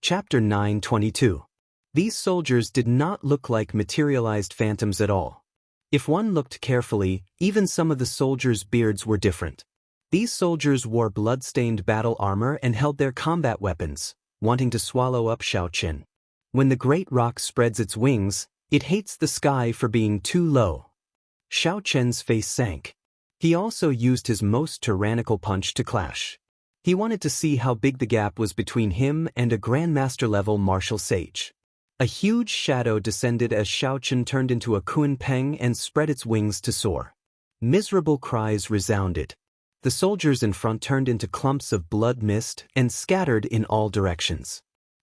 Chapter 922. These soldiers did not look like materialized phantoms at all. If one looked carefully, even some of the soldiers' beards were different. These soldiers wore blood-stained battle armor and held their combat weapons, wanting to swallow up Xiao Qin. When the great rock spreads its wings, it hates the sky for being too low. Xiao Qian's face sank. He also used his most tyrannical punch to clash. He wanted to see how big the gap was between him and a Grandmaster-level martial sage. A huge shadow descended as Xiao Qin turned into a kunpeng and spread its wings to soar. Miserable cries resounded. The soldiers in front turned into clumps of blood mist and scattered in all directions.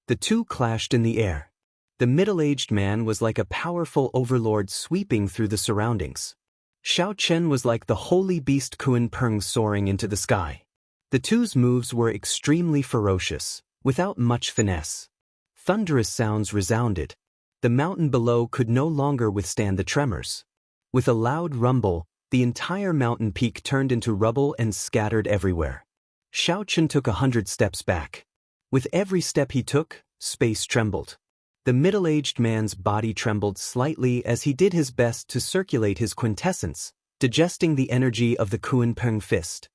The two clashed in the air. The middle-aged man was like a powerful overlord sweeping through the surroundings. Xiao Qian was like the holy beast kunpeng soaring into the sky. The two's moves were extremely ferocious, without much finesse. Thunderous sounds resounded. The mountain below could no longer withstand the tremors. With a loud rumble, the entire mountain peak turned into rubble and scattered everywhere. Xiao Qian took 100 steps back. With every step he took, space trembled. The middle-aged man's body trembled slightly as he did his best to circulate his quintessence, digesting the energy of the kunpeng fist.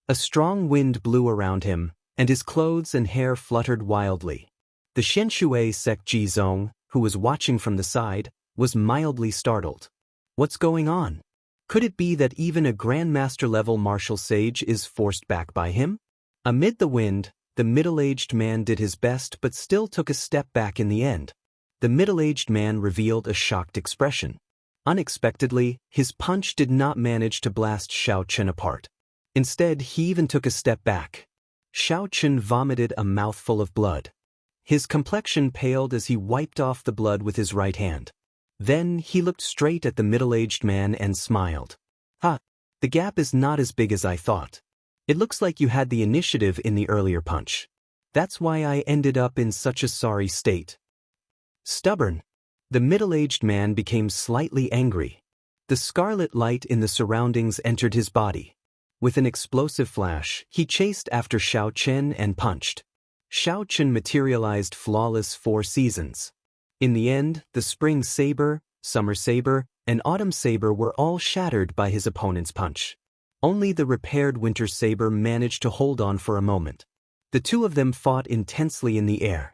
A strong wind blew around him, and his clothes and hair fluttered wildly. The Xianshui sect Jizong, who was watching from the side, was mildly startled. What's going on? Could it be that even a Grandmaster-level martial sage is forced back by him? Amid the wind, the middle-aged man did his best but still took a step back in the end. The middle-aged man revealed a shocked expression. Unexpectedly, his punch did not manage to blast Xiao Qian apart. Instead, he even took a step back. Xiao Qian vomited a mouthful of blood. His complexion paled as he wiped off the blood with his right hand. Then he looked straight at the middle-aged man and smiled. The gap is not as big as I thought. It looks like you had the initiative in the earlier punch. That's why I ended up in such a sorry state. Stubborn. The middle-aged man became slightly angry. The scarlet light in the surroundings entered his body. With an explosive flash, he chased after Xiao Qian and punched. Xiao Qian materialized flawless 4 seasons. In the end, the spring saber, summer saber, and autumn saber were all shattered by his opponent's punch. Only the repaired winter saber managed to hold on for a moment. The two of them fought intensely in the air.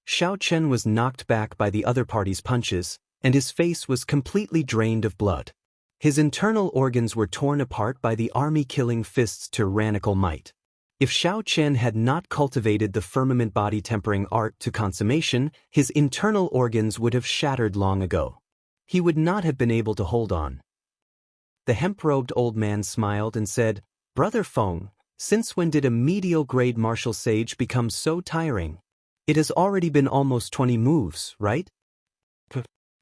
Xiao Qian was knocked back by the other party's punches, and his face was completely drained of blood. His internal organs were torn apart by the army-killing fist's tyrannical might. If Xiao Qian had not cultivated the firmament body-tempering art to consummation, his internal organs would have shattered long ago. He would not have been able to hold on. The hemp-robed old man smiled and said, "Brother Feng, since when did a medial-grade martial sage become so tiring? It has already been almost 20 moves, right?"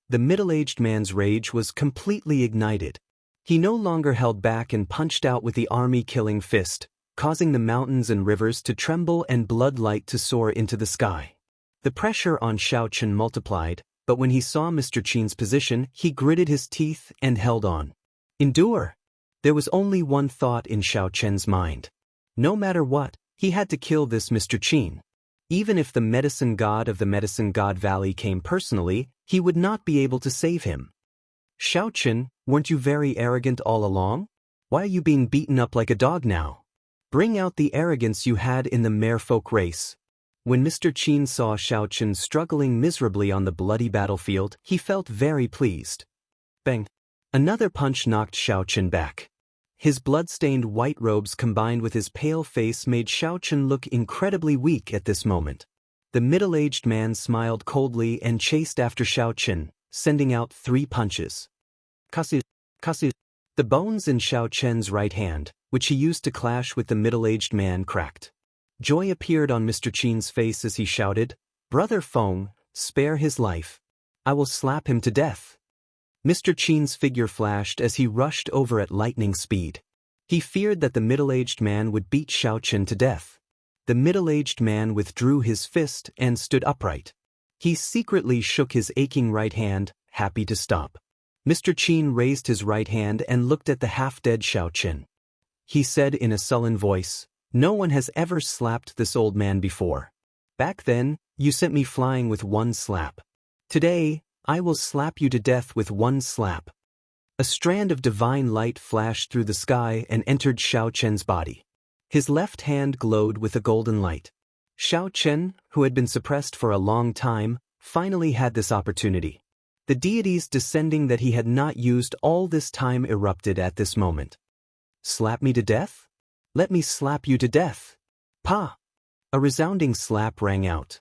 The middle-aged man's rage was completely ignited. He no longer held back and punched out with the army-killing fist, causing the mountains and rivers to tremble and blood light to soar into the sky. The pressure on Xiao Qian multiplied, but when he saw Mr. Qin's position, he gritted his teeth and held on. Endure! There was only one thought in Xiao Qian's mind. No matter what, he had to kill this Mr. Qin. Even if the medicine god of the Medicine God Valley came personally, he would not be able to save him. Xiao Qian, weren't you very arrogant all along? Why are you being beaten up like a dog now? Bring out the arrogance you had in the merfolk race. When Mr. Qin saw Xiao Qian struggling miserably on the bloody battlefield, he felt very pleased. Bang! Another punch knocked Xiao Qian back. His blood-stained white robes combined with his pale face made Xiao Qian look incredibly weak at this moment. The middle-aged man smiled coldly and chased after Xiao Qian, sending out 3 punches. Kasu. The bones in Xiao Qian's right hand, which he used to clash with the middle-aged man, cracked. Joy appeared on Mr. Qin's face as he shouted, "Brother Feng, spare his life. I will slap him to death." Mr. Qin's figure flashed as he rushed over at lightning speed. He feared that the middle-aged man would beat Xiao Qian to death. The middle-aged man withdrew his fist and stood upright. He secretly shook his aching right hand, happy to stop. Mr. Qin raised his right hand and looked at the half-dead Xiao Qian. He said in a sullen voice, "No one has ever slapped this old man before. Back then, You sent me flying with one slap. Today, I will slap you to death with one slap. A strand of divine light flashed through the sky and entered Xiao Chen's body. His left hand glowed with a golden light. Xiao Chen, who had been suppressed for a long time, finally had this opportunity. The deities descending that he had not used all this time erupted at this moment. Slap me to death? Let me slap you to death. Pa! A resounding slap rang out.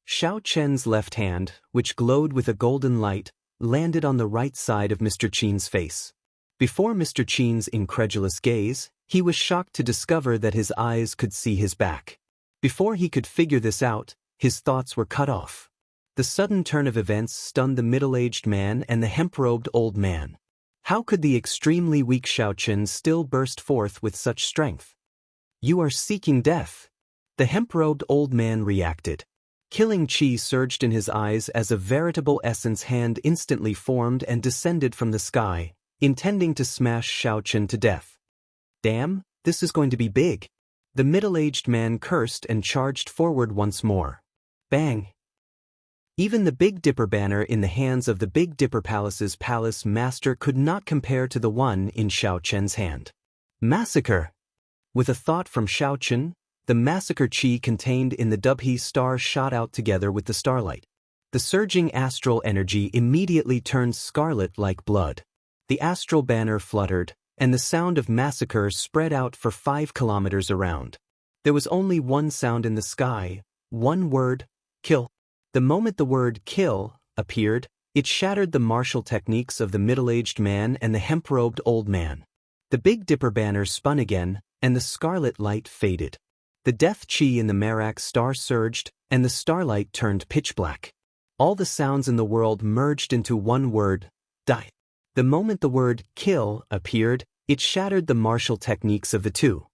Xiao Chen's left hand, which glowed with a golden light, landed on the right side of Mr. Qin's face. Before Mr. Qin's incredulous gaze, he was shocked to discover that his eyes could see his back. Before he could figure this out, his thoughts were cut off. The sudden turn of events stunned the middle-aged man and the hemp-robed old man. How could the extremely weak Xiao Chen still burst forth with such strength? You are seeking death. The hemp-robed old man reacted. Killing chi surged in his eyes as a veritable essence hand instantly formed and descended from the sky, intending to smash Xiao Chen to death. Damn, this is going to be big. The middle-aged man cursed and charged forward once more. Bang! Even the Big Dipper banner in the hands of the Big Dipper Palace's palace master could not compare to the one in Xiao Chen's hand. Massacre! With a thought from Xiao Chen, the massacre chi contained in the Dubhe star shot out together with the starlight. The surging astral energy immediately turned scarlet like blood. The astral banner fluttered, and the sound of massacre spread out for 5 kilometers around. There was only one sound in the sky, one word, kill. The moment the word kill appeared, it shattered the martial techniques of the middle-aged man and the hemp-robed old man. The Big Dipper banner spun again, and the scarlet light faded. The death chi in the Merak star surged, and the starlight turned pitch black. All the sounds in the world merged into one word, die. The moment the word kill appeared, it shattered the martial techniques of the two.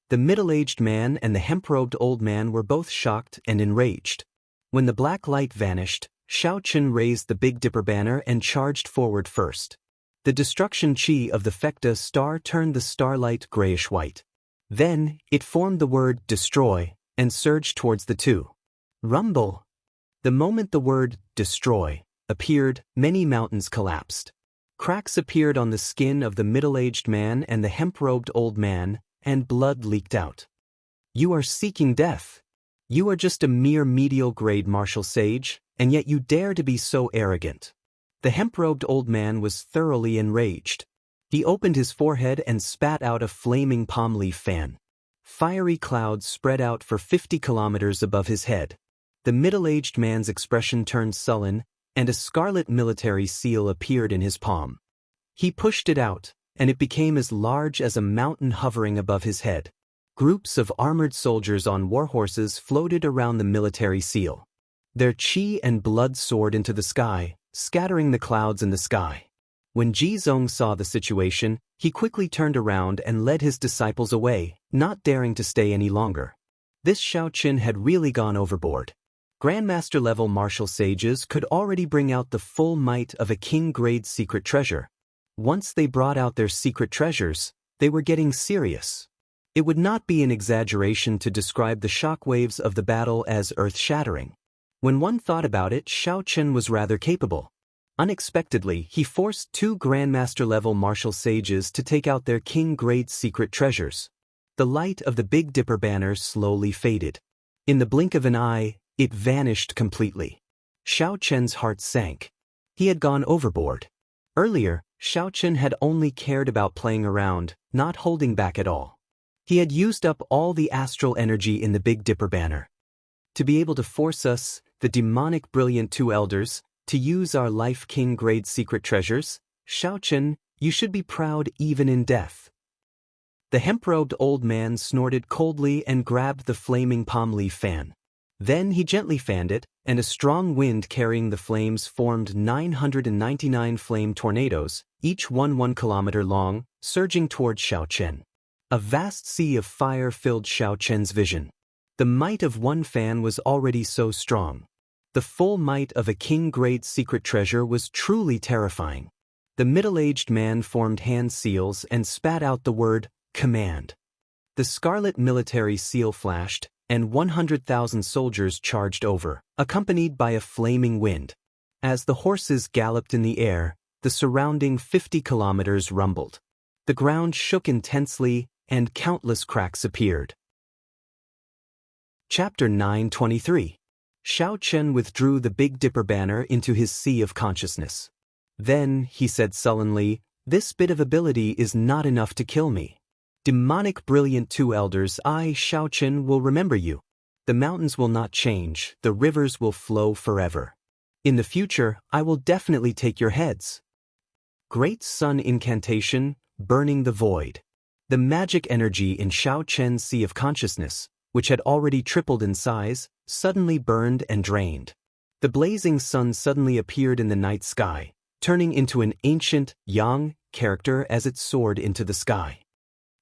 The middle-aged man and the hemp-robed old man were both shocked and enraged. When the black light vanished, Xiao Chen raised the Big Dipper banner and charged forward first. The destruction chi of the Fecta star turned the starlight grayish-white. Then, it formed the word destroy and surged towards the two. Rumble! The moment the word destroy appeared, many mountains collapsed. Cracks appeared on the skin of the middle-aged man and the hemp-robed old man, and blood leaked out. You are seeking death. You are just a mere medial-grade martial sage, and yet you dare to be so arrogant. The hemp-robed old man was thoroughly enraged. He opened his forehead and spat out a flaming palm leaf fan. Fiery clouds spread out for 50 kilometers above his head. The middle-aged man's expression turned sullen, and a scarlet military seal appeared in his palm. He pushed it out, and it became as large as a mountain hovering above his head. Groups of armored soldiers on warhorses floated around the military seal. Their chi and blood soared into the sky, scattering the clouds in the sky. When Jizong saw the situation, he quickly turned around and led his disciples away, not daring to stay any longer. This Xiao Chen had really gone overboard. Grandmaster-level martial sages could already bring out the full might of a king-grade secret treasure. Once they brought out their secret treasures, they were getting serious. It would not be an exaggeration to describe the shockwaves of the battle as earth-shattering. When one thought about it, Xiao Chen was rather capable. Unexpectedly, he forced 2 Grandmaster-level martial sages to take out their king-grade secret treasures. The light of the Big Dipper banner slowly faded. In the blink of an eye, it vanished completely. Xiao Chen's heart sank. He had gone overboard. Earlier, Xiao Chen had only cared about playing around, not holding back at all. He had used up all the astral energy in the Big Dipper banner. To be able to force us, the demonic brilliant 2 elders, to use our life king-grade secret treasures, Xiao Chen, you should be proud even in death. The hemp-robed old man snorted coldly and grabbed the flaming palm leaf fan. Then he gently fanned it, and a strong wind carrying the flames formed 999 flame tornadoes, each 1 kilometer long, surging toward Xiao Chen. A vast sea of fire filled Xiao Chen's vision. The might of one fan was already so strong. The full might of a king-grade secret treasure was truly terrifying. The middle-aged man formed hand seals and spat out the word, command. The scarlet military seal flashed, and 100,000 soldiers charged over, accompanied by a flaming wind. As the horses galloped in the air, the surrounding 50 kilometers rumbled. The ground shook intensely, and countless cracks appeared. Chapter 9:23. Xiao Chen withdrew the Big Dipper banner into his sea of consciousness. Then, he said sullenly, "This bit of ability is not enough to kill me. Demonic brilliant two elders, I, Xiao Chen, will remember you. The mountains will not change, the rivers will flow forever. In the future, I will definitely take your heads." Great Sun Incantation, burning the void. The magic energy in Xiao Chen's sea of consciousness, which had already tripled in size, suddenly burned and drained. The blazing sun suddenly appeared in the night sky, turning into an ancient, Yang character as it soared into the sky.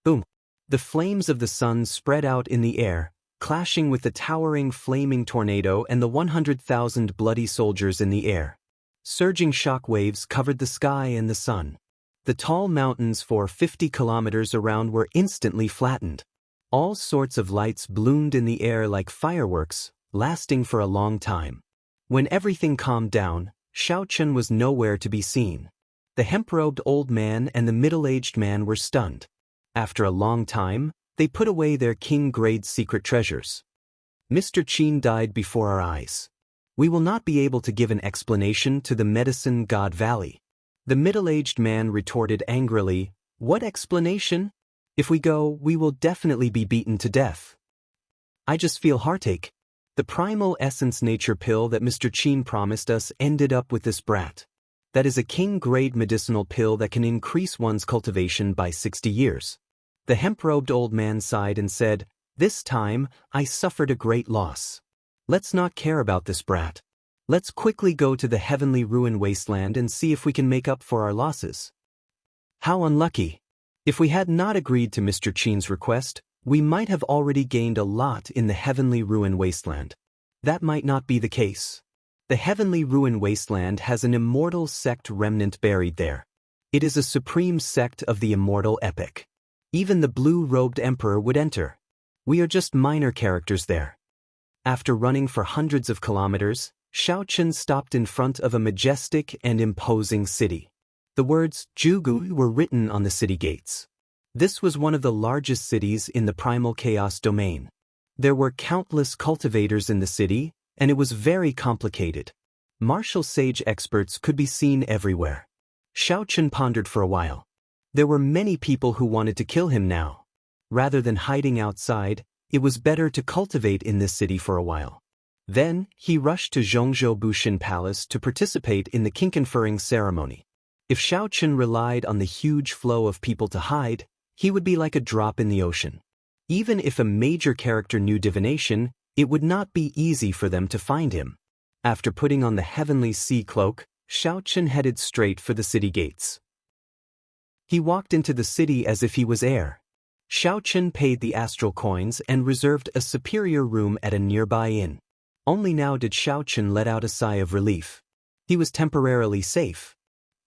Boom! The flames of the sun spread out in the air, clashing with the towering flaming tornado and the 100,000 bloody soldiers in the air. Surging shock waves covered the sky and the sun. The tall mountains for 50 kilometers around were instantly flattened. All sorts of lights bloomed in the air like fireworks, lasting for a long time. When everything calmed down, Xiao Chen was nowhere to be seen. The hemp-robed old man and the middle-aged man were stunned. After a long time, they put away their king-grade secret treasures. Mr. Qin died before our eyes. We will not be able to give an explanation to the Medicine God Valley. The middle-aged man retorted angrily, "What explanation? If we go, we will definitely be beaten to death. I just feel heartache. The primal essence nature pill that Mr. Qin promised us ended up with this brat. That is a king-grade medicinal pill that can increase one's cultivation by 60 years. The hemp-robed old man sighed and said, "This time, I suffered a great loss. Let's not care about this brat. Let's quickly go to the heavenly ruin wasteland and see if we can make up for our losses." How unlucky. If we had not agreed to Mr. Qin's request, we might have already gained a lot in the heavenly ruin wasteland. That might not be the case. The heavenly ruin wasteland has an immortal sect remnant buried there. It is a supreme sect of the immortal epic. Even the blue-robed emperor would enter. We are just minor characters there. After running for hundreds of kilometers, Xiao Chen stopped in front of a majestic and imposing city. The words Jugu were written on the city gates. This was one of the largest cities in the primal chaos domain. There were countless cultivators in the city, and it was very complicated. Martial sage experts could be seen everywhere. Xiao Chen pondered for a while. There were many people who wanted to kill him now. Rather than hiding outside, it was better to cultivate in this city for a while. Then, he rushed to Zhongzhou Bushin Palace to participate in the king conferring ceremony. If Xiao Chen relied on the huge flow of people to hide, he would be like a drop in the ocean. Even if a major character knew divination, it would not be easy for them to find him. After putting on the heavenly sea cloak, Xiao Chen headed straight for the city gates. He walked into the city as if he was air. Xiao Chen paid the astral coins and reserved a superior room at a nearby inn. Only now did Xiao Chen let out a sigh of relief. He was temporarily safe.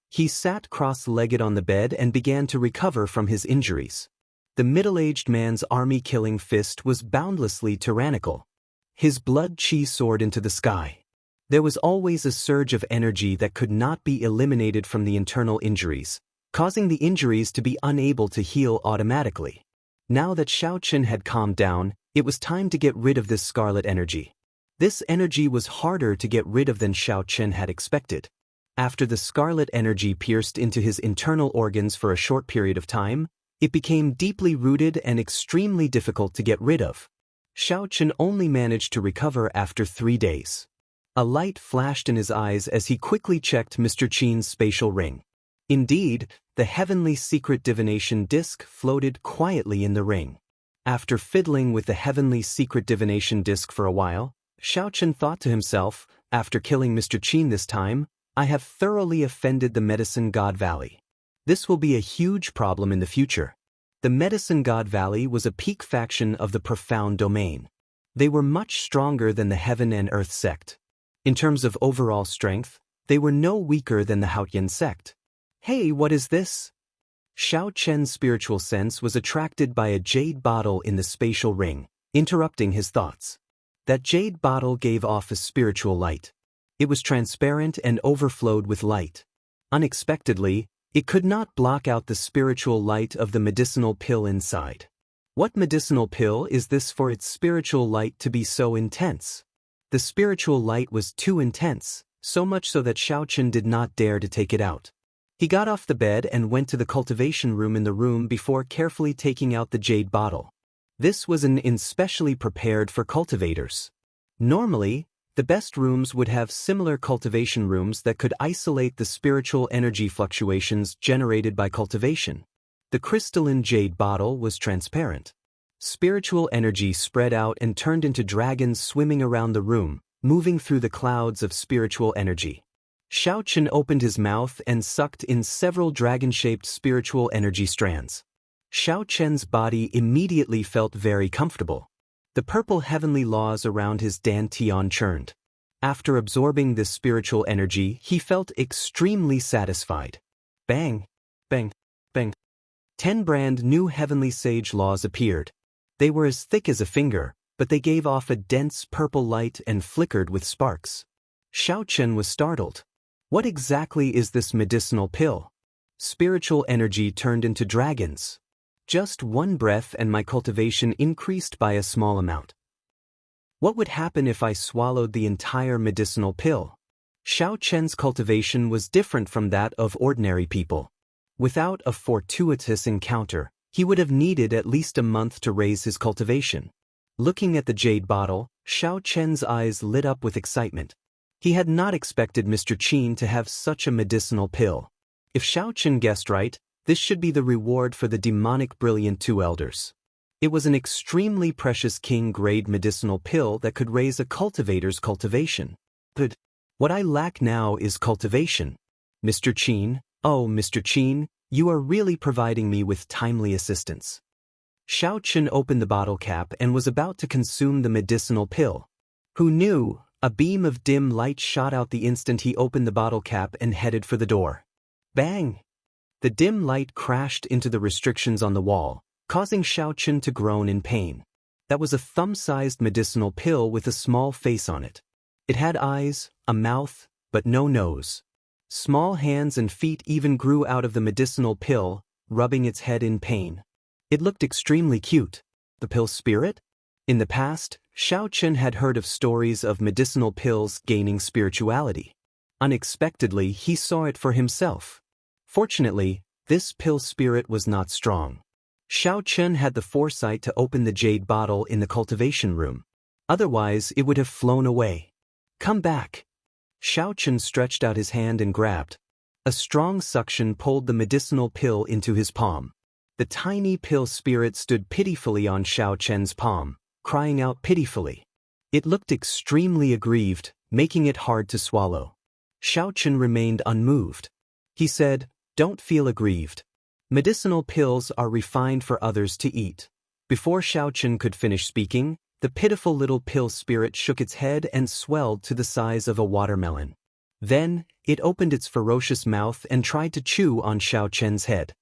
He sat cross-legged on the bed and began to recover from his injuries. The middle-aged man's army-killing fist was boundlessly tyrannical. His blood chi soared into the sky. There was always a surge of energy that could not be eliminated from the internal injuries, causing the injuries to be unable to heal automatically. Now that Xiao Chen had calmed down, it was time to get rid of this scarlet energy. This energy was harder to get rid of than Xiao Chen had expected. After the scarlet energy pierced into his internal organs for a short period of time, it became deeply rooted and extremely difficult to get rid of. Xiao Chen only managed to recover after 3 days. A light flashed in his eyes as he quickly checked Mr. Qin's spatial ring. Indeed, the heavenly secret divination disc floated quietly in the ring. After fiddling with the heavenly secret divination disc for a while, Xiao Chen thought to himself, after killing Mr. Qin this time, I have thoroughly offended the Medicine God Valley. This will be a huge problem in the future. The Medicine God Valley was a peak faction of the Profound Domain. They were much stronger than the Heaven and Earth sect. In terms of overall strength, they were no weaker than the Haotian sect. Hey, what is this? Xiao Chen's spiritual sense was attracted by a jade bottle in the spatial ring, interrupting his thoughts. That jade bottle gave off a spiritual light. It was transparent and overflowed with light. Unexpectedly, it could not block out the spiritual light of the medicinal pill inside. What medicinal pill is this for its spiritual light to be so intense? The spiritual light was too intense, so much so that Xiaochen did not dare to take it out. He got off the bed and went to the cultivation room in the room before carefully taking out the jade bottle. This was an inn specially prepared for cultivators. Normally, the best rooms would have similar cultivation rooms that could isolate the spiritual energy fluctuations generated by cultivation. The crystalline jade bottle was transparent. Spiritual energy spread out and turned into dragons swimming around the room, moving through the clouds of spiritual energy. Xiaochen opened his mouth and sucked in several dragon-shaped spiritual energy strands. Xiaochen's body immediately felt very comfortable. The purple heavenly laws around his dantian churned. After absorbing this spiritual energy, he felt extremely satisfied. Bang! Bang! Bang! 10 brand new heavenly sage laws appeared. They were as thick as a finger, but they gave off a dense purple light and flickered with sparks. Xiaochen was startled. What exactly is this medicinal pill? Spiritual energy turned into dragons. Just one breath and my cultivation increased by a small amount. What would happen if I swallowed the entire medicinal pill? Xiaochen's cultivation was different from that of ordinary people. Without a fortuitous encounter, he would have needed at least a month to raise his cultivation. Looking at the jade bottle, Xiaochen's eyes lit up with excitement. He had not expected Mr. Qin to have such a medicinal pill. If Xiaochen guessed right, this should be the reward for the demonic brilliant two elders. It was an extremely precious king-grade medicinal pill that could raise a cultivator's cultivation. But what I lack now is cultivation. Mr. Qin, oh Mr. Qin, you are really providing me with timely assistance. Xiaochen opened the bottle cap and was about to consume the medicinal pill. Who knew? A beam of dim light shot out the instant he opened the bottle cap and headed for the door. Bang! The dim light crashed into the restrictions on the wall, causing Xiaochen to groan in pain. That was a thumb-sized medicinal pill with a small face on it. It had eyes, a mouth, but no nose. Small hands and feet even grew out of the medicinal pill, rubbing its head in pain. It looked extremely cute. The pill spirit? In the past, Xiaochen had heard of stories of medicinal pills gaining spirituality. Unexpectedly, he saw it for himself. Fortunately, this pill spirit was not strong. Xiaochen had the foresight to open the jade bottle in the cultivation room. Otherwise, it would have flown away. Come back. Xiaochen stretched out his hand and grabbed. A strong suction pulled the medicinal pill into his palm. The tiny pill spirit stood pitifully on Xiaochen's palm, crying out pitifully. It looked extremely aggrieved, making it hard to swallow. Xiaochen remained unmoved. He said, "Don't feel aggrieved. Medicinal pills are refined for others to eat." Before Xiaochen could finish speaking, the pitiful little pill spirit shook its head and swelled to the size of a watermelon. Then, it opened its ferocious mouth and tried to chew on Xiaochen's head.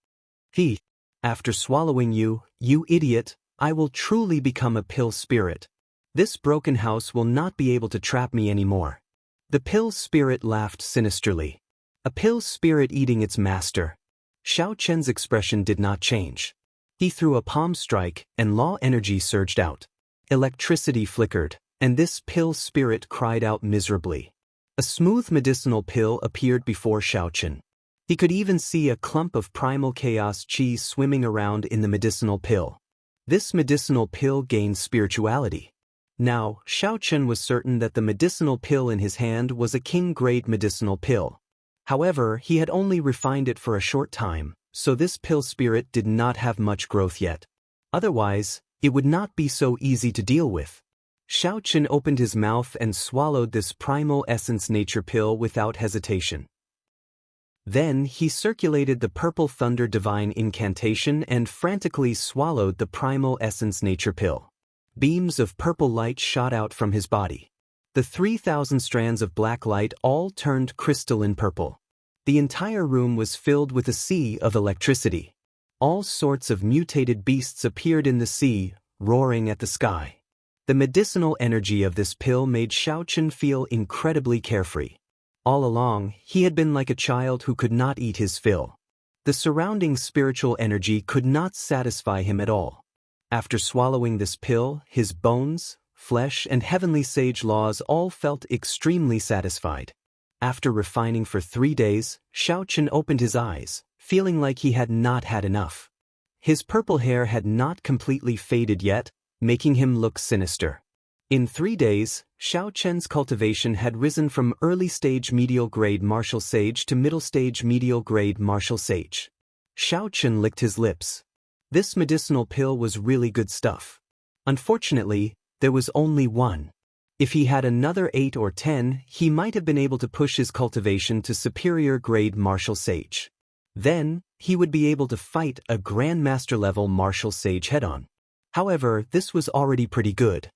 After swallowing you, you idiot, I will truly become a pill spirit. This broken house will not be able to trap me anymore. The pill spirit laughed sinisterly. A pill spirit eating its master. Xiaochen's expression did not change. He threw a palm strike, and law energy surged out. Electricity flickered, and this pill spirit cried out miserably. A smooth medicinal pill appeared before Xiaochen. He could even see a clump of primal chaos chi swimming around in the medicinal pill. This medicinal pill gained spirituality. Now, Xiaochen was certain that the medicinal pill in his hand was a king-grade medicinal pill. However, he had only refined it for a short time, so this pill spirit did not have much growth yet. Otherwise, it would not be so easy to deal with. Xiaochen opened his mouth and swallowed this primal essence nature pill without hesitation. Then he circulated the purple thunder divine incantation and frantically swallowed the primal essence nature pill. Beams of purple light shot out from his body. The 3,000 strands of black light all turned crystalline purple. The entire room was filled with a sea of electricity. All sorts of mutated beasts appeared in the sea, roaring at the sky. The medicinal energy of this pill made Xiaochen feel incredibly carefree. All along, he had been like a child who could not eat his fill. The surrounding spiritual energy could not satisfy him at all. After swallowing this pill, his bones, flesh, and heavenly sage laws all felt extremely satisfied. After refining for 3 days, Xiaochen opened his eyes, feeling like he had not had enough. His purple hair had not completely faded yet, making him look sinister. In 3 days, Xiaochen's cultivation had risen from early-stage medial-grade martial sage to middle-stage medial-grade martial sage. Xiaochen licked his lips. This medicinal pill was really good stuff. Unfortunately, there was only one. If he had another 8 or 10, he might have been able to push his cultivation to superior-grade martial sage. Then, he would be able to fight a Grandmaster-level martial sage head-on. However, this was already pretty good.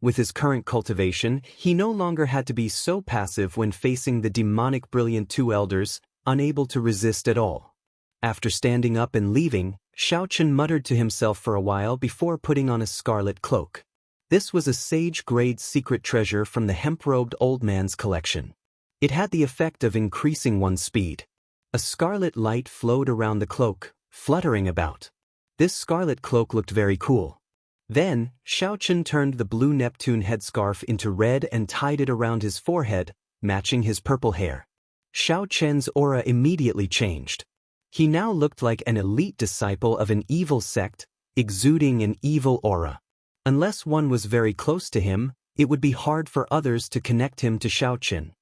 With his current cultivation, he no longer had to be so passive when facing the demonic brilliant 2 elders, unable to resist at all. After standing up and leaving, Xiaochen muttered to himself for a while before putting on a scarlet cloak. This was a sage-grade secret treasure from the hemp-robed old man's collection. It had the effect of increasing one's speed. A scarlet light flowed around the cloak, fluttering about. This scarlet cloak looked very cool. Then, Xiaochen turned the blue Neptune headscarf into red and tied it around his forehead, matching his purple hair. Xiaochen's aura immediately changed. He now looked like an elite disciple of an evil sect, exuding an evil aura. Unless one was very close to him, it would be hard for others to connect him to Xiaochen.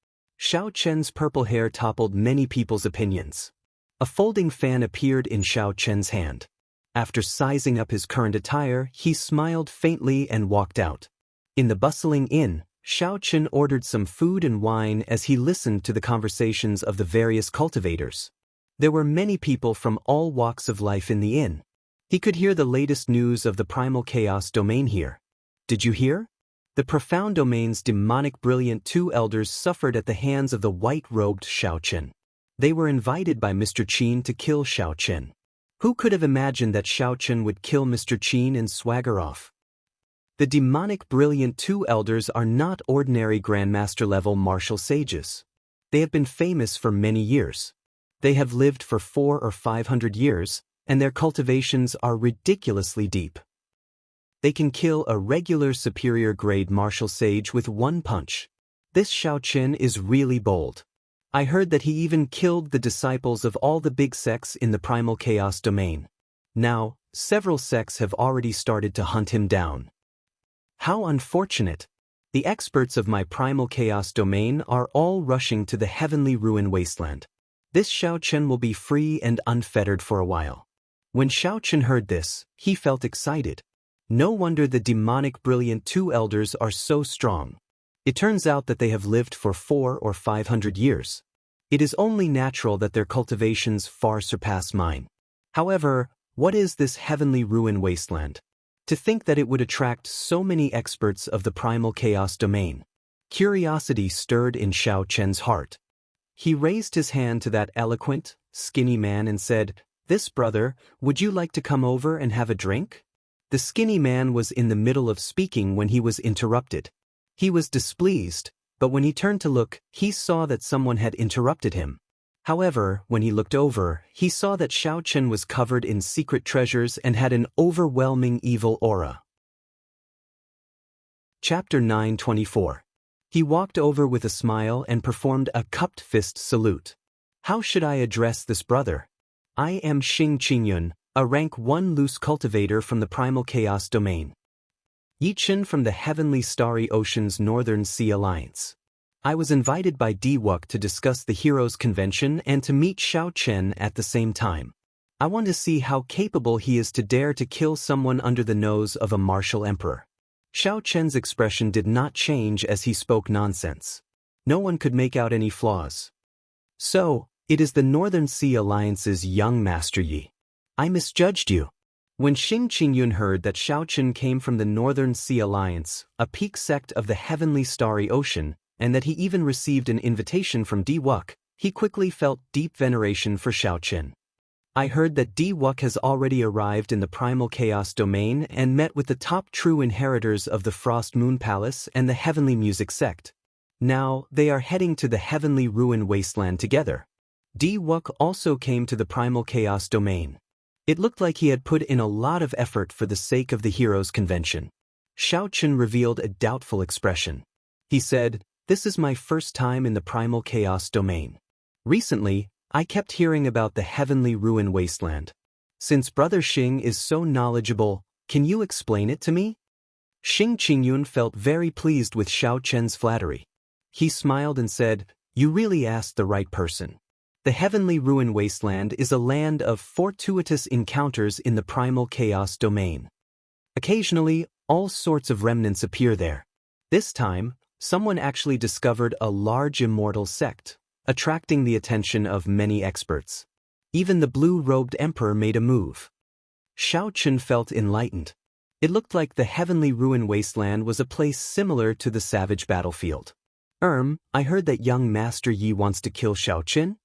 Xiaochen's purple hair toppled many people's opinions. A folding fan appeared in Xiaochen's hand. After sizing up his current attire, he smiled faintly and walked out. In the bustling inn, Xiaochen ordered some food and wine as he listened to the conversations of the various cultivators. There were many people from all walks of life in the inn. He could hear the latest news of the primal chaos domain here. Did you hear? The profound domain's demonic brilliant 2 elders suffered at the hands of the white-robed Xiaochen. They were invited by Mr. Qin to kill Xiaochen. Who could have imagined that Xiaochen would kill Mr. Qin and swagger off? The demonic brilliant 2 elders are not ordinary Grandmaster-level martial sages. They have been famous for many years. They have lived for 400 or 500 years, and their cultivations are ridiculously deep. They can kill a regular superior-grade martial sage with one punch. This Xiaochen is really bold. I heard that he even killed the disciples of all the big sects in the primal chaos domain. Now, several sects have already started to hunt him down. How unfortunate! The experts of my primal chaos domain are all rushing to the heavenly ruin wasteland. This Xiaochen will be free and unfettered for a while. When Xiaochen heard this, he felt excited. No wonder the demonic brilliant 2 elders are so strong. It turns out that they have lived for 400 or 500 years. It is only natural that their cultivations far surpass mine. However, what is this heavenly ruin wasteland? To think that it would attract so many experts of the primal chaos domain. Curiosity stirred in Xiaochen's heart. He raised his hand to that eloquent, skinny man and said, "This brother, would you like to come over and have a drink?" The skinny man was in the middle of speaking when he was interrupted. He was displeased, but when he turned to look, he saw that someone had interrupted him. However, when he looked over, he saw that Xiaochen was covered in secret treasures and had an overwhelming evil aura. Chapter 924. He walked over with a smile and performed a cupped fist salute. How should I address this brother? I am Xing Qingyun, a rank 1 loose cultivator from the primal chaos domain. Yichen from the Heavenly Starry Ocean's Northern Sea Alliance. I was invited by Diwuk to discuss the Heroes Convention and to meet Xiaochen at the same time. I want to see how capable he is to dare to kill someone under the nose of a martial emperor. Xiaochen's expression did not change as he spoke nonsense. No one could make out any flaws. So, it is the Northern Sea Alliance's young Master Yi. I misjudged you. When Xing Qingyun heard that Xiaochen came from the Northern Sea Alliance, a peak sect of the Heavenly Starry Ocean, and that he even received an invitation from Diwuk, he quickly felt deep veneration for Xiaochen. I heard that Di-Wuk has already arrived in the primal chaos domain and met with the top true inheritors of the Frost Moon Palace and the Heavenly Music Sect. Now, they are heading to the Heavenly Ruin Wasteland together. Di-Wuk also came to the primal chaos domain. It looked like he had put in a lot of effort for the sake of the Heroes Convention. Xiao Chen revealed a doubtful expression. He said, "This is my first time in the primal chaos domain. Recently, I kept hearing about the Heavenly Ruin Wasteland. Since Brother Xing is so knowledgeable, can you explain it to me?" Xing Qingyun felt very pleased with Xiao Chen's flattery. He smiled and said, "You really asked the right person. The Heavenly Ruin Wasteland is a land of fortuitous encounters in the primal chaos domain. Occasionally, all sorts of remnants appear there. This time, someone actually discovered a large immortal sect, attracting the attention of many experts. Even the blue-robed emperor made a move." Xiao Chen felt enlightened. It looked like the Heavenly Ruin Wasteland was a place similar to the savage battlefield. I heard that young Master Yi wants to kill Xiao Chen?"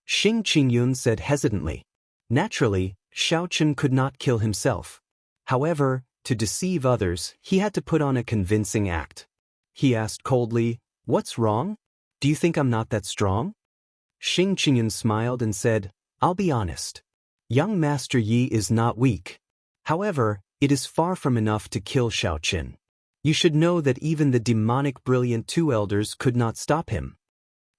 Xing Qingyun said hesitantly. Naturally, Xiao Chen could not kill himself. However, to deceive others, he had to put on a convincing act. He asked coldly, "What's wrong? Do you think I'm not that strong?" Xing Qingyun smiled and said, "I'll be honest. Young Master Yi is not weak. However, it is far from enough to kill Xiao Chen. You should know that even the demonic brilliant two elders could not stop him."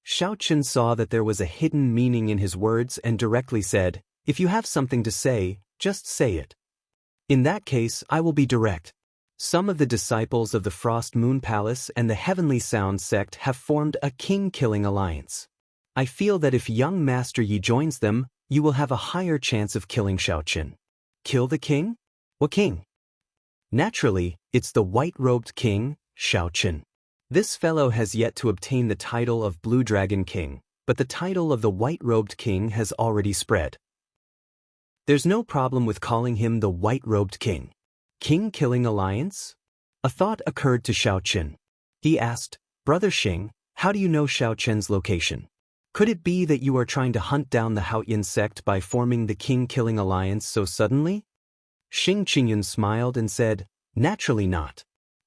Xiao Chen saw that there was a hidden meaning in his words and directly said, "If you have something to say, just say it. In that case, I will be direct. Some of the disciples of the Frost Moon Palace and the Heavenly Sound Sect have formed a king-killing alliance. I feel that if young Master Yi joins them, you will have a higher chance of killing Xiao Chen." "Kill the king? What king?" "Naturally, it's the white-robed king, Xiao Chen. This fellow has yet to obtain the title of Blue Dragon King, but the title of the white-robed king has already spread. There's no problem with calling him the white-robed king. King-killing alliance?" A thought occurred to Xiao Chen. He asked, "Brother Xing, how do you know Xiao Chen's location? Could it be that you are trying to hunt down the Haoyan sect by forming the king-killing alliance so suddenly?" Xing Qingyun smiled and said, "Naturally not.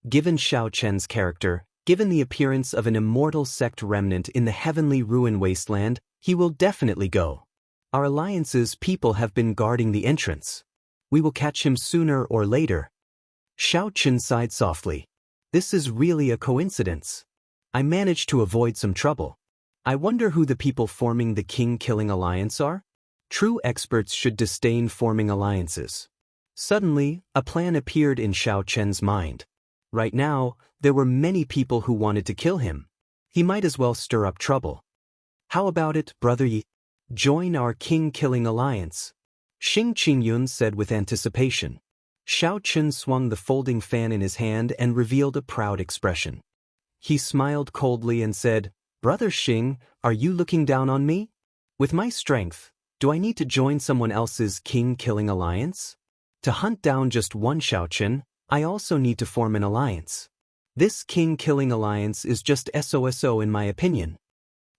Given Xiao Chen's character, given the appearance of an immortal sect remnant in the Heavenly Ruin Wasteland, he will definitely go. Our alliance's people have been guarding the entrance. We will catch him sooner or later." Xiao Chen sighed softly. "This is really a coincidence. I managed to avoid some trouble. I wonder who the people forming the king-killing alliance are? True experts should disdain forming alliances." Suddenly, a plan appeared in Xiao Chen's mind. Right now, there were many people who wanted to kill him. He might as well stir up trouble. "How about it, Brother Yi? Join our king-killing alliance," Xing Qingyun said with anticipation. Xiao Chen swung the folding fan in his hand and revealed a proud expression. He smiled coldly and said, "Brother Xing, are you looking down on me? With my strength, do I need to join someone else's king-killing alliance? To hunt down just one Xiao Chen, I also need to form an alliance. This king-killing alliance is just SOSO in my opinion."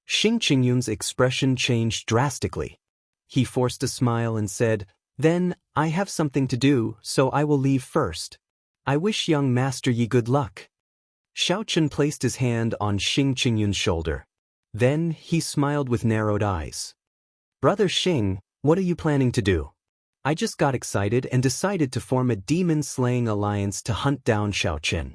Xing Qingyun's expression changed drastically. He forced a smile and said, "Then, I have something to do, so I will leave first. I wish young Master Yi good luck." Xiao Chen placed his hand on Xing Qingyun's shoulder. Then, he smiled with narrowed eyes. "Brother Xing, what are you planning to do?" "I just got excited and decided to form a demon-slaying alliance to hunt down Xiao Chen.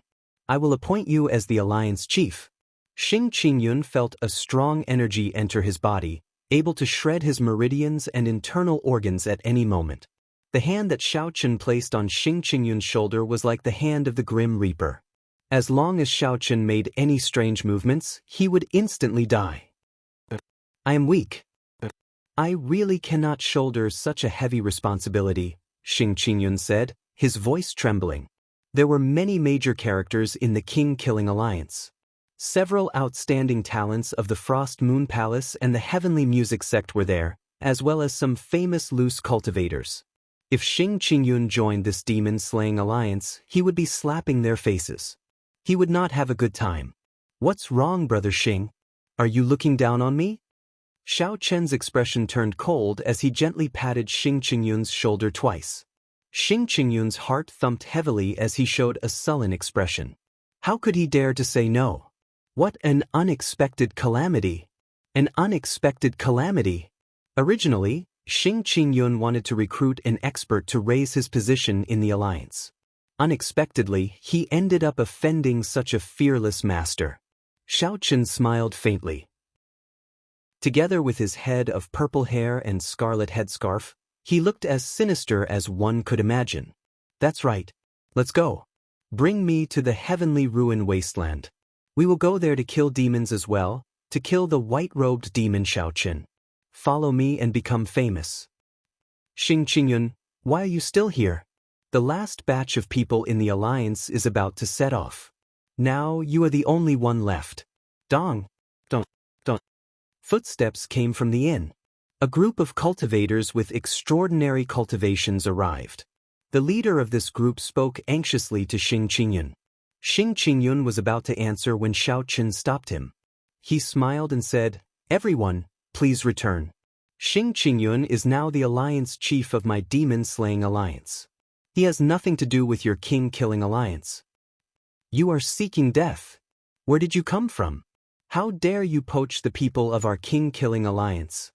I will appoint you as the alliance chief." Xing Qingyun felt a strong energy enter his body, able to shred his meridians and internal organs at any moment. The hand that Xiao Chen placed on Xing Qingyun's shoulder was like the hand of the Grim Reaper. As long as Xiao Chen made any strange movements, he would instantly die. "I am weak. I really cannot shoulder such a heavy responsibility," Xing Qingyun said, his voice trembling. There were many major characters in the king-killing alliance. Several outstanding talents of the Frost Moon Palace and the Heavenly Music Sect were there, as well as some famous loose cultivators. If Xing Qingyun joined this demon-slaying alliance, he would be slapping their faces. He would not have a good time. "What's wrong, Brother Xing? Are you looking down on me?" Xiao Chen's expression turned cold as he gently patted Xing Qingyun's shoulder twice. Xing Qingyun's heart thumped heavily as he showed a sullen expression. How could he dare to say no? What an unexpected calamity! An unexpected calamity! Originally, Xing Qingyun wanted to recruit an expert to raise his position in the alliance. Unexpectedly, he ended up offending such a fearless master. Xiao Chen smiled faintly. Together with his head of purple hair and scarlet headscarf, he looked as sinister as one could imagine. That's right. Let's go. Bring me to the heavenly ruin wasteland. We will go there to kill demons as well, to kill the white-robed demon Xiao Chen. Follow me and become famous. Xing Qingyun, why are you still here? The last batch of people in the alliance is about to set off. Now you are the only one left. Dong. Dong. Dong. Footsteps came from the inn. A group of cultivators with extraordinary cultivations arrived. The leader of this group spoke anxiously to Xing Qingyun. Xing Qingyun was about to answer when Xiao Chen stopped him. He smiled and said, "Everyone, please return. Xing Qingyun is now the alliance chief of my demon-slaying alliance. He has nothing to do with your king-killing alliance. You are seeking death. Where did you come from? How dare you poach the people of our king-killing alliance?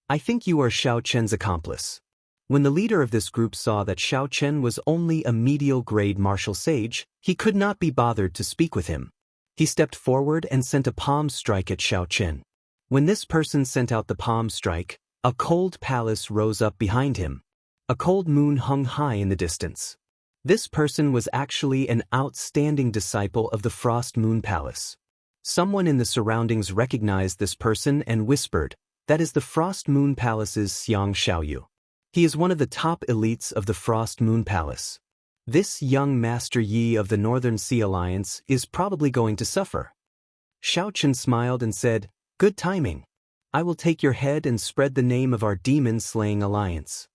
I think you are Xiao Chen's accomplice." When the leader of this group saw that Xiao Chen was only a medial-grade martial sage, he could not be bothered to speak with him. He stepped forward and sent a palm strike at Xiao Chen. When this person sent out the palm strike, a cold palace rose up behind him. A cold moon hung high in the distance. This person was actually an outstanding disciple of the Frost Moon Palace. Someone in the surroundings recognized this person and whispered, "That is the Frost Moon Palace's Xiang Xiaoyu. He is one of the top elites of the Frost Moon Palace. This young Master Yi of the Northern Sea Alliance is probably going to suffer." Xiao Chen smiled and said, "Good timing. I will take your head and spread the name of our demon-slaying alliance."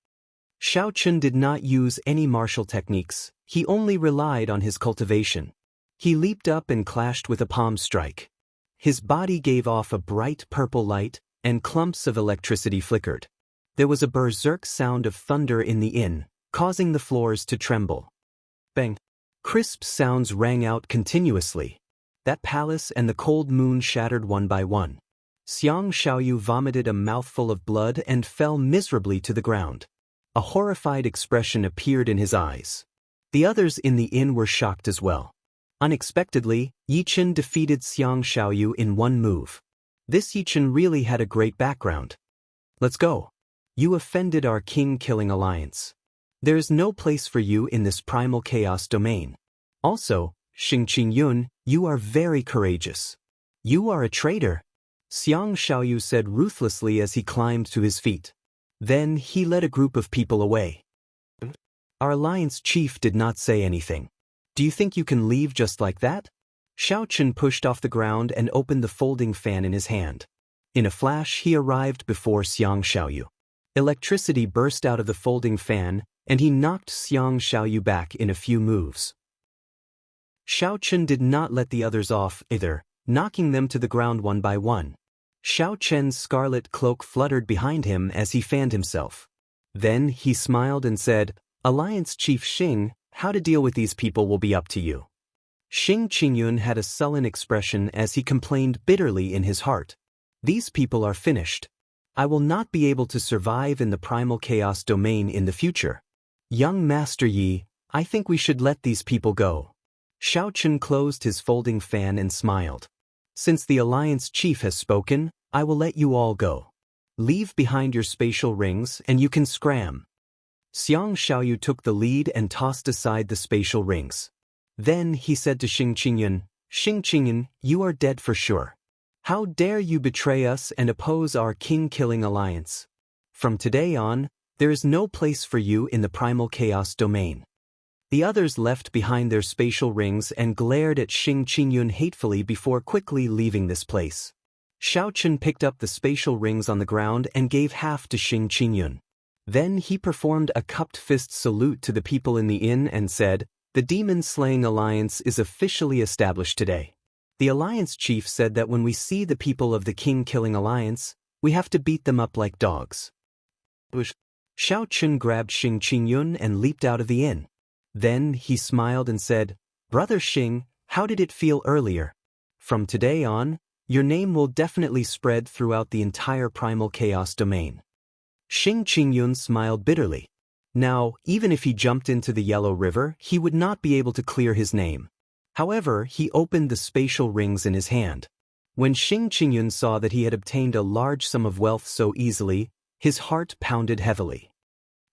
Xiao Chen did not use any martial techniques, he only relied on his cultivation. He leaped up and clashed with a palm strike. His body gave off a bright purple light, and clumps of electricity flickered. There was a berserk sound of thunder in the inn, causing the floors to tremble. Bang! Crisp sounds rang out continuously. That palace and the cold moon shattered one by one. Xiang Xiaoyu vomited a mouthful of blood and fell miserably to the ground. A horrified expression appeared in his eyes. The others in the inn were shocked as well. Unexpectedly, Yi Chen defeated Xiang Xiaoyu in one move. This Yi Chen really had a great background. Let's go. You offended our king-killing alliance. There is no place for you in this primal chaos domain. Also, Xing Qingyun, you are very courageous. You are a traitor, Xiang Xiaoyu said ruthlessly as he climbed to his feet. Then he led a group of people away. Our alliance chief did not say anything. Do you think you can leave just like that? Xiao Chen pushed off the ground and opened the folding fan in his hand. In a flash he arrived before Xiang Xiaoyu. Electricity burst out of the folding fan, and he knocked Xiang Xiaoyu back in a few moves. Xiao Chen did not let the others off either, knocking them to the ground one by one. Xiao Chen's scarlet cloak fluttered behind him as he fanned himself. Then he smiled and said, "Alliance Chief Xing, how to deal with these people will be up to you." Xing Qingyun had a sullen expression as he complained bitterly in his heart. These people are finished. I will not be able to survive in the primal chaos domain in the future. Young Master Yi, I think we should let these people go. Xiao Chen closed his folding fan and smiled. Since the Alliance Chief has spoken, I will let you all go. Leave behind your spatial rings and you can scram. Xiang Xiaoyu took the lead and tossed aside the spatial rings. Then he said to Xing Qingyun, you are dead for sure. How dare you betray us and oppose our king-killing alliance? From today on, there is no place for you in the primal chaos domain. The others left behind their spatial rings and glared at Xing Qingyun hatefully before quickly leaving this place. Xiao Chen picked up the spatial rings on the ground and gave half to Xing Qingyun. Then he performed a cupped fist salute to the people in the inn and said, "The demon-slaying alliance is officially established today. The alliance chief said that when we see the people of the king-killing alliance, We have to beat them up like dogs. Xiao Chun grabbed Xing Qingyun and leaped out of the inn. Then he smiled and said, "Brother Xing, how did it feel earlier? From today on, your name will definitely spread throughout the entire primal chaos domain." Xing Qingyun smiled bitterly. Now, even if he jumped into the Yellow River, he would not be able to clear his name. However, he opened the spatial rings in his hand. When Xing Qingyun saw that he had obtained a large sum of wealth so easily, his heart pounded heavily.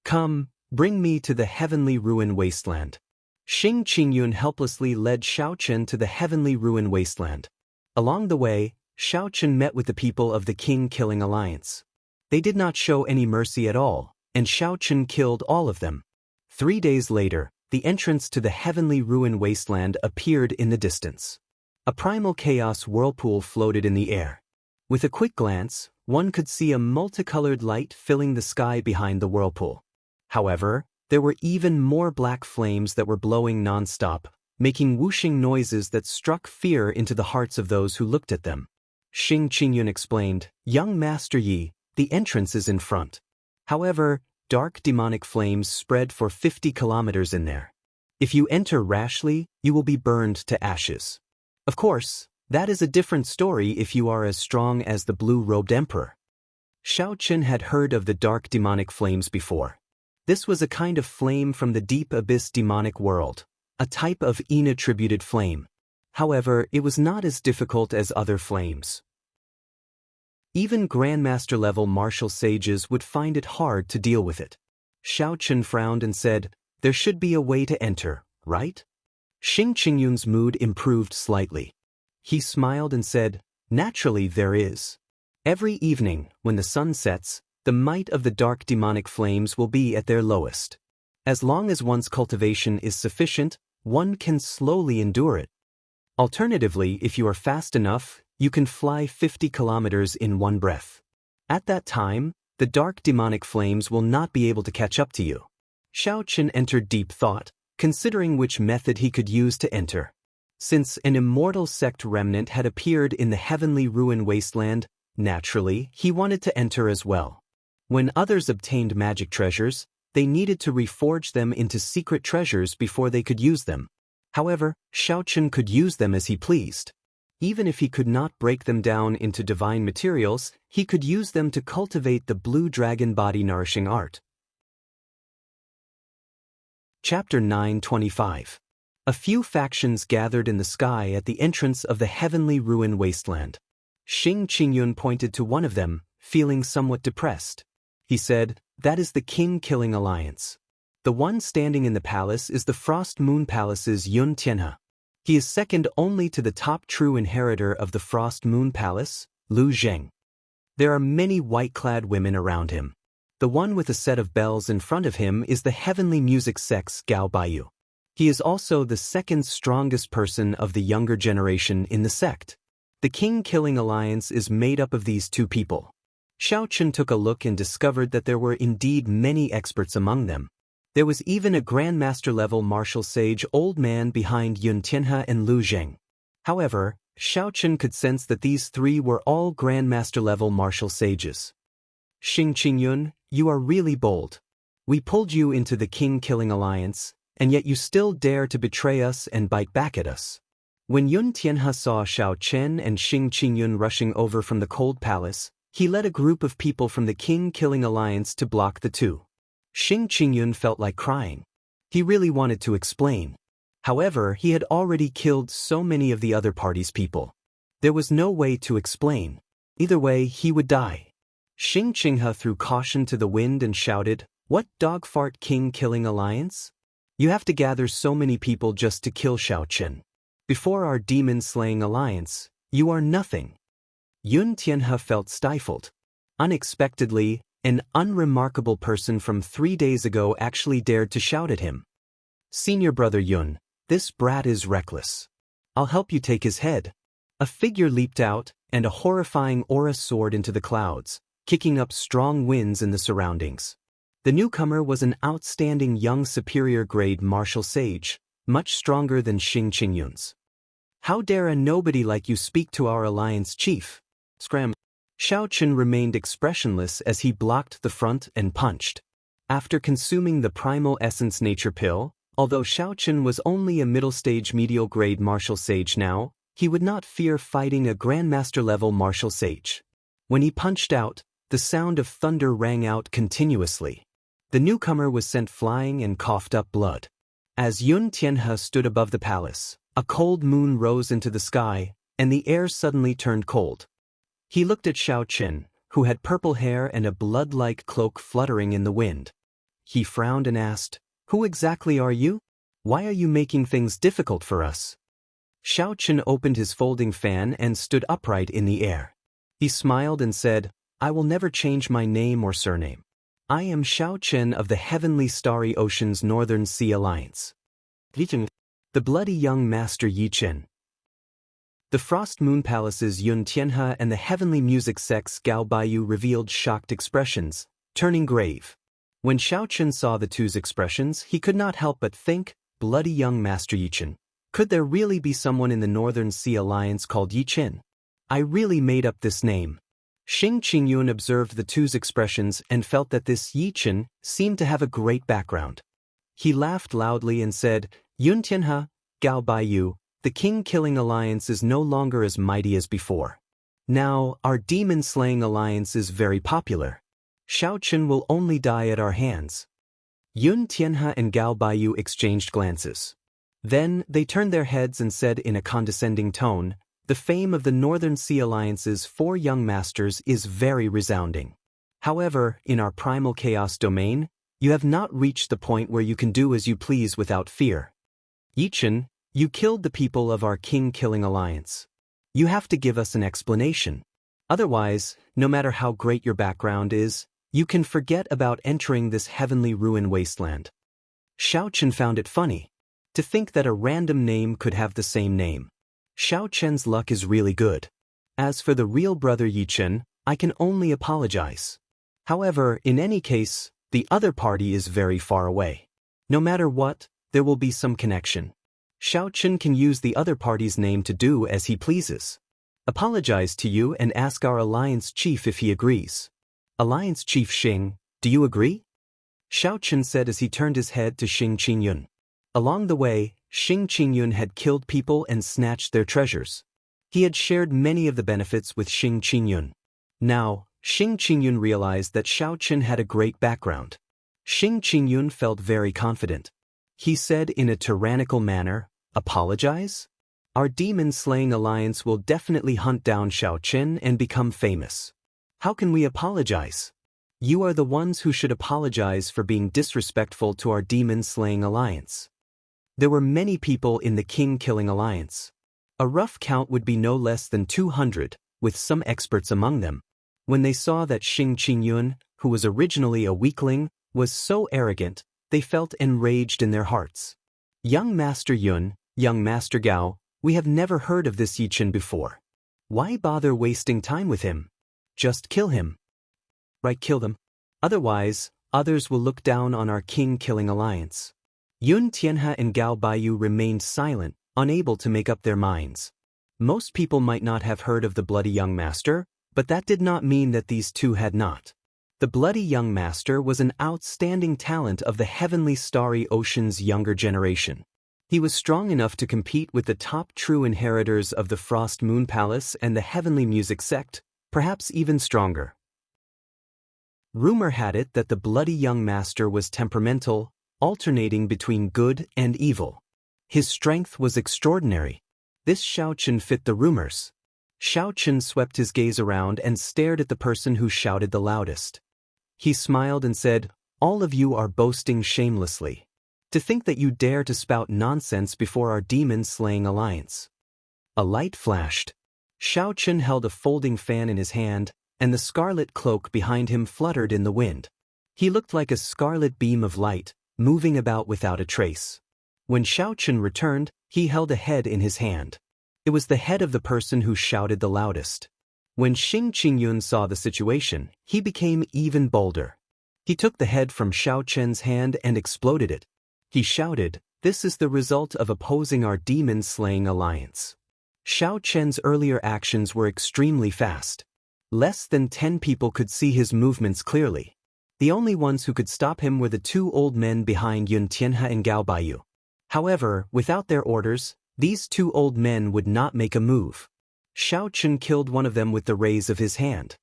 "Come, bring me to the heavenly ruin wasteland." Xing Qingyun helplessly led Xiao Chen to the heavenly ruin wasteland. Along the way, Xiao Chen met with the people of the King-Killing Alliance. They did not show any mercy at all, and Xiao Chen killed all of them. 3 days later, the entrance to the heavenly ruin wasteland appeared in the distance. A primal chaos whirlpool floated in the air. With a quick glance, one could see a multicolored light filling the sky behind the whirlpool. However, there were even more black flames that were blowing non-stop, making whooshing noises that struck fear into the hearts of those who looked at them. Xing Qingyun explained, "Young Master Yi, the entrance is in front. However, dark demonic flames spread for 50 kilometers in there. If you enter rashly, you will be burned to ashes. Of course, that is a different story if you are as strong as the blue-robed emperor." Xiao Chen had heard of the dark demonic flames before. This was a kind of flame from the deep abyss demonic world, a type of inattributed flame. However, it was not as difficult as other flames. Even Grandmaster-level martial sages would find it hard to deal with it. Xiao Chen frowned and said, "There should be a way to enter, right?" Xing Qingyun's mood improved slightly. He smiled and said, "Naturally there is. Every evening, when the sun sets, the might of the dark demonic flames will be at their lowest. As long as one's cultivation is sufficient, one can slowly endure it. Alternatively, if you are fast enough, you can fly 50 kilometers in one breath. At that time, the dark demonic flames will not be able to catch up to you." Xiao Chen entered deep thought, considering which method he could use to enter. Since an immortal sect remnant had appeared in the heavenly ruin wasteland, naturally, he wanted to enter as well. When others obtained magic treasures, they needed to reforge them into secret treasures before they could use them. However, Xiao Chen could use them as he pleased. Even if he could not break them down into divine materials, he could use them to cultivate the blue dragon body nourishing art. Chapter 925. A few factions gathered in the sky at the entrance of the heavenly ruin wasteland. Xing Qingyun pointed to one of them, feeling somewhat depressed. He said, "That is the King-Killing Alliance. The one standing in the palace is the Frost Moon Palace's Yun Tianhe. He is second only to the top true inheritor of the Frost Moon Palace, Lu Zheng. There are many white-clad women around him. The one with a set of bells in front of him is the heavenly music sect's Gao Baiyu. He is also the second strongest person of the younger generation in the sect. The King-Killing Alliance is made up of these two people." Xiao Chen took a look and discovered that there were indeed many experts among them. There was even a Grandmaster-level martial sage old man behind Yun Tianhe and Lu Zheng. However, Xiao Chen could sense that these three were all Grandmaster-level martial sages. "Xing Qingyun, you are really bold. We pulled you into the King-Killing Alliance, and yet you still dare to betray us and bite back at us." When Yun Tianhe saw Xiao Chen and Xing Qingyun rushing over from the cold palace, he led a group of people from the King-Killing Alliance to block the two. Xing Qingyun felt like crying. He really wanted to explain. However, he had already killed so many of the other party's people. There was no way to explain. Either way, he would die. Xing Qingyun threw caution to the wind and shouted, "What dogfart King-Killing Alliance? You have to gather so many people just to kill Xiao Chen. Before our demon-slaying alliance, you are nothing." Yun Tianhe felt stifled. Unexpectedly, an unremarkable person from 3 days ago actually dared to shout at him. "Senior brother Yun, this brat is reckless. I'll help you take his head." A figure leaped out, and a horrifying aura soared into the clouds, kicking up strong winds in the surroundings. The newcomer was an outstanding young superior-grade martial sage, much stronger than Xing Qingyun's. "How dare a nobody like you speak to our alliance chief?" Scram. Xiao Chen remained expressionless as he blocked the front and punched. After consuming the Primal Essence Nature Pill, although Xiao Chen was only a middle-stage medial-grade martial sage now, he would not fear fighting a Grandmaster-level martial sage. When he punched out, the sound of thunder rang out continuously. The newcomer was sent flying and coughed up blood. As Yun Tianhe stood above the palace, a cold moon rose into the sky, and the air suddenly turned cold. He looked at Xiao Chen, who had purple hair and a blood-like cloak fluttering in the wind. He frowned and asked, "Who exactly are you? Why are you making things difficult for us?" Xiao Chen opened his folding fan and stood upright in the air. He smiled and said, "I will never change my name or surname. I am Xiao Chen of the Heavenly Starry Ocean's Northern Sea Alliance. The bloody young master Yi Chen." The Frost Moon Palace's Yun Tianhe and the Heavenly Music Sect's Gao Baiyu revealed shocked expressions, turning grave. When Xiao Chen saw the two's expressions, he could not help but think, bloody young master Yi Chen. Could there really be someone in the Northern Sea Alliance called Yi Chen? I really made up this name. Xing Qingyun observed the two's expressions and felt that this Yi Chen seemed to have a great background. He laughed loudly and said, "Yun Tianhe, Gao Baiyu, the king-killing alliance is no longer as mighty as before. Now, our demon-slaying alliance is very popular. Xiao Chen will only die at our hands." Yun Tianhe and Gao Baiyu exchanged glances. Then, they turned their heads and said in a condescending tone, "The fame of the Northern Sea Alliance's 4 young masters is very resounding. However, in our primal chaos domain, you have not reached the point where you can do as you please without fear. Yi Chen, you killed the people of our king-killing alliance. You have to give us an explanation. Otherwise, no matter how great your background is, you can forget about entering this heavenly ruin wasteland." Xiao Chen found it funny. To think that a random name could have the same name. Xiao Chen's luck is really good. As for the real brother Yi Chen, I can only apologize. However, in any case, the other party is very far away. No matter what, there will be some connection. Xiao Chen can use the other party's name to do as he pleases. Apologize to you and ask our alliance chief if he agrees. Alliance Chief Xing, do you agree? Xiao Chen said as he turned his head to Xing Qingyun. Along the way, Xing Qingyun had killed people and snatched their treasures. He had shared many of the benefits with Xing Qingyun. Now, Xing Qingyun realized that Xiao Chen had a great background. Xing Qingyun felt very confident. He said in a tyrannical manner, "Apologize? Our demon-slaying alliance will definitely hunt down Xiao Chen and become famous. How can we apologize? You are the ones who should apologize for being disrespectful to our demon-slaying alliance." There were many people in the king-killing alliance. A rough count would be no less than 200, with some experts among them. When they saw that Xing Qingyun, who was originally a weakling, was so arrogant, they felt enraged in their hearts. "Young Master Yun, young Master Gao, we have never heard of this Yi Chen before. Why bother wasting time with him? Just kill him. Right, kill them. Otherwise, others will look down on our king-killing alliance." Yun Tianhe and Gao Baiyu remained silent, unable to make up their minds. Most people might not have heard of the bloody young master, but that did not mean that these two had not. The bloody young master was an outstanding talent of the Heavenly Starry Ocean's younger generation. He was strong enough to compete with the top true inheritors of the Frost Moon Palace and the Heavenly Music Sect, perhaps even stronger. Rumor had it that the bloody young master was temperamental, alternating between good and evil. His strength was extraordinary. This Xiao Chen fit the rumors. Xiao Chen swept his gaze around and stared at the person who shouted the loudest. He smiled and said, "All of you are boasting shamelessly. To think that you dare to spout nonsense before our demon-slaying alliance." A light flashed. Xiao Chen held a folding fan in his hand, and the scarlet cloak behind him fluttered in the wind. He looked like a scarlet beam of light, moving about without a trace. When Xiao Chen returned, he held a head in his hand. It was the head of the person who shouted the loudest. When Xing Qingyun saw the situation, he became even bolder. He took the head from Xiao Chen's hand and exploded it. He shouted, "This is the result of opposing our demon-slaying alliance." Xiao Chen's earlier actions were extremely fast. Less than 10 people could see his movements clearly. The only ones who could stop him were the two old men behind Yun Tianhe and Gao Baiyu. However, without their orders, these two old men would not make a move. Xiao Chen killed one of them with the raise of his hand.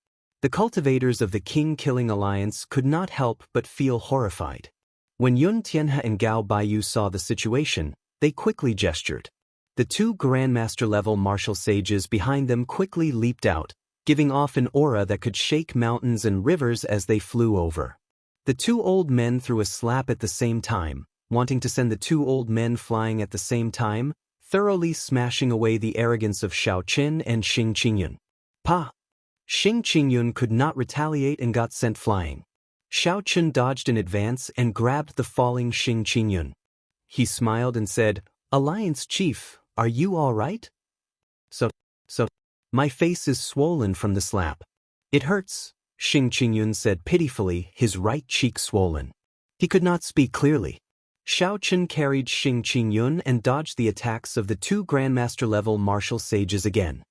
The cultivators of the King-Killing Alliance could not help but feel horrified. When Yun Tianhe and Gao Baiyu saw the situation, they quickly gestured. The two Grandmaster-level martial sages behind them quickly leaped out, giving off an aura that could shake mountains and rivers as they flew over. The two old men threw a slap at the same time, wanting to send the two old men flying at the same time, thoroughly smashing away the arrogance of Xiao Chen and Xing Qingyun. Pa! Xing Qingyun could not retaliate and got sent flying. Xiao Chen dodged in advance and grabbed the falling Xing Qingyun. He smiled and said, "Alliance Chief, are you all right?" So, my face is swollen from the slap. It hurts, Xing Qingyun said pitifully, his right cheek swollen. He could not speak clearly. Xiao Chen carried Xing Qingyun and dodged the attacks of the two Grandmaster-level martial sages again.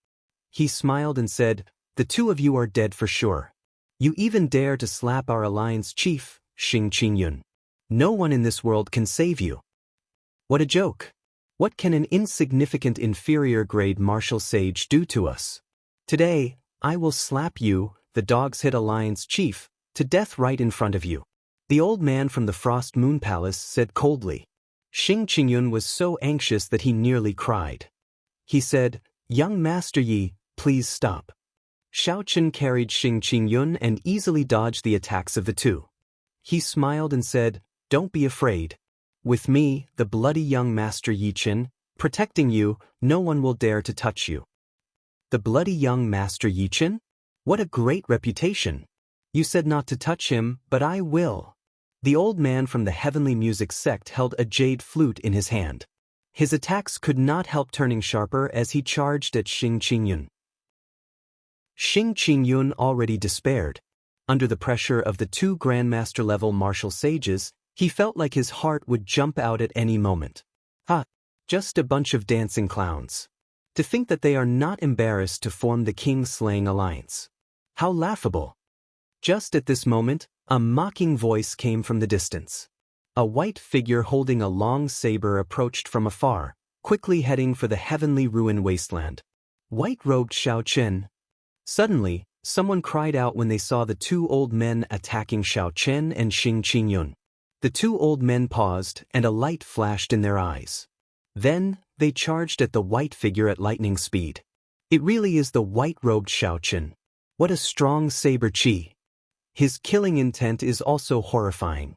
He smiled and said, "The two of you are dead for sure. You even dare to slap our alliance chief, Xing Qingyun. No one in this world can save you." What a joke! What can an insignificant inferior-grade martial sage do to us? Today, I will slap you, the Dog's Head Alliance chief, to death right in front of you. The old man from the Frost Moon Palace said coldly. Xing Qingyun was so anxious that he nearly cried. He said, "Young Master Yi, please stop." Xiao Chen carried Xing Qingyun and easily dodged the attacks of the two. He smiled and said, "Don't be afraid. With me, the bloody young Master Yi Chen, protecting you, no one will dare to touch you." The bloody young Master Yi Chen? What a great reputation! You said not to touch him, but I will. The old man from the Heavenly Music sect held a jade flute in his hand. His attacks could not help turning sharper as he charged at Xing Qingyun. Xing Qingyun already despaired. Under the pressure of the two Grandmaster-level martial sages, he felt like his heart would jump out at any moment. Just a bunch of dancing clowns. To think that they are not embarrassed to form the King-Slaying Alliance. How laughable! Just at this moment, a mocking voice came from the distance. A white figure holding a long saber approached from afar, quickly heading for the heavenly ruin wasteland. White-robed Xiao Chen. Suddenly, someone cried out when they saw the two old men attacking Xiao Chen and Xing Qingyun. The two old men paused, and a light flashed in their eyes. Then, they charged at the white figure at lightning speed. It really is the white-robed Xiao Chen. What a strong saber chi! His killing intent is also horrifying.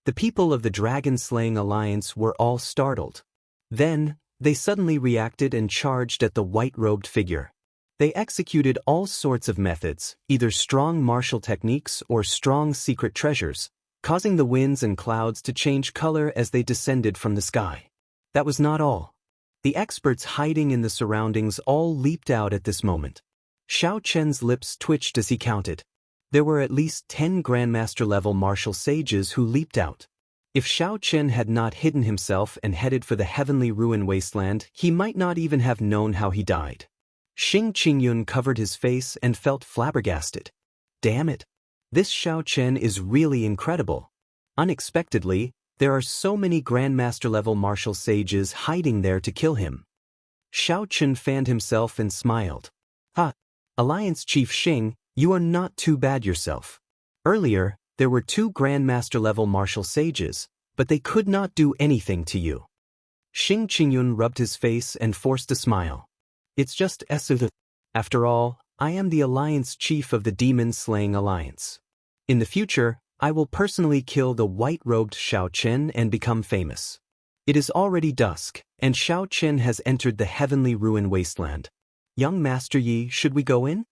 The people of the Dragon-Slaying Alliance were all startled. Then, they suddenly reacted and charged at the white-robed figure. They executed all sorts of methods, either strong martial techniques or strong secret treasures, causing the winds and clouds to change color as they descended from the sky. That was not all. The experts hiding in the surroundings all leaped out at this moment. Xiao Chen's lips twitched as he counted. There were at least 10 Grandmaster-level martial sages who leaped out. If Xiao Chen had not hidden himself and headed for the heavenly ruin wasteland, he might not even have known how he died. Xing Qingyun covered his face and felt flabbergasted. Damn it! This Xiao Chen is really incredible. Unexpectedly, there are so many Grandmaster-level martial sages hiding there to kill him. Xiao Chen fanned himself and smiled. Alliance Chief Xing, you are not too bad yourself. Earlier, there were two Grandmaster-level martial sages, but they could not do anything to you. Xing Qingyun rubbed his face and forced a smile. It's just Esu. After all, I am the Alliance Chief of the Demon-Slaying Alliance. In the future, I will personally kill the white-robed Xiao Chen and become famous. It is already dusk, and Xiao Chen has entered the heavenly ruin wasteland. Young Master Yi, should we go in?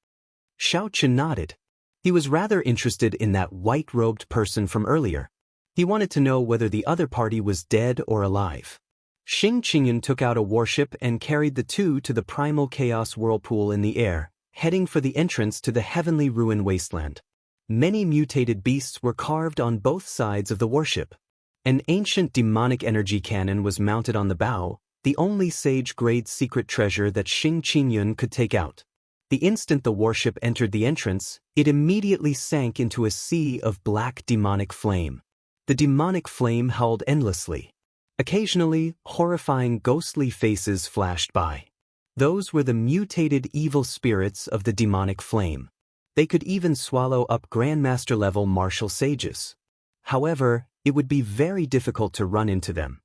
Xiao Chen nodded. He was rather interested in that white-robed person from earlier. He wanted to know whether the other party was dead or alive. Xing Qingyun took out a warship and carried the two to the primal chaos whirlpool in the air, heading for the entrance to the heavenly ruin wasteland. Many mutated beasts were carved on both sides of the warship. An ancient demonic energy cannon was mounted on the bow, the only sage-grade secret treasure that Xing Qingyun could take out. The instant the warship entered the entrance, it immediately sank into a sea of black demonic flame. The demonic flame howled endlessly. Occasionally, horrifying ghostly faces flashed by. Those were the mutated evil spirits of the demonic flame. They could even swallow up Grandmaster-level martial sages. However, it would be very difficult to run into them.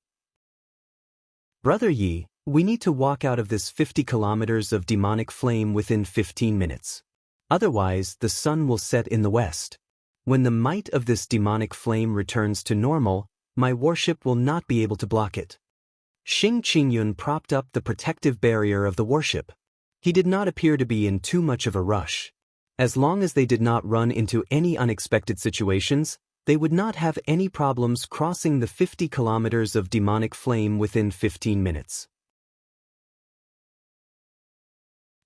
Brother Yi, we need to walk out of this 50 kilometers of demonic flame within 15 minutes. Otherwise, the sun will set in the west. When the might of this demonic flame returns to normal, my warship will not be able to block it. Xing Qingyun propped up the protective barrier of the warship. He did not appear to be in too much of a rush. As long as they did not run into any unexpected situations, they would not have any problems crossing the 50 kilometers of demonic flame within 15 minutes.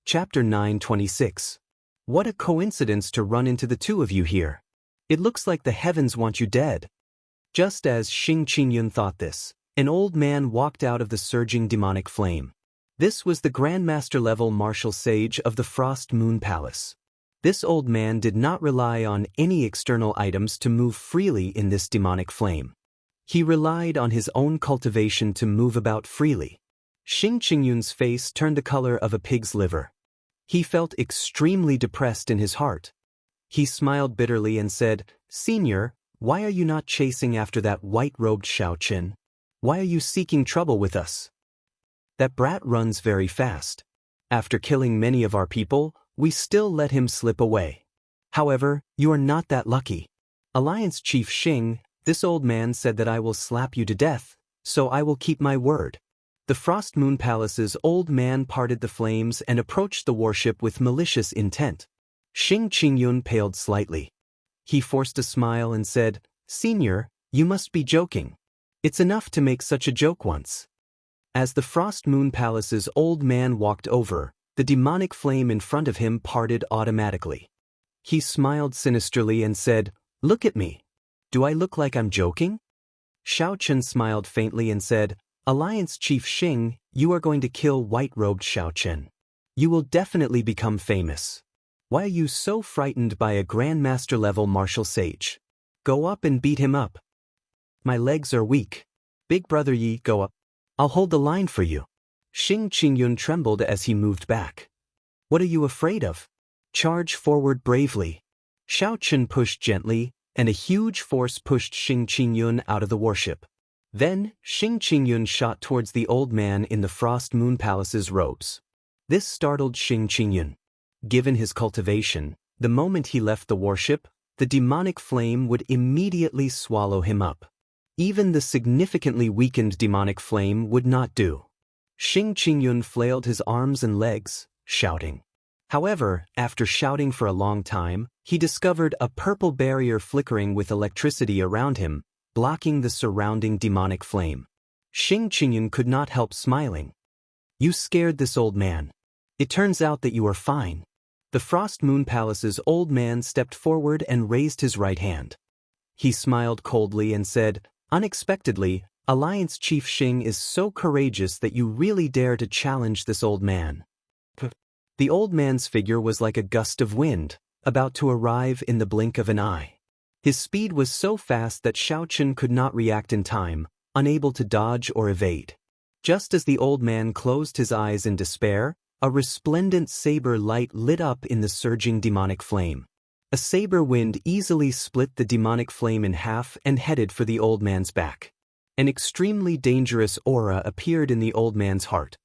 Chapter 9:26. What a coincidence to run into the two of you here. It looks like the heavens want you dead. Just as Xing Qingyun thought this, an old man walked out of the surging demonic flame. This was the Grandmaster-level martial sage of the Frost Moon Palace. This old man did not rely on any external items to move freely in this demonic flame. He relied on his own cultivation to move about freely. Xing Qingyun's face turned the color of a pig's liver. He felt extremely depressed in his heart. He smiled bitterly and said, "Senior, why are you not chasing after that white-robed Xiaoqin? Why are you seeking trouble with us? That brat runs very fast. After killing many of our people, we still let him slip away. However, you are not that lucky. Alliance Chief Xing, this old man said that I will slap you to death, so I will keep my word." The Frost Moon Palace's old man parted the flames and approached the warship with malicious intent. Xing Qingyun paled slightly. He forced a smile and said, "Senior, you must be joking. It's enough to make such a joke once." As the Frost Moon Palace's old man walked over, the demonic flame in front of him parted automatically. He smiled sinisterly and said, "Look at me. Do I look like I'm joking?" Xiaoqin smiled faintly and said, "Alliance Chief Xing, you are going to kill white-robed Xiaoqin. You will definitely become famous. Why are you so frightened by a Grandmaster-level martial sage? Go up and beat him up." "My legs are weak. Big Brother Yi, go up. I'll hold the line for you." Xing Qingyun trembled as he moved back. "What are you afraid of? Charge forward bravely." Xiaoqin pushed gently, and a huge force pushed Xing Qingyun out of the warship. Then, Xing Qingyun shot towards the old man in the Frost Moon Palace's robes. This startled Xing Qingyun. Given his cultivation, the moment he left the warship, the demonic flame would immediately swallow him up. Even the significantly weakened demonic flame would not do. Xing Qingyun flailed his arms and legs, shouting. However, after shouting for a long time, he discovered a purple barrier flickering with electricity around him, blocking the surrounding demonic flame. Xing Qingyun could not help smiling. "You scared this old man. It turns out that you are fine." The Frost Moon Palace's old man stepped forward and raised his right hand. He smiled coldly and said, "Unexpectedly, Alliance Chief Xing is so courageous that you really dare to challenge this old man." The old man's figure was like a gust of wind, about to arrive in the blink of an eye. His speed was so fast that Xiaoqin could not react in time, unable to dodge or evade. Just as the old man closed his eyes in despair, a resplendent saber light lit up in the surging demonic flame. A saber wind easily split the demonic flame in half and headed for the old man's back. An extremely dangerous aura appeared in the old man's heart.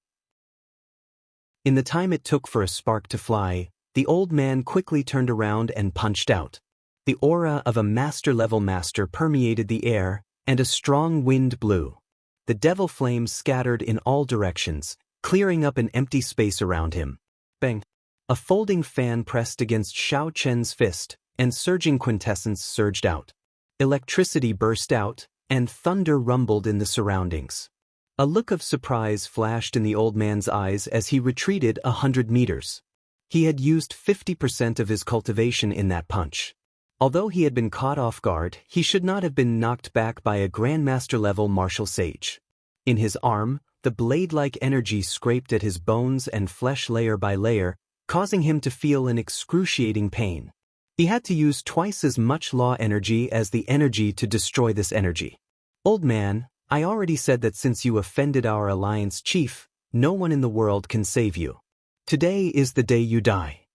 In the time it took for a spark to fly, the old man quickly turned around and punched out. The aura of a master-level master permeated the air, and a strong wind blew. The devil flames scattered in all directions, clearing up an empty space around him. Bang! A folding fan pressed against Xiao Chen's fist, and surging quintessence surged out. Electricity burst out, and thunder rumbled in the surroundings. A look of surprise flashed in the old man's eyes as he retreated 100 meters. He had used 50% of his cultivation in that punch. Although he had been caught off guard, he should not have been knocked back by a Grandmaster-level martial sage. In his arm, the blade-like energy scraped at his bones and flesh layer by layer, causing him to feel an excruciating pain. He had to use twice as much law energy as the energy to destroy this energy. Old man, I already said that since you offended our alliance chief, no one in the world can save you. Today is the day you die.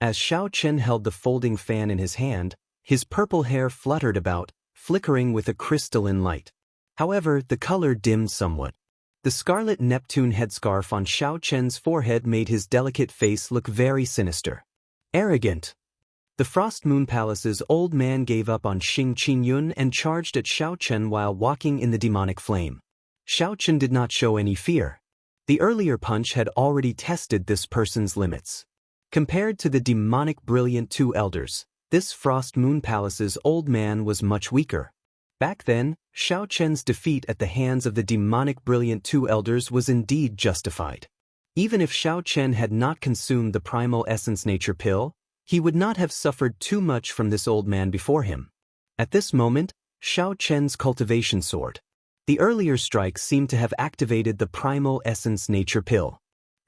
As Xiao Chen held the folding fan in his hand, his purple hair fluttered about, flickering with a crystalline light. However, the color dimmed somewhat. The scarlet Neptune headscarf on Xiao Chen's forehead made his delicate face look very sinister. Arrogant. The Frost Moon Palace's old man gave up on Xing Qingyun and charged at Xiao Chen while walking in the demonic flame. Xiao Chen did not show any fear. The earlier punch had already tested this person's limits. Compared to the demonic brilliant two elders, this Frost Moon Palace's old man was much weaker. Back then, Xiao Chen's defeat at the hands of the demonic brilliant two elders was indeed justified. Even if Xiao Chen had not consumed the primal essence nature pill, he would not have suffered too much from this old man before him. At this moment, Xiao Chen's cultivation soared. The earlier strike seemed to have activated the primal essence nature pill.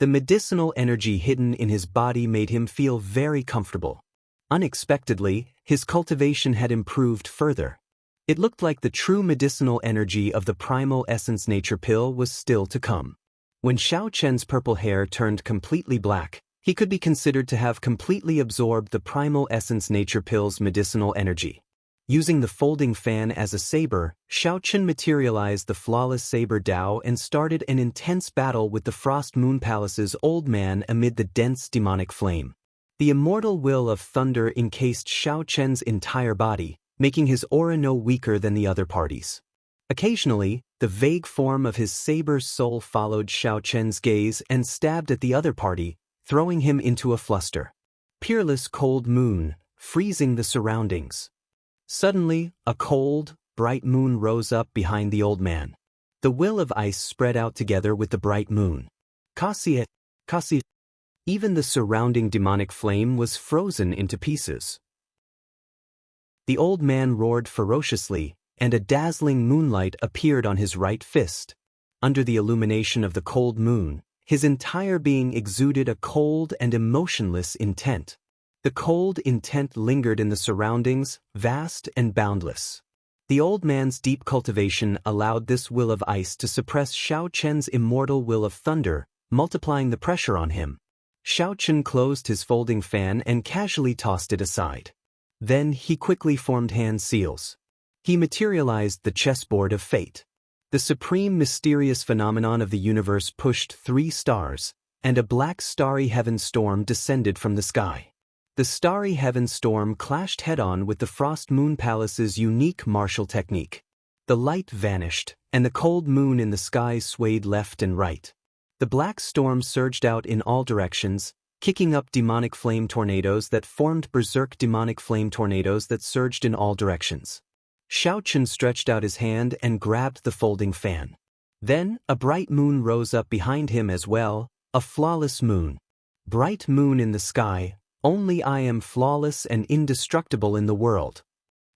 The medicinal energy hidden in his body made him feel very comfortable. Unexpectedly, his cultivation had improved further. It looked like the true medicinal energy of the primal essence nature pill was still to come. When Xiao Chen's purple hair turned completely black, he could be considered to have completely absorbed the primal essence nature pill's medicinal energy. Using the folding fan as a saber, Xiao Chen materialized the flawless saber Dao and started an intense battle with the Frost Moon Palace's old man amid the dense demonic flame. The immortal will of thunder encased Xiao Chen's entire body, making his aura no weaker than the other parties. Occasionally, the vague form of his saber's soul followed Xiao Chen's gaze and stabbed at the other party, throwing him into a fluster. Peerless cold moon, freezing the surroundings. Suddenly, a cold, bright moon rose up behind the old man. The will of ice spread out together with the bright moon. Kasi. Even the surrounding demonic flame was frozen into pieces. The old man roared ferociously, and a dazzling moonlight appeared on his right fist. Under the illumination of the cold moon, his entire being exuded a cold and emotionless intent. The cold intent lingered in the surroundings, vast and boundless. The old man's deep cultivation allowed this will of ice to suppress Xiao Chen's immortal will of thunder, multiplying the pressure on him. Xiao Chen closed his folding fan and casually tossed it aside. Then he quickly formed hand seals. He materialized the chessboard of fate. The supreme mysterious phenomenon of the universe pushed 3 stars, and a black starry heaven storm descended from the sky. The starry heaven storm clashed head-on with the Frost Moon Palace's unique martial technique. The light vanished, and the cold moon in the sky swayed left and right. The black storm surged out in all directions, kicking up demonic flame tornadoes that formed berserk demonic flame tornadoes that surged in all directions. Xiao Chen stretched out his hand and grabbed the folding fan. Then, a bright moon rose up behind him as well, a flawless moon. Bright moon in the sky, only I am flawless and indestructible in the world.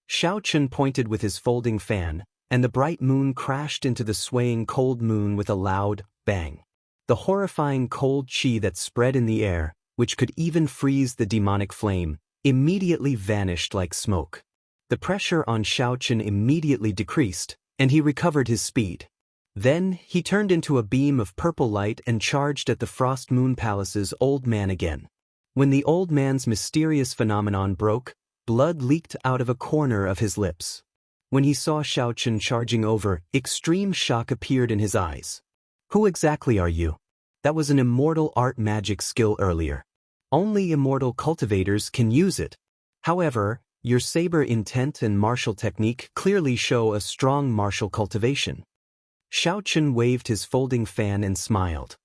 Xiao Chen pointed with his folding fan, and the bright moon crashed into the swaying cold moon with a loud bang. The horrifying cold qi that spread in the air, which could even freeze the demonic flame, immediately vanished like smoke. The pressure on Xiao Chen immediately decreased, and he recovered his speed. Then, he turned into a beam of purple light and charged at the Frost Moon Palace's old man again. When the old man's mysterious phenomenon broke, blood leaked out of a corner of his lips. When he saw Xiao Chen charging over, extreme shock appeared in his eyes. Who exactly are you? That was an immortal art magic skill earlier. Only immortal cultivators can use it. However, your saber intent and martial technique clearly show a strong martial cultivation. Xiao Chen waved his folding fan and smiled.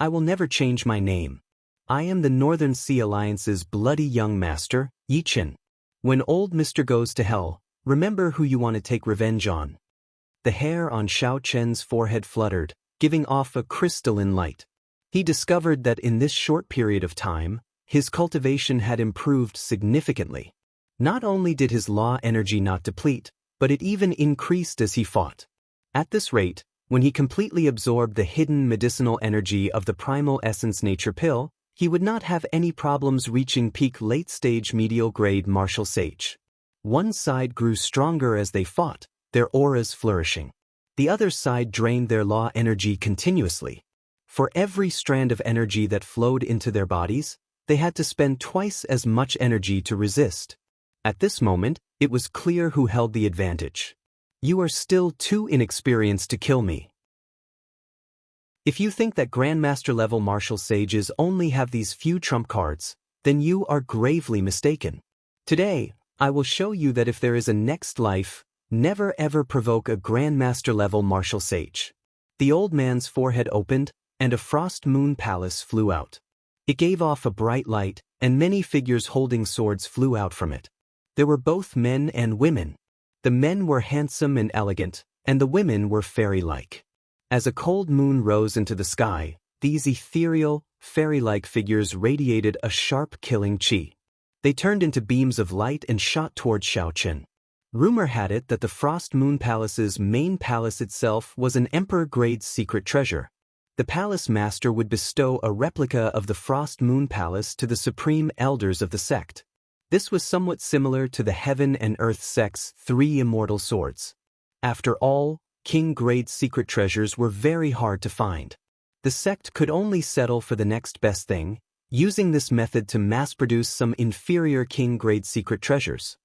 I will never change my name. I am the Northern Sea Alliance's bloody young master, Yi Chen. When old Mr. goes to hell, remember who you want to take revenge on. The hair on Xiao Chen's forehead fluttered, giving off a crystalline light. He discovered that in this short period of time, his cultivation had improved significantly. Not only did his law energy not deplete, but it even increased as he fought. At this rate, when he completely absorbed the hidden medicinal energy of the primal essence nature pill, he would not have any problems reaching peak late-stage medial-grade martial sage. One side grew stronger as they fought, their auras flourishing. The other side drained their law energy continuously. For every strand of energy that flowed into their bodies, they had to spend twice as much energy to resist. At this moment, it was clear who held the advantage. You are still too inexperienced to kill me. If you think that Grandmaster-level martial sages only have these few trump cards, then you are gravely mistaken. Today, I will show you that if there is a next life, never ever provoke a Grandmaster-level martial sage. The old man's forehead opened, and a frost moon palace flew out. It gave off a bright light, and many figures holding swords flew out from it. There were both men and women. The men were handsome and elegant, and the women were fairy-like. As a cold moon rose into the sky, these ethereal, fairy-like figures radiated a sharp killing chi. They turned into beams of light and shot toward Xiaochen. Rumor had it that the Frost Moon Palace's main palace itself was an emperor-grade secret treasure. The palace master would bestow a replica of the Frost Moon Palace to the supreme elders of the sect. This was somewhat similar to the Heaven and Earth sect's 3 immortal swords. After all, king-grade secret treasures were very hard to find. The sect could only settle for the next best thing, using this method to mass-produce some inferior king-grade secret treasures.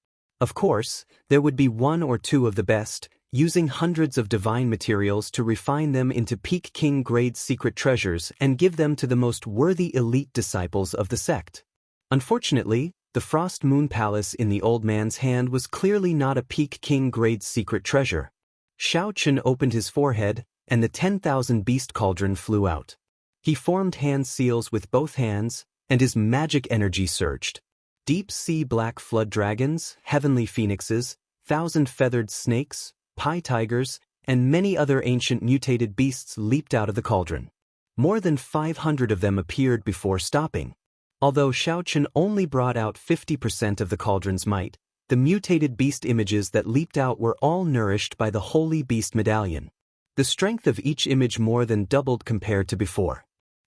Of course, there would be 1 or 2 of the best, using hundreds of divine materials to refine them into peak king-grade secret treasures and give them to the most worthy elite disciples of the sect. Unfortunately, the Frost Moon Palace in the old man's hand was clearly not a peak king-grade secret treasure. Xiaochen opened his forehead, and the 10,000 beast cauldron flew out. He formed hand seals with both hands, and his magic energy surged. Deep-sea black flood dragons, heavenly phoenixes, 1,000-feathered snakes, pie tigers, and many other ancient mutated beasts leaped out of the cauldron. More than 500 of them appeared before stopping. Although Xiaochen only brought out 50% of the cauldron's might, the mutated beast images that leaped out were all nourished by the Holy Beast Medallion. The strength of each image more than doubled compared to before.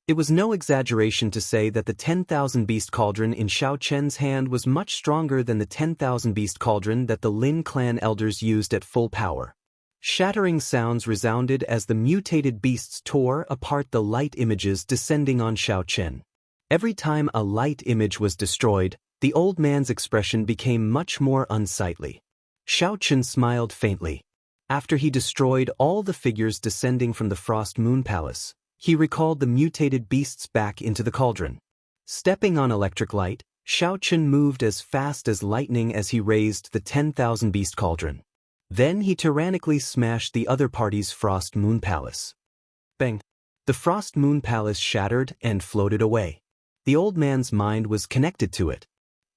It was no exaggeration to say that the 10,000 beast cauldron in Xiaochen's hand was much stronger than the 10,000 beast cauldron that the Lin clan elders used at full power. Shattering sounds resounded as the mutated beasts tore apart the light images descending on Xiaochen. Every time a light image was destroyed, the old man's expression became much more unsightly. Xiaochen smiled faintly. After he destroyed all the figures descending from the Frost Moon Palace, he recalled the mutated beasts back into the cauldron. Stepping on electric light, Xiaochen moved as fast as lightning as he raised the 10,000 beast cauldron. Then he tyrannically smashed the other party's Frost Moon Palace. Bang! The Frost Moon Palace shattered and floated away. The old man's mind was connected to it.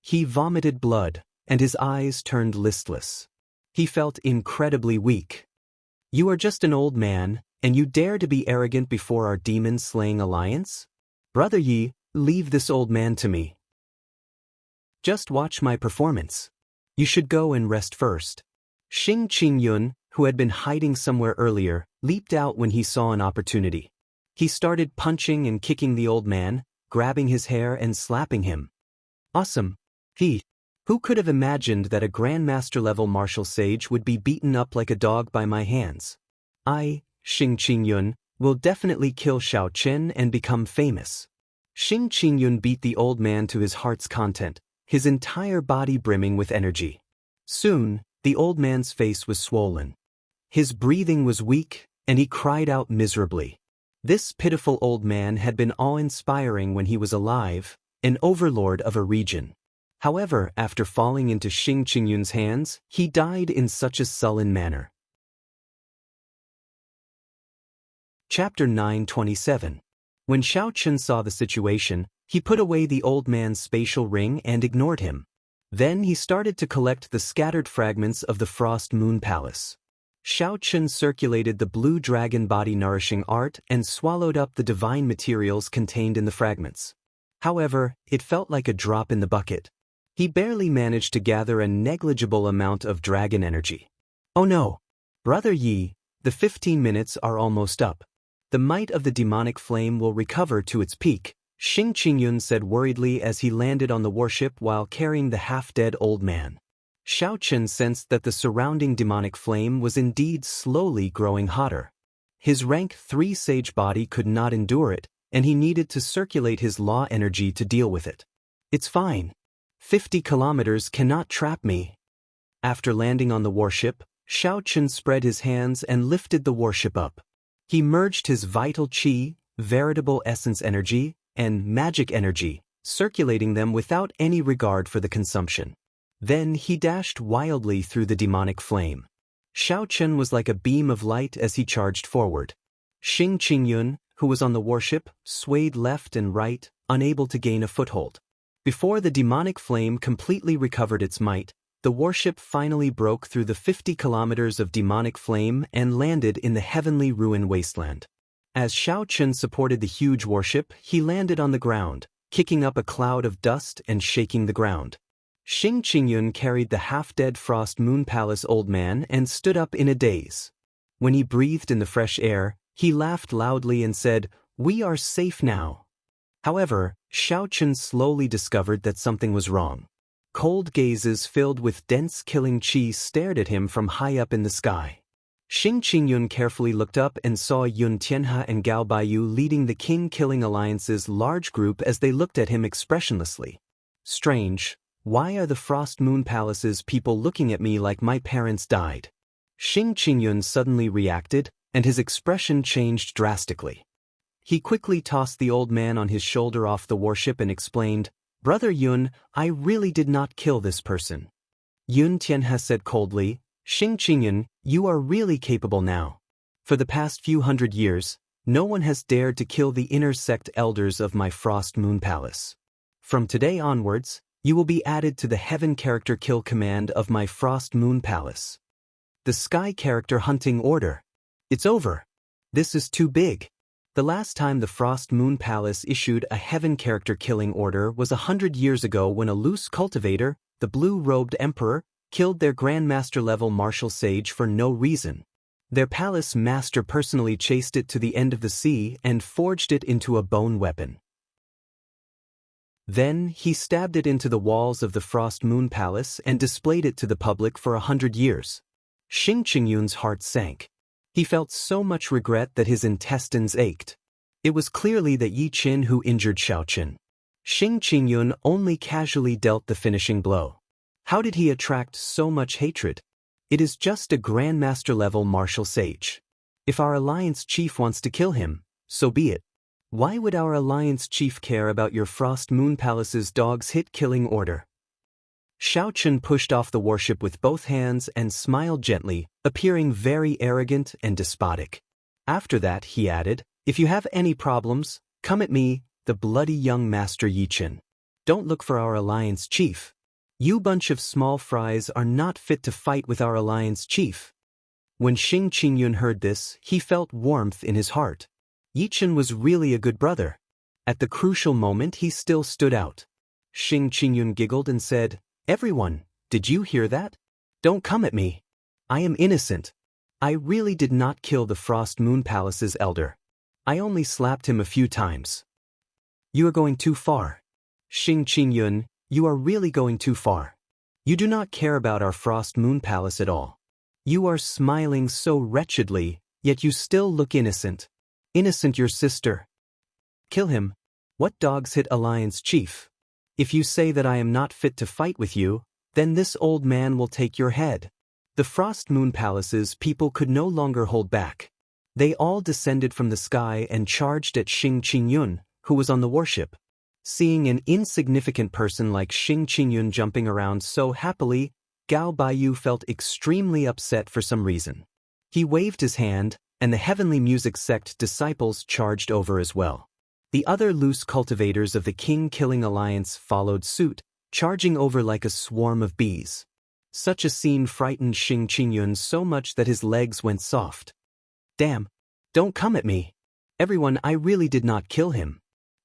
He vomited blood, and his eyes turned listless. He felt incredibly weak. You are just an old man, and you dare to be arrogant before our demon-slaying alliance? Brother Yi, leave this old man to me. Just watch my performance. You should go and rest first. Xing Qingyun, who had been hiding somewhere earlier, leaped out when he saw an opportunity. He started punching and kicking the old man, grabbing his hair and slapping him. Awesome. Who could have imagined that a Grandmaster-level martial sage would be beaten up like a dog by my hands? I, Xing Qingyun, will definitely kill Xiaochen and become famous. Xing Qingyun beat the old man to his heart's content, his entire body brimming with energy. Soon, the old man's face was swollen. His breathing was weak, and he cried out miserably. This pitiful old man had been awe-inspiring when he was alive, an overlord of a region. However, after falling into Xing Qingyun's hands, he died in such a sullen manner. Chapter 927. When Xiaochen saw the situation, he put away the old man's spatial ring and ignored him. Then he started to collect the scattered fragments of the Frost Moon Palace. Xiaochen circulated the blue dragon body nourishing art and swallowed up the divine materials contained in the fragments. However, it felt like a drop in the bucket. He barely managed to gather a negligible amount of dragon energy. Oh no! Brother Yi, the 15 minutes are almost up. The might of the demonic flame will recover to its peak, Xing Qingyun said worriedly as he landed on the warship while carrying the half-dead old man. Xiao Chen sensed that the surrounding demonic flame was indeed slowly growing hotter. His rank 3 sage body could not endure it, and he needed to circulate his law energy to deal with it. It's fine. 50 kilometers cannot trap me. After landing on the warship, Xiao Chen spread his hands and lifted the warship up. He merged his vital qi, veritable essence energy, and magic energy, circulating them without any regard for the consumption. Then he dashed wildly through the demonic flame. Xiao Chen was like a beam of light as he charged forward. Xing Qingyun, who was on the warship, swayed left and right, unable to gain a foothold. Before the demonic flame completely recovered its might, the warship finally broke through the 50 kilometers of demonic flame and landed in the heavenly ruin wasteland. As Xiao Chen supported the huge warship, he landed on the ground, kicking up a cloud of dust and shaking the ground. Xing Qingyun carried the half-dead Frost Moon Palace old man and stood up in a daze. When he breathed in the fresh air, he laughed loudly and said, "We are safe now." However, Xiao Chen slowly discovered that something was wrong. Cold gazes filled with dense killing qi stared at him from high up in the sky. Xing Qingyun carefully looked up and saw Yun Tianhe and Gao Baiyu leading the King Killing Alliance's large group as they looked at him expressionlessly. Strange. Why are the Frost Moon Palace's people looking at me like my parents died? Xing Qingyun suddenly reacted, and his expression changed drastically. He quickly tossed the old man on his shoulder off the warship and explained, "Brother Yun, I really did not kill this person." Yun Tianhe said coldly, "Xing Qingyun, you are really capable now. For the past few hundred years, no one has dared to kill the inner sect elders of my Frost Moon Palace. From today onwards, you will be added to the Heaven Character Kill Command of my Frost Moon Palace. The Sky Character Hunting Order. It's over. This is too big." The last time the Frost Moon Palace issued a Heaven Character Killing Order was 100 years ago when a loose cultivator, the blue-robed emperor, killed their Grandmaster-level martial sage for no reason. Their palace master personally chased it to the end of the sea and forged it into a bone weapon. Then, he stabbed it into the walls of the Frost Moon Palace and displayed it to the public for 100 years. Xing Qingyun's heart sank. He felt so much regret that his intestines ached. It was clearly that Yi Qin who injured Xiao Chen. Xing Qingyun only casually dealt the finishing blow. How did he attract so much hatred? It is just a Grandmaster-level martial sage. If our Alliance Chief wants to kill him, so be it. Why would our Alliance Chief care about your Frost Moon Palace's dog's hit-killing order? Xiao Chen pushed off the warship with both hands and smiled gently, appearing very arrogant and despotic. After that, he added, "If you have any problems, come at me, the bloody young Master Yi Qin. Don't look for our Alliance Chief. You bunch of small fries are not fit to fight with our Alliance Chief." When Xing Qingyun heard this, he felt warmth in his heart. Yi Qin was really a good brother. At the crucial moment he still stood out. Xing Qingyun giggled and said, "Everyone, did you hear that? Don't come at me. I am innocent. I really did not kill the Frost Moon Palace's elder. I only slapped him a few times." "You are going too far. Xing Qingyun, you are really going too far. You do not care about our Frost Moon Palace at all. You are smiling so wretchedly, yet you still look innocent. Innocent your sister. Kill him. What dogs hit Alliance Chief? If you say that I am not fit to fight with you, then this old man will take your head." The Frost Moon Palace's people could no longer hold back. They all descended from the sky and charged at Xing Qingyun, who was on the warship. Seeing an insignificant person like Xing Qingyun jumping around so happily, Gao Baiyu felt extremely upset for some reason. He waved his hand, and the Heavenly Music Sect disciples charged over as well. The other loose cultivators of the King Killing Alliance followed suit, charging over like a swarm of bees. Such a scene frightened Xing Qingyun so much that his legs went soft. "Damn! Don't come at me! Everyone, I really did not kill him.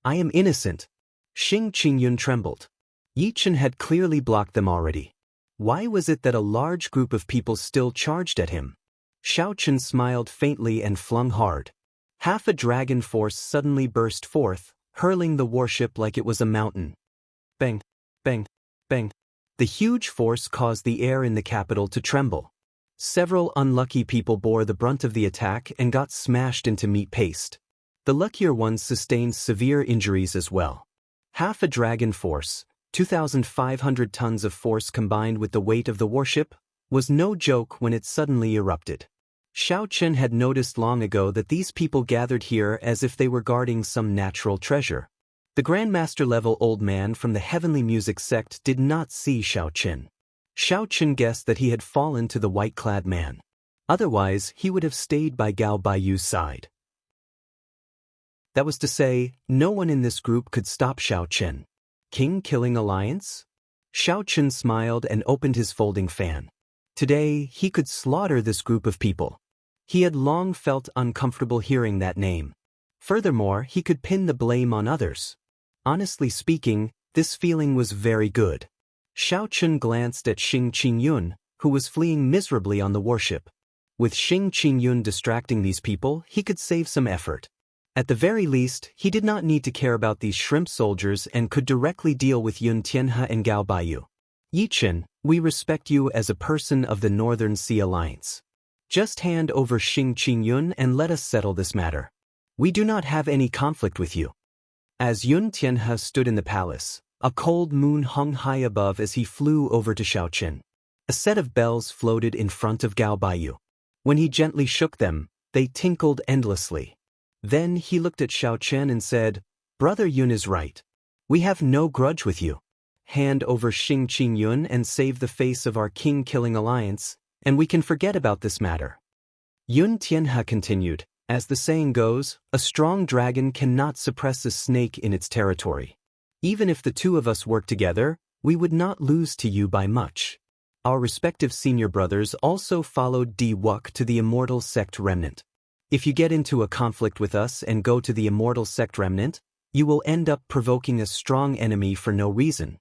I am innocent." Xing Qingyun trembled. Yi Qin had clearly blocked them already. Why was it that a large group of people still charged at him? Xiao Chen smiled faintly and flung hard. Half a dragon force suddenly burst forth, hurling the warship like it was a mountain. Bang, bang, bang. The huge force caused the air in the capital to tremble. Several unlucky people bore the brunt of the attack and got smashed into meat paste. The luckier ones sustained severe injuries as well. Half a dragon force, 2,500 tons of force combined with the weight of the warship, was no joke when it suddenly erupted. Xiao Chen had noticed long ago that these people gathered here as if they were guarding some natural treasure. The Grandmaster-level old man from the heavenly music sect did not see Xiao Chen. Xiao Chen guessed that he had fallen to the white-clad man. Otherwise, he would have stayed by Gao Baiyu's side. That was to say, no one in this group could stop Xiao Chen. King-killing alliance? Xiao Chen smiled and opened his folding fan. Today, he could slaughter this group of people. He had long felt uncomfortable hearing that name. Furthermore, he could pin the blame on others. Honestly speaking, this feeling was very good. Xiao Chen glanced at Xing Qingyun, who was fleeing miserably on the warship. With Xing Qingyun distracting these people, he could save some effort. At the very least, he did not need to care about these shrimp soldiers and could directly deal with Yun Tianhe and Gao Baiyu. Yi Chen, we respect you as a person of the Northern Sea Alliance. Just hand over Xing Qingyun and let us settle this matter. We do not have any conflict with you. As Yun Tianhe stood in the palace, a cold moon hung high above as he flew over to Xiao Chen. A set of bells floated in front of Gao Baiyu. When he gently shook them, they tinkled endlessly. Then he looked at Xiao Chen and said, "Brother Yun is right. We have no grudge with you. Hand over Xing Qingyun and save the face of our king-killing alliance, and we can forget about this matter." Yun Tianhe continued, "As the saying goes, a strong dragon cannot suppress a snake in its territory. Even if the two of us work together, we would not lose to you by much." Our respective senior brothers also followed Di Wuk to the Immortal Sect Remnant. If you get into a conflict with us and go to the Immortal Sect Remnant, you will end up provoking a strong enemy for no reason.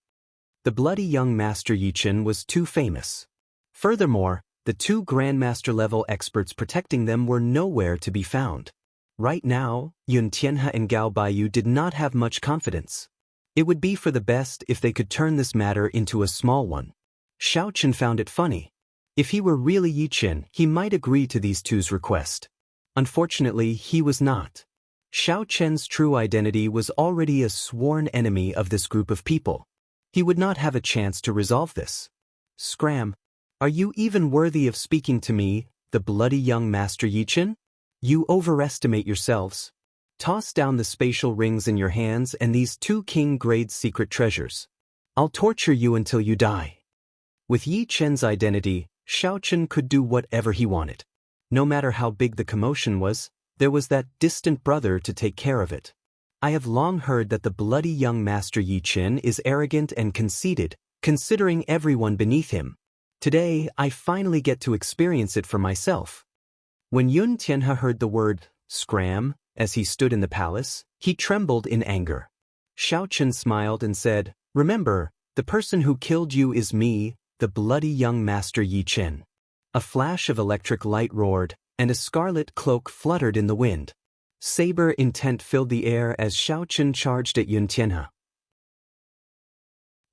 The bloody young Master Yi Chen was too famous. Furthermore, the two Grandmaster-level experts protecting them were nowhere to be found. Right now, Yun Tianhe and Gao Baiyu did not have much confidence. It would be for the best if they could turn this matter into a small one. Xiao Chen found it funny. If he were really Yi Chen, he might agree to these two's request. Unfortunately, he was not. Xiao Chen's true identity was already a sworn enemy of this group of people. He would not have a chance to resolve this. Scram! Are you even worthy of speaking to me, the bloody young Master Yi Chen? You overestimate yourselves. Toss down the spatial rings in your hands and these two king-grade secret treasures. I'll torture you until you die. With Yi Chen's identity, Xiao Chen could do whatever he wanted. No matter how big the commotion was, there was that distant brother to take care of it. I have long heard that the bloody young Master Yi Chen is arrogant and conceited, considering everyone beneath him. Today, I finally get to experience it for myself. When Yun Tianhe heard the word, scram, as he stood in the palace, he trembled in anger. Xiao Chen smiled and said, "Remember, the person who killed you is me, the bloody young Master Yi Chen." A flash of electric light roared, and a scarlet cloak fluttered in the wind. Saber intent filled the air as Xiao Chen charged at Yun Tianhe.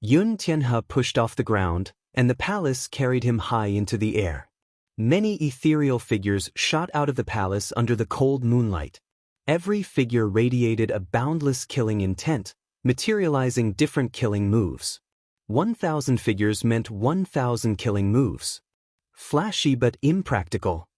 Yun Tianhe pushed off the ground, and the palace carried him high into the air. Many ethereal figures shot out of the palace under the cold moonlight. Every figure radiated a boundless killing intent, materializing different killing moves. 1,000 figures meant 1,000 killing moves. Flashy but impractical.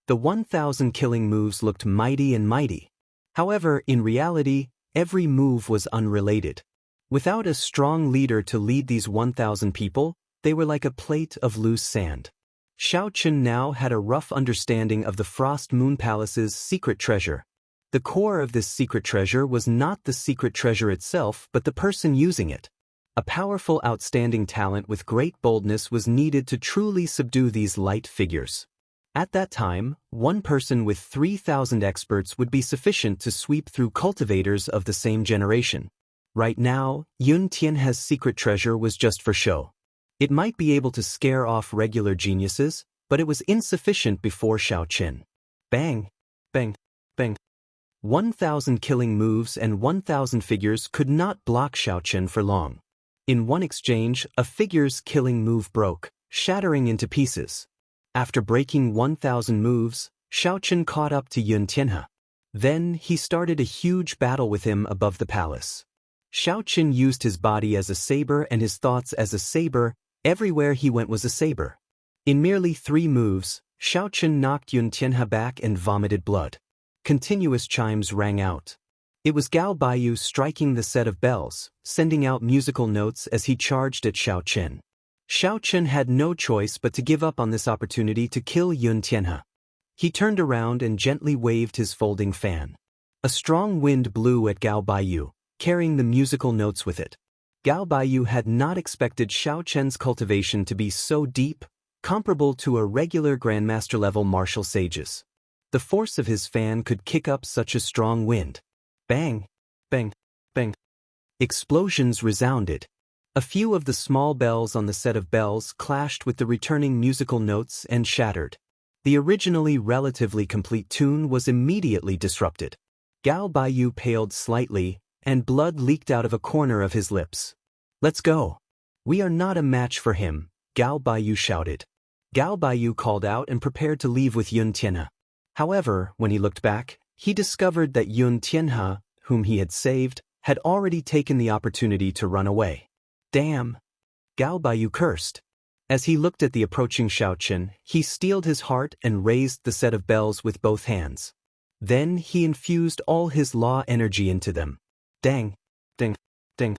The 1,000 killing moves looked mighty and mighty. However, in reality, every move was unrelated. Without a strong leader to lead these 1,000 people, they were like a plate of loose sand. Xiao Chen now had a rough understanding of the Frost Moon Palace's secret treasure. The core of this secret treasure was not the secret treasure itself, but the person using it. A powerful, outstanding talent with great boldness was needed to truly subdue these light figures. At that time, one person with 3,000 experts would be sufficient to sweep through cultivators of the same generation. Right now, Yun Tianhe's secret treasure was just for show. It might be able to scare off regular geniuses, but it was insufficient before Xiao Chen. Bang! Bang! Bang! 1,000 killing moves and 1,000 figures could not block Xiaochen for long. In one exchange, a figure's killing move broke, shattering into pieces. After breaking 1,000 moves, Xiaochen caught up to Yun Tianhe. Then he started a huge battle with him above the palace. Xiaochen used his body as a saber and his thoughts as a saber. Everywhere he went was a saber. In merely 3 moves, Xiaochen knocked Yun Tianhe back and vomited blood. Continuous chimes rang out. It was Gao Baiyu striking the set of bells, sending out musical notes as he charged at Xiaochen. Xiaochen had no choice but to give up on this opportunity to kill Yun Tianhe. He turned around and gently waved his folding fan. A strong wind blew at Gao Baiyu, carrying the musical notes with it. Gao Baiyu had not expected Xiaochen's cultivation to be so deep, comparable to a regular Grandmaster-level martial sage's. The force of his fan could kick up such a strong wind. Bang! Bang! Bang! Explosions resounded. A few of the small bells on the set of bells clashed with the returning musical notes and shattered. The originally relatively complete tune was immediately disrupted. Gao Baiyu paled slightly, and blood leaked out of a corner of his lips. "Let's go. We are not a match for him," Gao Baiyu shouted. Gao Baiyu called out and prepared to leave with Yun Tianhe. However, when he looked back, he discovered that Yun Tianhe, whom he had saved, had already taken the opportunity to run away. "Damn!" Gao Baiyu cursed. As he looked at the approaching Xiaochen, he steeled his heart and raised the set of bells with both hands. Then he infused all his law energy into them. Dang! Ding! Ding!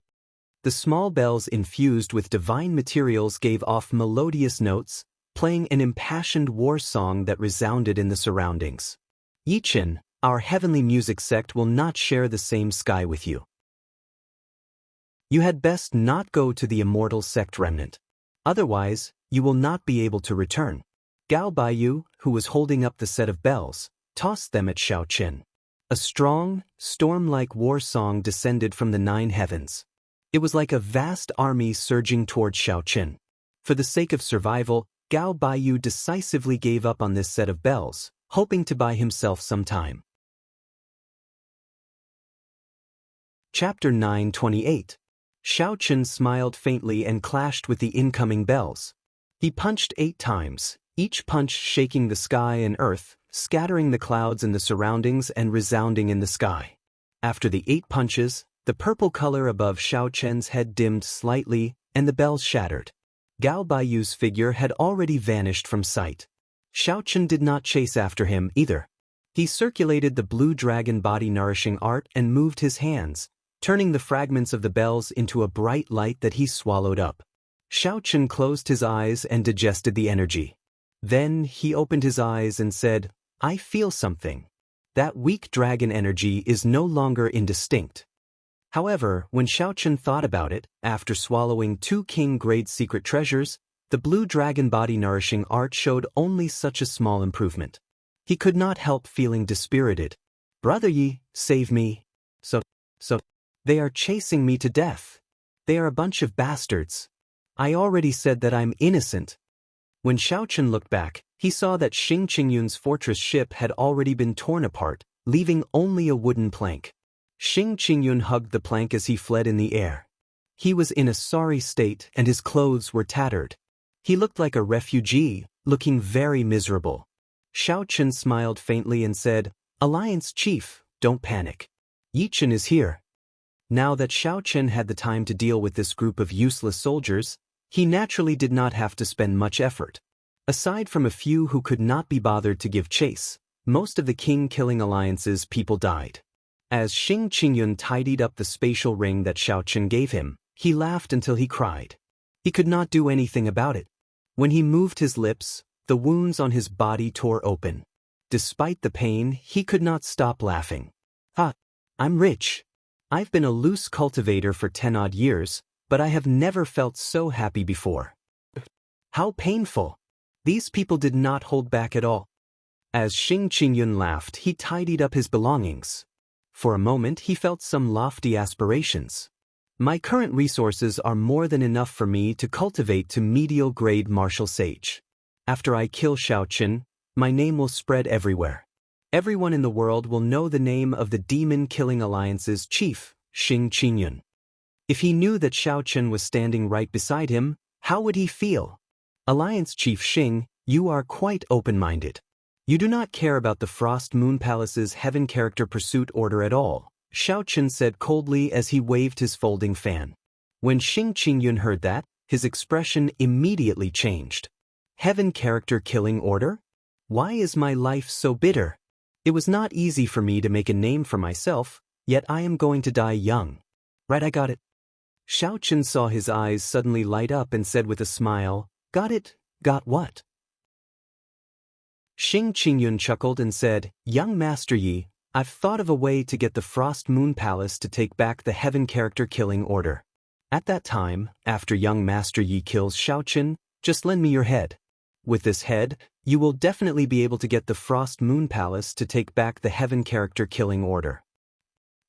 The small bells infused with divine materials gave off melodious notes, playing an impassioned war song that resounded in the surroundings. "Yichen, our heavenly music sect will not share the same sky with you. You had best not go to the immortal sect remnant. Otherwise, you will not be able to return." Gao Baiyu, who was holding up the set of bells, tossed them at Xiaochen. A strong, storm-like war song descended from the 9 heavens. It was like a vast army surging toward Xiaochen. For the sake of survival, Gao Baiyu decisively gave up on this set of bells, hoping to buy himself some time. Chapter 928. Xiaochen smiled faintly and clashed with the incoming bells. He punched 8 times, each punch shaking the sky and earth, scattering the clouds in the surroundings and resounding in the sky. After the 8 punches, the purple color above Xiaochen's head dimmed slightly, and the bells shattered. Gao Baiyu's figure had already vanished from sight. Xiaochen did not chase after him either. He circulated the blue dragon body nourishing art and moved his hands, turning the fragments of the bells into a bright light that he swallowed up. Xiaochen closed his eyes and digested the energy. Then he opened his eyes and said, "I feel something. That weak dragon energy is no longer indistinct." However, when Xiaochen thought about it, after swallowing 2 king-grade secret treasures, the blue dragon body nourishing art showed only such a small improvement. He could not help feeling dispirited. "Brother Yi, save me. So, they are chasing me to death. They are a bunch of bastards. I already said that I'm innocent." When Xiaochen looked back, he saw that Xing Qingyun's fortress ship had already been torn apart, leaving only a wooden plank. Xing Qingyun hugged the plank as he fled in the air. He was in a sorry state and his clothes were tattered. He looked like a refugee, looking very miserable. Xiaochen smiled faintly and said, "Alliance Chief, don't panic. Yichen is here." Now that Xiaochen had the time to deal with this group of useless soldiers, he naturally did not have to spend much effort. Aside from a few who could not be bothered to give chase, most of the king-killing alliance's people died. As Xing Qingyun tidied up the spatial ring that Xiaochen gave him, he laughed until he cried. He could not do anything about it. When he moved his lips, the wounds on his body tore open. Despite the pain, he could not stop laughing. "Ha! I'm rich. I've been a loose cultivator for 10-odd years, but I have never felt so happy before. How painful!" These people did not hold back at all. As Xing Qingyun laughed, he tidied up his belongings. For a moment he felt some lofty aspirations. "My current resources are more than enough for me to cultivate to medial-grade martial sage. After I kill Xiaochen, my name will spread everywhere. everyone in the world will know the name of the demon-killing alliance's chief, Xing Qingyun. If he knew that Xiao Chen was standing right beside him, how would he feel? Alliance Chief Xing, you are quite open-minded. You do not care about the Frost Moon Palace's Heaven Character Pursuit Order at all, Xiao Chen said coldly as he waved his folding fan. When Xing Qingyun heard that, his expression immediately changed. Heaven Character Killing Order? Why is my life so bitter? It was not easy for me to make a name for myself, yet I am going to die young. Right, I got it. Xiao Chen saw his eyes suddenly light up and said with a smile, Got it? Got what? Xing Qingyun chuckled and said, Young Master Yi, I've thought of a way to get the Frost Moon Palace to take back the Heaven Character Killing Order. At that time, after young Master Yi kills Xiao Chen, just lend me your head. With this head, you will definitely be able to get the Frost Moon Palace to take back the Heaven Character Killing Order.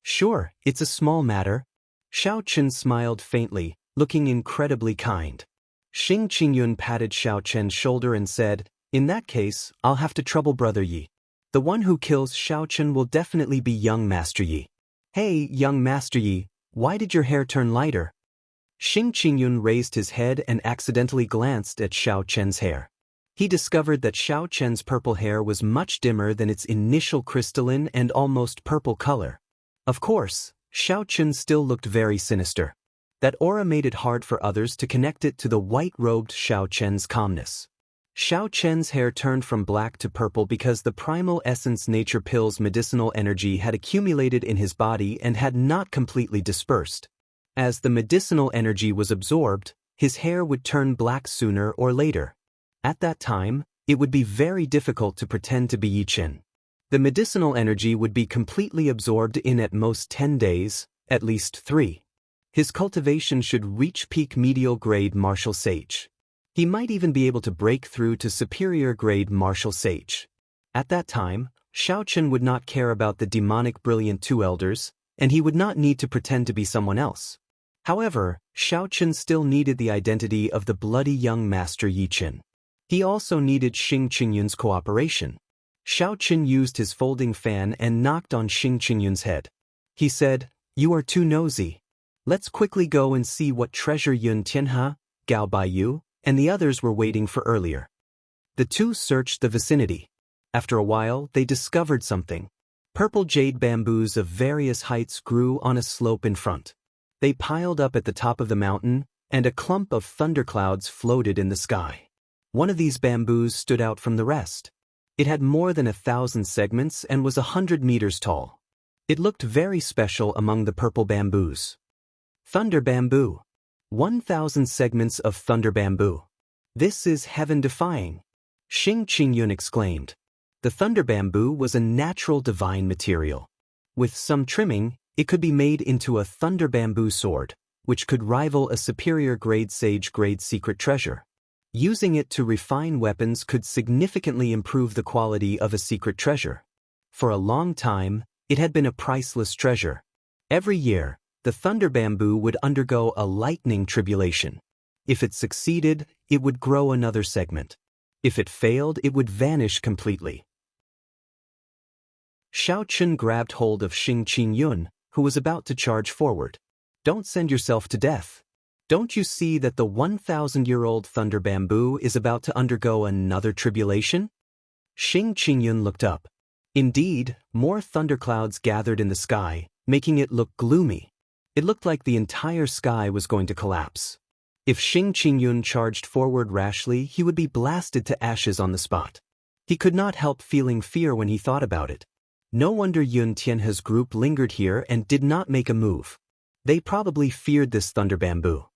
Sure, it's a small matter. Xiao Chen smiled faintly, looking incredibly kind. Xing Qingyun patted Xiao Chen's shoulder and said, In that case, I'll have to trouble Brother Yi. The one who kills Xiao Chen will definitely be young Master Yi. Hey, young Master Yi, why did your hair turn lighter? Xing Qingyun raised his head and accidentally glanced at Xiao Chen's hair. He discovered that Xiao Chen's purple hair was much dimmer than its initial crystalline and almost purple color. Of course, Xiao Chen still looked very sinister. That aura made it hard for others to connect it to the white-robed Xiao Chen's calmness. Xiao Chen's hair turned from black to purple because the primal essence nature pill's medicinal energy had accumulated in his body and had not completely dispersed. As the medicinal energy was absorbed, his hair would turn black sooner or later. At that time, it would be very difficult to pretend to be Yi Chen. The medicinal energy would be completely absorbed in at most 10 days, at least 3. His cultivation should reach peak medial grade martial sage. He might even be able to break through to superior grade martial sage. At that time, Xiao Chen would not care about the demonic brilliant two elders, and he would not need to pretend to be someone else. However, Xiao Chen still needed the identity of the bloody young master Yi Chen. He also needed Xing Qingyun's cooperation. Xiao Chen used his folding fan and knocked on Xing Qingyun's head. He said, You are too nosy. Let's quickly go and see what treasure Yun Tianhe, Gao Baiyu, and the others were waiting for earlier. The two searched the vicinity. After a while, they discovered something. Purple jade bamboos of various heights grew on a slope in front. They piled up at the top of the mountain, and a clump of thunderclouds floated in the sky. One of these bamboos stood out from the rest. It had more than 1,000 segments and was 100 meters tall. It looked very special among the purple bamboos. Thunder bamboo. 1,000 segments of thunder bamboo. This is heaven-defying, Xing Qingyun exclaimed. The thunder bamboo was a natural divine material. With some trimming, it could be made into a thunder bamboo sword, which could rival a superior grade sage grade secret treasure. Using it to refine weapons could significantly improve the quality of a secret treasure. For a long time, it had been a priceless treasure. Every year, the thunder bamboo would undergo a lightning tribulation. If it succeeded, it would grow another segment. If it failed, it would vanish completely. Xiao Chen grabbed hold of Xing Qingyun, who was about to charge forward. Don't send yourself to death. Don't you see that the 1,000-year-old thunder bamboo is about to undergo another tribulation? Xing Qingyun looked up. Indeed, more thunderclouds gathered in the sky, making it look gloomy. It looked like the entire sky was going to collapse. If Xing Qingyun charged forward rashly, he would be blasted to ashes on the spot. He could not help feeling fear when he thought about it. No wonder Yun Tianhe's group lingered here and did not make a move. They probably feared this thunder bamboo.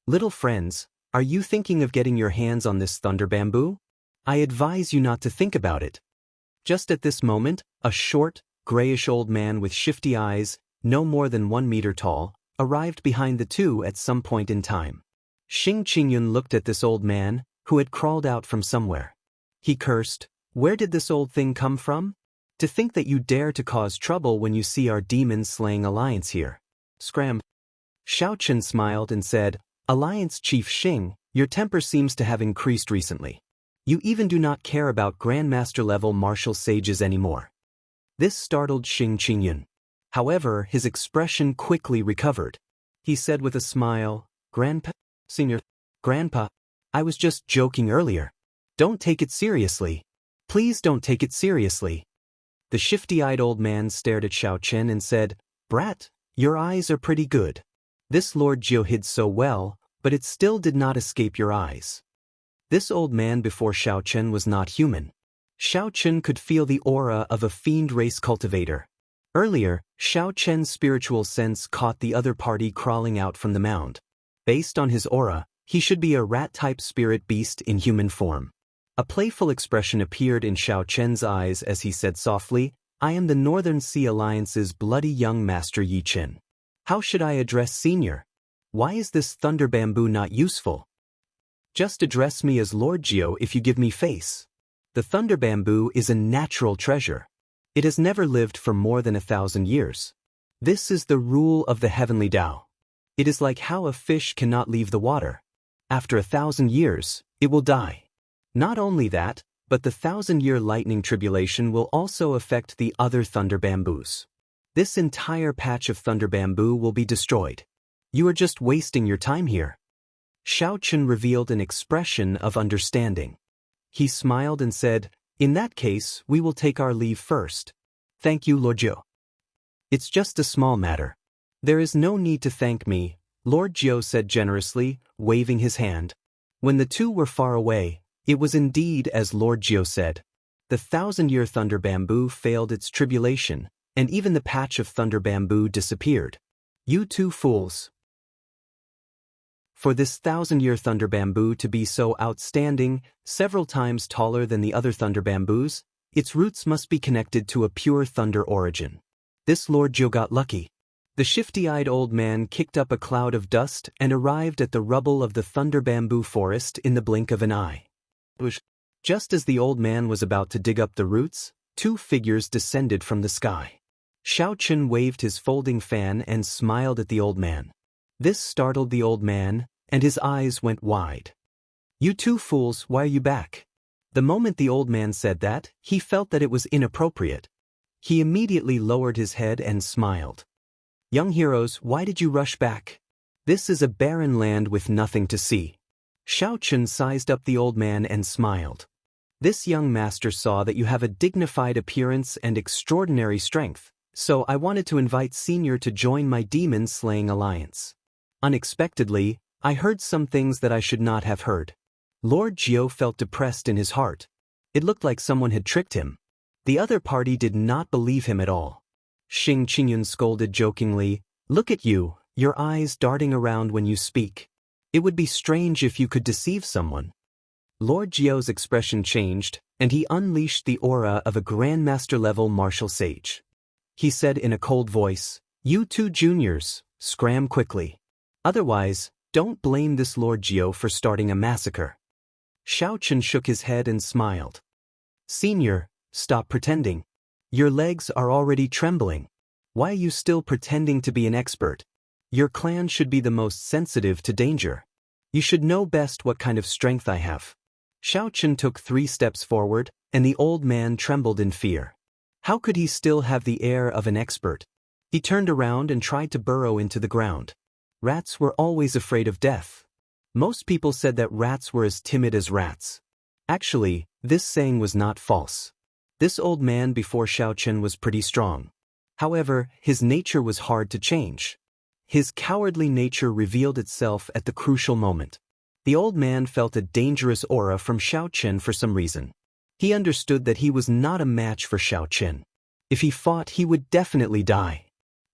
Little friends, are you thinking of getting your hands on this thunder bamboo? I advise you not to think about it. Just at this moment, a short, grayish old man with shifty eyes, no more than 1 meter tall, arrived behind the two at some point in time. Xing Qingyun looked at this old man, who had crawled out from somewhere. He cursed, Where did this old thing come from? To think that you dare to cause trouble when you see our demon-slaying alliance here. Scram. Xiao Chen smiled and said, Alliance Chief Xing, your temper seems to have increased recently. You even do not care about Grandmaster-level martial sages anymore. This startled Xing Qingyun. However, his expression quickly recovered. He said with a smile, "Grandpa, Senior, Grandpa, I was just joking earlier. Don't take it seriously. Please don't take it seriously." The shifty-eyed old man stared at Xiao Chen and said, "Brat, your eyes are pretty good. This Lord Jiu hid so well, but it still did not escape your eyes." This old man before Xiao Chen was not human. Xiao Chen could feel the aura of a fiend race cultivator. Earlier, Xiao Chen's spiritual sense caught the other party crawling out from the mound. Based on his aura, he should be a rat-type spirit beast in human form. A playful expression appeared in Xiao Chen's eyes as he said softly, "I am the Northern Sea Alliance's bloody young master Yi Chen. How should I address Senior? Why is this thunder bamboo not useful? Just address me as Lord Jiu if you give me face." The thunder bamboo is a natural treasure. It has never lived for more than 1,000 years. This is the rule of the heavenly Tao. It is like how a fish cannot leave the water. After 1,000 years, it will die. Not only that, but the 1,000-year lightning tribulation will also affect the other thunder bamboos. This entire patch of thunder bamboo will be destroyed. You are just wasting your time here. Xiao Chen revealed an expression of understanding. He smiled and said, "In that case, we will take our leave first. Thank you, Lord Jiu. It's just a small matter." "There is no need to thank me," Lord Jiu said generously, waving his hand. When the two were far away, it was indeed as Lord Jiu said. The 1,000-year thunder bamboo failed its tribulation, and even the patch of thunder bamboo disappeared. "You two fools. For this 1,000-year thunder bamboo to be so outstanding, several times taller than the other thunder bamboos, its roots must be connected to a pure thunder origin. This Lord Jiu got lucky." The shifty-eyed old man kicked up a cloud of dust and arrived at the rubble of the thunder bamboo forest in the blink of an eye. Just as the old man was about to dig up the roots, two figures descended from the sky. Xiao Chen waved his folding fan and smiled at the old man. This startled the old man, and his eyes went wide. "You two fools, why are you back?" The moment the old man said that, he felt that it was inappropriate. He immediately lowered his head and smiled. "Young heroes, why did you rush back? This is a barren land with nothing to see." Xiao Chen sized up the old man and smiled. "This young master saw that you have a dignified appearance and extraordinary strength, so I wanted to invite Senior to join my demon-slaying alliance. Unexpectedly, I heard some things that I should not have heard." Lord Jiu felt depressed in his heart. It looked like someone had tricked him. The other party did not believe him at all. Xing Qingyun scolded jokingly, "Look at you, your eyes darting around when you speak. It would be strange if you could deceive someone." Lord Jiu's expression changed, and he unleashed the aura of a Grandmaster-level martial sage. He said in a cold voice, "You two juniors, scram quickly. Otherwise, don't blame this Lord Jiu for starting a massacre." Xiao Chen shook his head and smiled. "Senior, stop pretending. Your legs are already trembling. Why are you still pretending to be an expert? Your clan should be the most sensitive to danger. You should know best what kind of strength I have." Xiao Chen took 3 steps forward, and the old man trembled in fear. How could he still have the air of an expert? He turned around and tried to burrow into the ground. Rats were always afraid of death. Most people said that rats were as timid as rats. Actually, this saying was not false. This old man before Xiao Chen was pretty strong. However, his nature was hard to change. His cowardly nature revealed itself at the crucial moment. The old man felt a dangerous aura from Xiao Chen for some reason. He understood that he was not a match for Xiao Chen. If he fought, he would definitely die.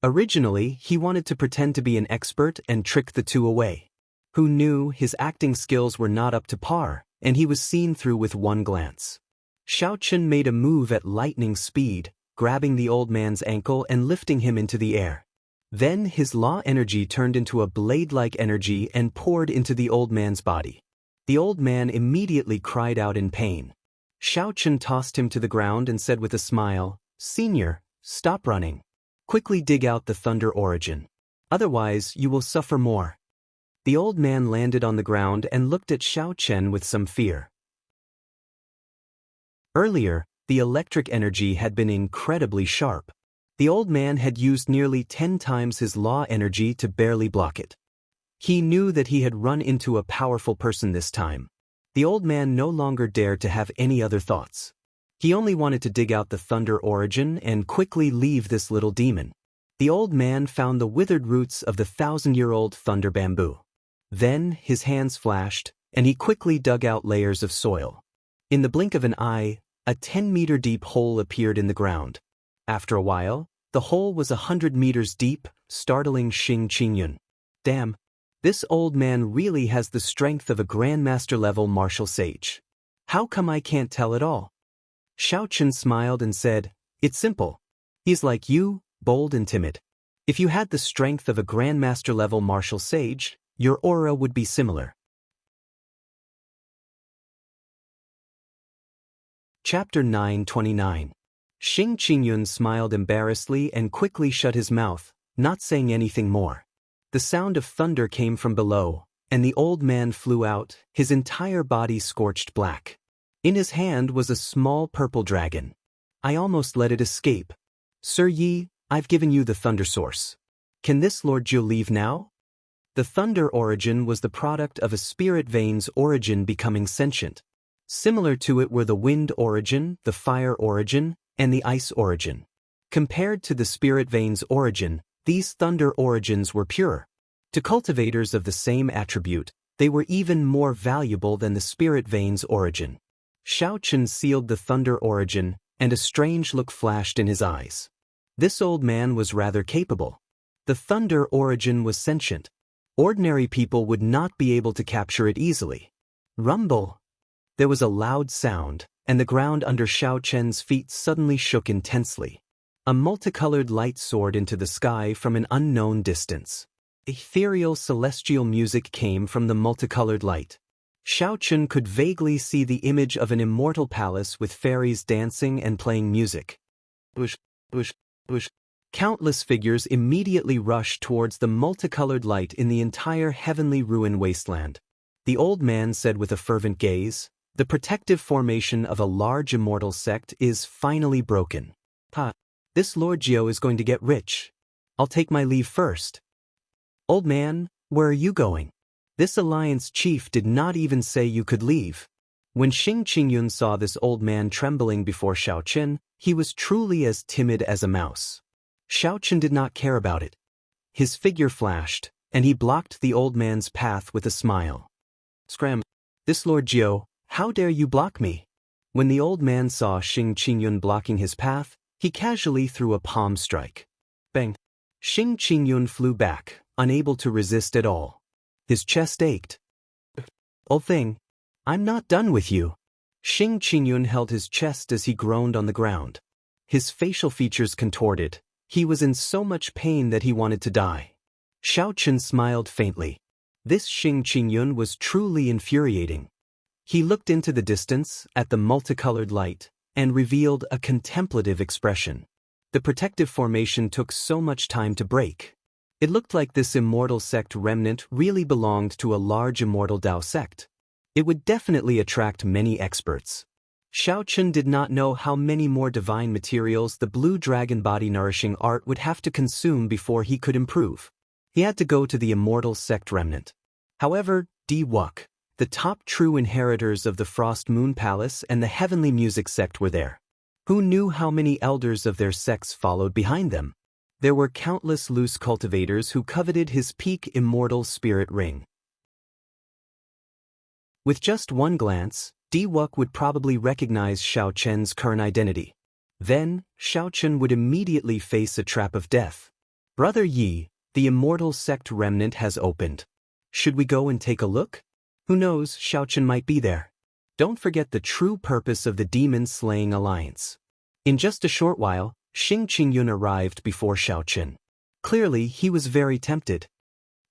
Originally, he wanted to pretend to be an expert and trick the two away. Who knew his acting skills were not up to par, and he was seen through with one glance. Xiao Chen made a move at lightning speed, grabbing the old man's ankle and lifting him into the air. Then his law energy turned into a blade-like energy and poured into the old man's body. The old man immediately cried out in pain. Xiao Chen tossed him to the ground and said with a smile, "Senior, stop running. Quickly dig out the thunder origin. Otherwise, you will suffer more." The old man landed on the ground and looked at Xiao Chen with some fear. Earlier, The electric energy had been incredibly sharp. The old man had used nearly 10 times his law energy to barely block it. He knew that he had run into a powerful person this time. The old man no longer dared to have any other thoughts. He only wanted to dig out the thunder origin and quickly leave this little demon. The old man found the withered roots of the 1,000-year-old thunder bamboo. Then his hands flashed, and he quickly dug out layers of soil. In the blink of an eye, a 10-meter-deep hole appeared in the ground. After a while, the hole was 100 meters deep, startling Xing Qingyun. Damn, this old man really has the strength of a Grandmaster-level martial sage. How come I can't tell at all? Xiao Chen smiled and said, "It's simple. He's like you, bold and timid. If you had the strength of a Grandmaster-level martial sage, your aura would be similar." Chapter 929. Xing Qingyun smiled embarrassedly and quickly shut his mouth, not saying anything more. The sound of thunder came from below, and the old man flew out, his entire body scorched black. In his hand was a small purple dragon. I almost let it escape. "Sir Yi, I've given you the thunder source. Can this Lord Jiu leave now?" The thunder origin was the product of a spirit vein's origin becoming sentient. Similar to it were the wind origin, the fire origin, and the ice origin. Compared to the spirit vein's origin, these thunder origins were pure. To cultivators of the same attribute, they were even more valuable than the spirit vein's origin. Xiao Chen sealed the thunder origin, and a strange look flashed in his eyes. This old man was rather capable. The thunder origin was sentient. Ordinary people would not be able to capture it easily. Rumble! There was a loud sound, and the ground under Xiao Chen's feet suddenly shook intensely. A multicolored light soared into the sky from an unknown distance. Ethereal celestial music came from the multicolored light. Xiao Chen could vaguely see the image of an immortal palace with fairies dancing and playing music. Bush, bush, bush. Countless figures immediately rushed towards the multicolored light in the entire heavenly ruin wasteland. The old man said with a fervent gaze, "The protective formation of a large immortal sect is finally broken. This Lord Jiu is going to get rich. I'll take my leave first." "Old man, where are you going?" This alliance chief did not even say you could leave. When Xing Qingyun saw this old man trembling before Xiao Chen, he was truly as timid as a mouse. Xiao Chen did not care about it. His figure flashed, and he blocked the old man's path with a smile. "Scram! This Lord Jiu, how dare you block me?" When the old man saw Xing Qingyun blocking his path, he casually threw a palm strike. Bang! Xing Qingyun flew back, unable to resist at all. His chest ached. "Old thing, I'm not done with you." Xing Qingyun held his chest as he groaned on the ground. His facial features contorted. He was in so much pain that he wanted to die. Xiao Chen smiled faintly. This Xing Qingyun was truly infuriating. He looked into the distance, at the multicolored light, and revealed a contemplative expression. The protective formation took so much time to break. It looked like this immortal sect remnant really belonged to a large immortal Dao sect. It would definitely attract many experts. Xiao Chen did not know how many more divine materials the blue dragon body nourishing art would have to consume before he could improve. He had to go to the immortal sect remnant. However, Di Wuk, the top true inheritors of the Frost Moon Palace and the Heavenly Music sect were there. Who knew how many elders of their sects followed behind them? There were countless loose cultivators who coveted his peak immortal spirit ring. With just one glance, Di Wuk would probably recognize Xiao Chen's current identity. Then, Xiao Chen would immediately face a trap of death. "Brother Yi, the immortal sect remnant has opened. Should we go and take a look? Who knows, Xiao Chen might be there. Don't forget the true purpose of the demon-slaying alliance." In just a short while, Xing Qingyun arrived before Xiao Chen. Clearly, he was very tempted.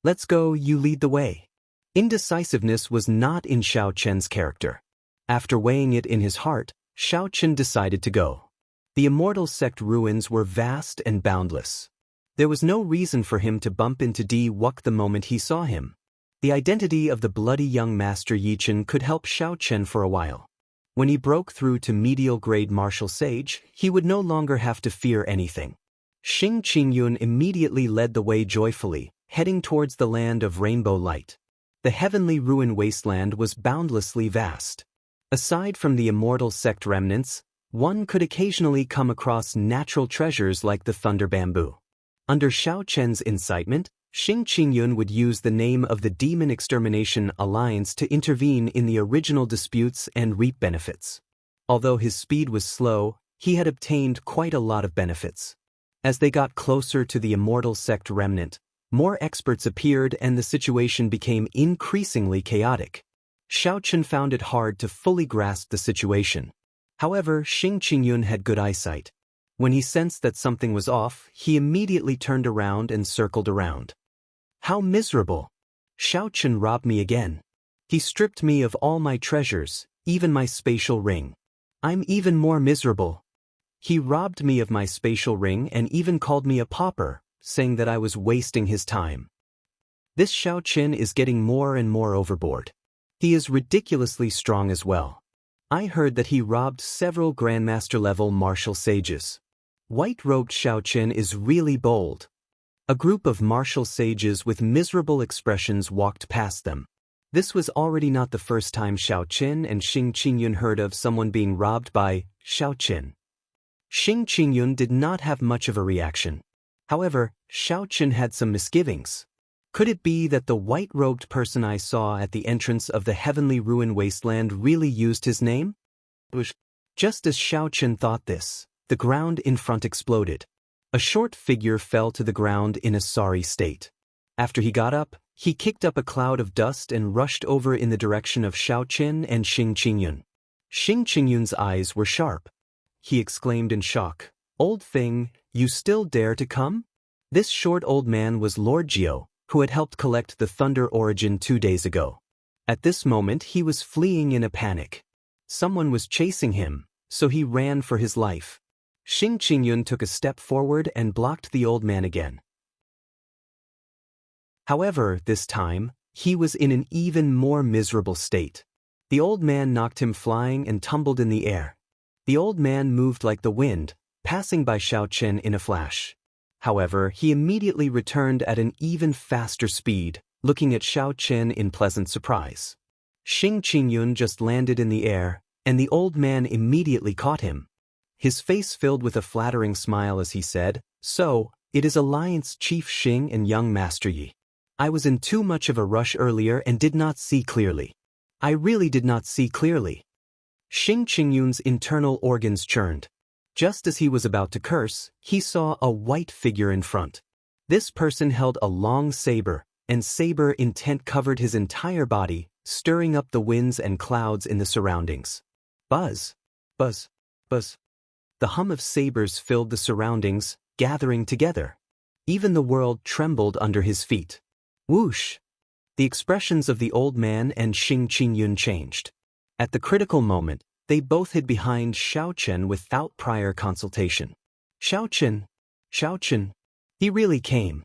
"Let's go, you lead the way." Indecisiveness was not in Xiao Chen's character. After weighing it in his heart, Xiao Chen decided to go. The immortal sect ruins were vast and boundless. There was no reason for him to bump into Di Wuk the moment he saw him. The identity of the bloody young master Yi Chen could help Xiao Chen for a while. When he broke through to medial-grade martial sage, he would no longer have to fear anything. Xing Qingyun immediately led the way joyfully, heading towards the land of rainbow light. The heavenly ruin wasteland was boundlessly vast. Aside from the immortal sect remnants, one could occasionally come across natural treasures like the thunder bamboo. Under Xiao Chen's incitement, Xing Qingyun would use the name of the Demon Extermination Alliance to intervene in the original disputes and reap benefits. Although his speed was slow, he had obtained quite a lot of benefits. As they got closer to the immortal sect remnant, more experts appeared and the situation became increasingly chaotic. Xiao Chen found it hard to fully grasp the situation. However, Xing Qingyun had good eyesight. When he sensed that something was off, he immediately turned around and circled around. How miserable! Xiao Chen robbed me again. He stripped me of all my treasures, even my spatial ring. I'm even more miserable. He robbed me of my spatial ring and even called me a pauper, saying that I was wasting his time. This Xiao Chen is getting more and more overboard. He is ridiculously strong as well. I heard that he robbed several Grandmaster-level martial sages. White-robed Xiao Chen is really bold. A group of martial sages with miserable expressions walked past them. This was already not the first time Xiao Chen and Xing Qingyun heard of someone being robbed by Xiao Chen. Xing Qingyun did not have much of a reaction. However, Xiao Chen had some misgivings. Could it be that the white-robed person I saw at the entrance of the heavenly ruin wasteland really used his name? Just as Xiao Chen thought this, the ground in front exploded. A short figure fell to the ground in a sorry state. After he got up, he kicked up a cloud of dust and rushed over in the direction of Xiao Chen and Xing Qingyun. Xing Qingyun's eyes were sharp. He exclaimed in shock, "Old thing, you still dare to come?" This short old man was Lord Jiao, who had helped collect the Thunder Origin 2 days ago. At this moment he was fleeing in a panic. Someone was chasing him, so he ran for his life. Xing Qingyun took a step forward and blocked the old man again. However, this time, he was in an even more miserable state. The old man knocked him flying and tumbled in the air. The old man moved like the wind, passing by Xiao Chen in a flash. However, he immediately returned at an even faster speed, looking at Xiao Chen in pleasant surprise. Xing Qingyun just landed in the air, and the old man immediately caught him. His face filled with a flattering smile as he said, "So, it is Alliance Chief Xing and young Master Yi. I was in too much of a rush earlier and did not see clearly. I really did not see clearly." Xing Qingyun's internal organs churned. Just as he was about to curse, he saw a white figure in front. This person held a long saber, and saber intent covered his entire body, stirring up the winds and clouds in the surroundings. Buzz! Buzz! Buzz! The hum of sabers filled the surroundings, gathering together. Even the world trembled under his feet. Whoosh! The expressions of the old man and Xing Qingyun changed. At the critical moment, they both hid behind Xiao Chen without prior consultation. Xiao Chen! Xiao Chen! He really came.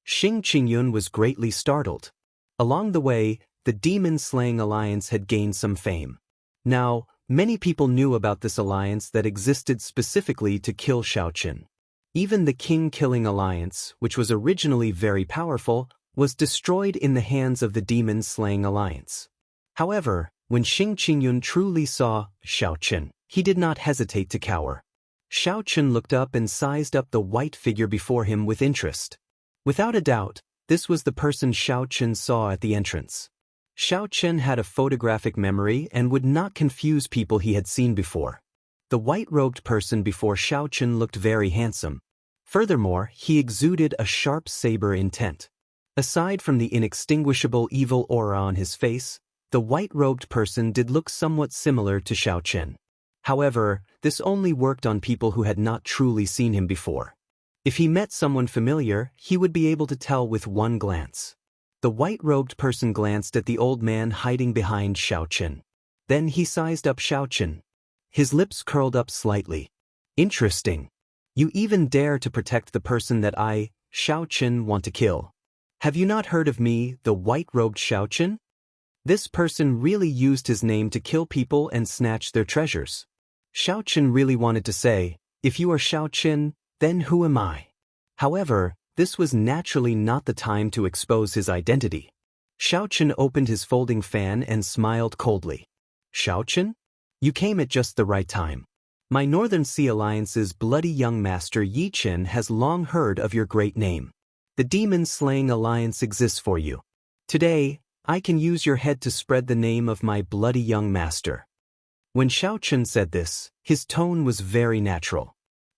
Xing Qingyun was greatly startled. Along the way, the demon-slaying alliance had gained some fame. Now, many people knew about this alliance that existed specifically to kill Xiao Chen. Even the king-killing alliance, which was originally very powerful, was destroyed in the hands of the demon-slaying alliance. However, when Xing Qingyun truly saw Xiao Chen, he did not hesitate to cower. Xiao Chen looked up and sized up the white figure before him with interest. Without a doubt, this was the person Xiao Chen saw at the entrance. Xiao Chen had a photographic memory and would not confuse people he had seen before. The white-robed person before Xiao Chen looked very handsome. Furthermore, he exuded a sharp saber intent. Aside from the inextinguishable evil aura on his face, the white-robed person did look somewhat similar to Xiao Chen. However, this only worked on people who had not truly seen him before. If he met someone familiar, he would be able to tell with one glance. The white-robed person glanced at the old man hiding behind Xiao Chen. Then he sized up Xiao Chen. His lips curled up slightly. "Interesting. You even dare to protect the person that I, Xiao Chen, want to kill. Have you not heard of me, the white-robed Xiao Chen?" This person really used his name to kill people and snatch their treasures. Xiao Qin really wanted to say, if you are Xiao Qin, then who am I? However, this was naturally not the time to expose his identity. Xiao Qin opened his folding fan and smiled coldly. Xiao Qin? You came at just the right time. My Northern Sea Alliance's bloody young master Yi Qin has long heard of your great name. The demon-slaying alliance exists for you. Today, I can use your head to spread the name of my bloody young master. When Xiao Qin said this, his tone was very natural.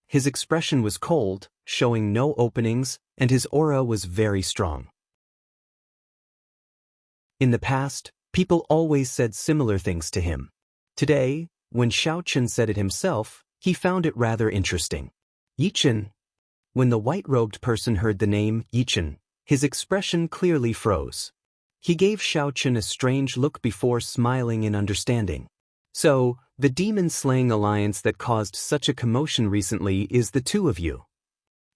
His expression was cold, showing no openings, and his aura was very strong. In the past, people always said similar things to him. Today, when Xiao Qin said it himself, he found it rather interesting. Yi Qin. When the white-robed person heard the name Yi Qin, his expression clearly froze. He gave Xiao Qin a strange look before smiling in understanding. So, the demon-slaying alliance that caused such a commotion recently is the two of you.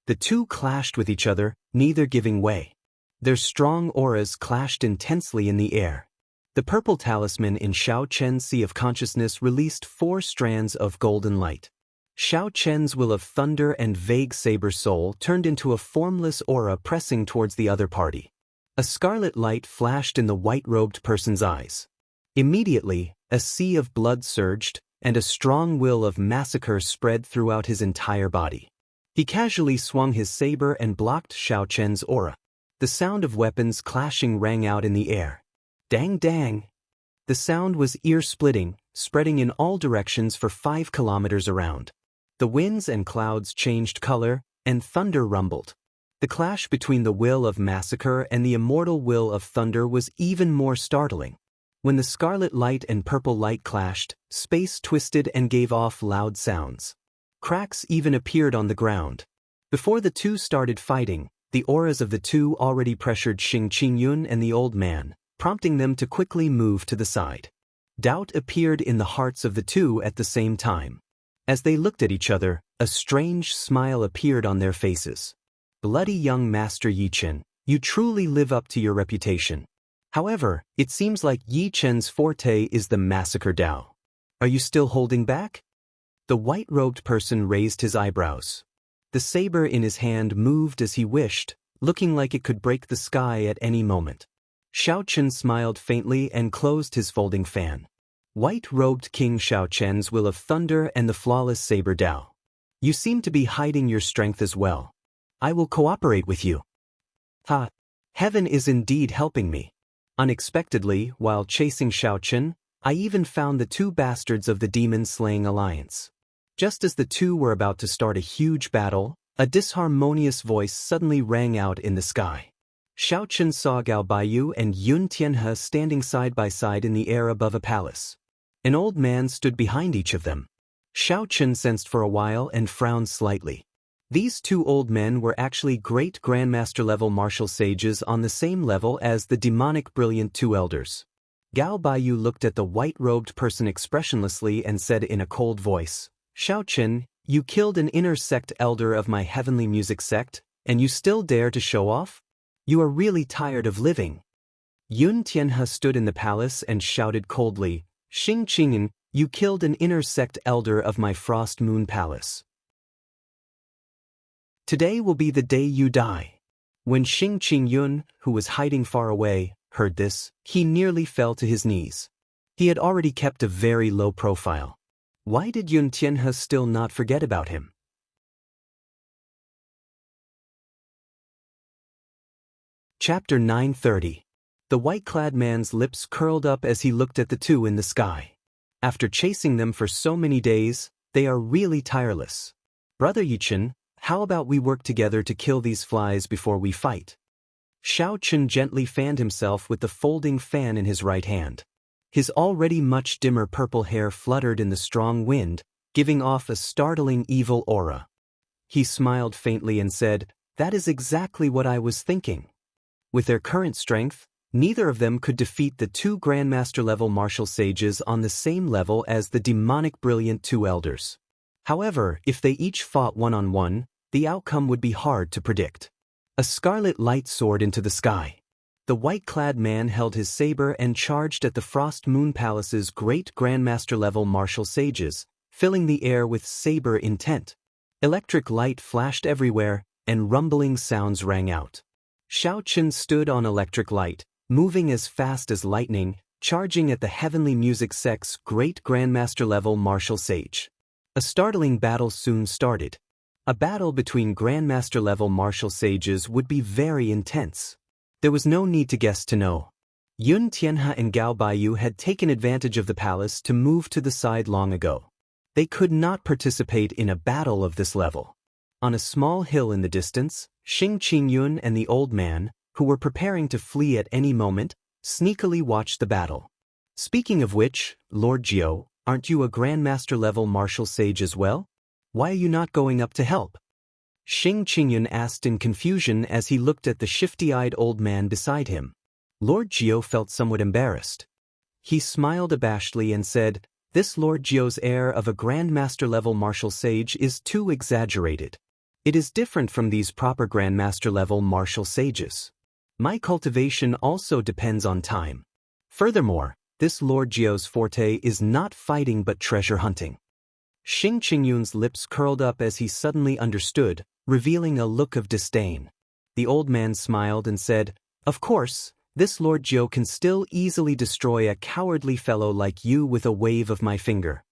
The two clashed with each other, neither giving way. Their strong auras clashed intensely in the air. The purple talisman in Xiao Qian's Sea of Consciousness released 4 strands of golden light. Xiao Qian's will of thunder and vague saber soul turned into a formless aura pressing towards the other party. A scarlet light flashed in the white-robed person's eyes. Immediately, a sea of blood surged, and a strong will of massacre spread throughout his entire body. He casually swung his saber and blocked Xiao Qian's aura. The sound of weapons clashing rang out in the air. Dang dang! The sound was ear-splitting, spreading in all directions for 5 kilometers around. The winds and clouds changed color, and thunder rumbled. The clash between the will of massacre and the immortal will of thunder was even more startling. When the scarlet light and purple light clashed, space twisted and gave off loud sounds. Cracks even appeared on the ground. Before the two started fighting, the auras of the two already pressured Xing Qingyun and the old man, prompting them to quickly move to the side. Doubt appeared in the hearts of the two at the same time. As they looked at each other, a strange smile appeared on their faces. Bloody young Master Yi Qin, you truly live up to your reputation. However, it seems like Yi Qin's forte is the massacre Dao. Are you still holding back? The white-robed person raised his eyebrows. The saber in his hand moved as he wished, looking like it could break the sky at any moment. Xiao Qin smiled faintly and closed his folding fan. White-robed King Xiao Qian's will of thunder and the flawless saber Dao. You seem to be hiding your strength as well. I will cooperate with you. Ha! Heaven is indeed helping me. Unexpectedly, while chasing Xiao Qin, I even found the 2 bastards of the demon-slaying alliance. Just as the two were about to start a huge battle, a disharmonious voice suddenly rang out in the sky. Xiao Qin saw Gao Baiyu and Yun Tianhe standing side by side in the air above a palace. An old man stood behind each of them. Xiao Qin sensed for a while and frowned slightly. These 2 old men were actually great grandmaster-level martial sages on the same level as the demonic brilliant 2 elders. Gao Baiyu looked at the white-robed person expressionlessly and said in a cold voice, Xiao Qin, you killed an inner sect elder of my heavenly music sect, and you still dare to show off? You are really tired of living. Yun Tianhe stood in the palace and shouted coldly, Xing Qingyan, you killed an inner sect elder of my Frost Moon Palace. Today will be the day you die. When Xing Qingyun, who was hiding far away, heard this, he nearly fell to his knees. He had already kept a very low profile. Why did Yun Tianhe still not forget about him? Chapter 930. The white-clad man's lips curled up as he looked at the two in the sky. After chasing them for so many days, they are really tireless. Brother Yi Qin, how about we work together to kill these flies before we fight? Xiao Qin gently fanned himself with the folding fan in his right hand. His already much dimmer purple hair fluttered in the strong wind, giving off a startling evil aura. He smiled faintly and said, That is exactly what I was thinking. With their current strength, neither of them could defeat the 2 Grandmaster-level martial sages on the same level as the demonic brilliant 2 elders. However, if they each fought one-on-one, the outcome would be hard to predict. A scarlet light soared into the sky. The white-clad man held his saber and charged at the Frost Moon Palace's great Grandmaster-level martial sages, filling the air with saber intent. Electric light flashed everywhere, and rumbling sounds rang out. Xiao Chen stood on electric light, moving as fast as lightning, charging at the heavenly music sect's great Grandmaster-level martial sage. A startling battle soon started. A battle between Grandmaster-level martial sages would be very intense. There was no need to guess to know. Yun Tianhe and Gao Baiyu had taken advantage of the palace to move to the side long ago. They could not participate in a battle of this level. On a small hill in the distance, Xing Qingyun and the old man, who were preparing to flee at any moment, sneakily watched the battle. Speaking of which, Lord Jiao, aren't you a Grandmaster-level martial sage as well? Why are you not going up to help? Xing Qingyun asked in confusion as he looked at the shifty-eyed old man beside him. Lord Jiao felt somewhat embarrassed. He smiled abashedly and said, "This Lord Jiao's air of a Grandmaster-level martial sage is too exaggerated. It is different from these proper Grandmaster-level martial sages. My cultivation also depends on time. Furthermore, this Lord Jiao's forte is not fighting but treasure hunting." Xing Qingyun's lips curled up as he suddenly understood, revealing a look of disdain. The old man smiled and said, "Of course, this Lord Jiao can still easily destroy a cowardly fellow like you with a wave of my finger."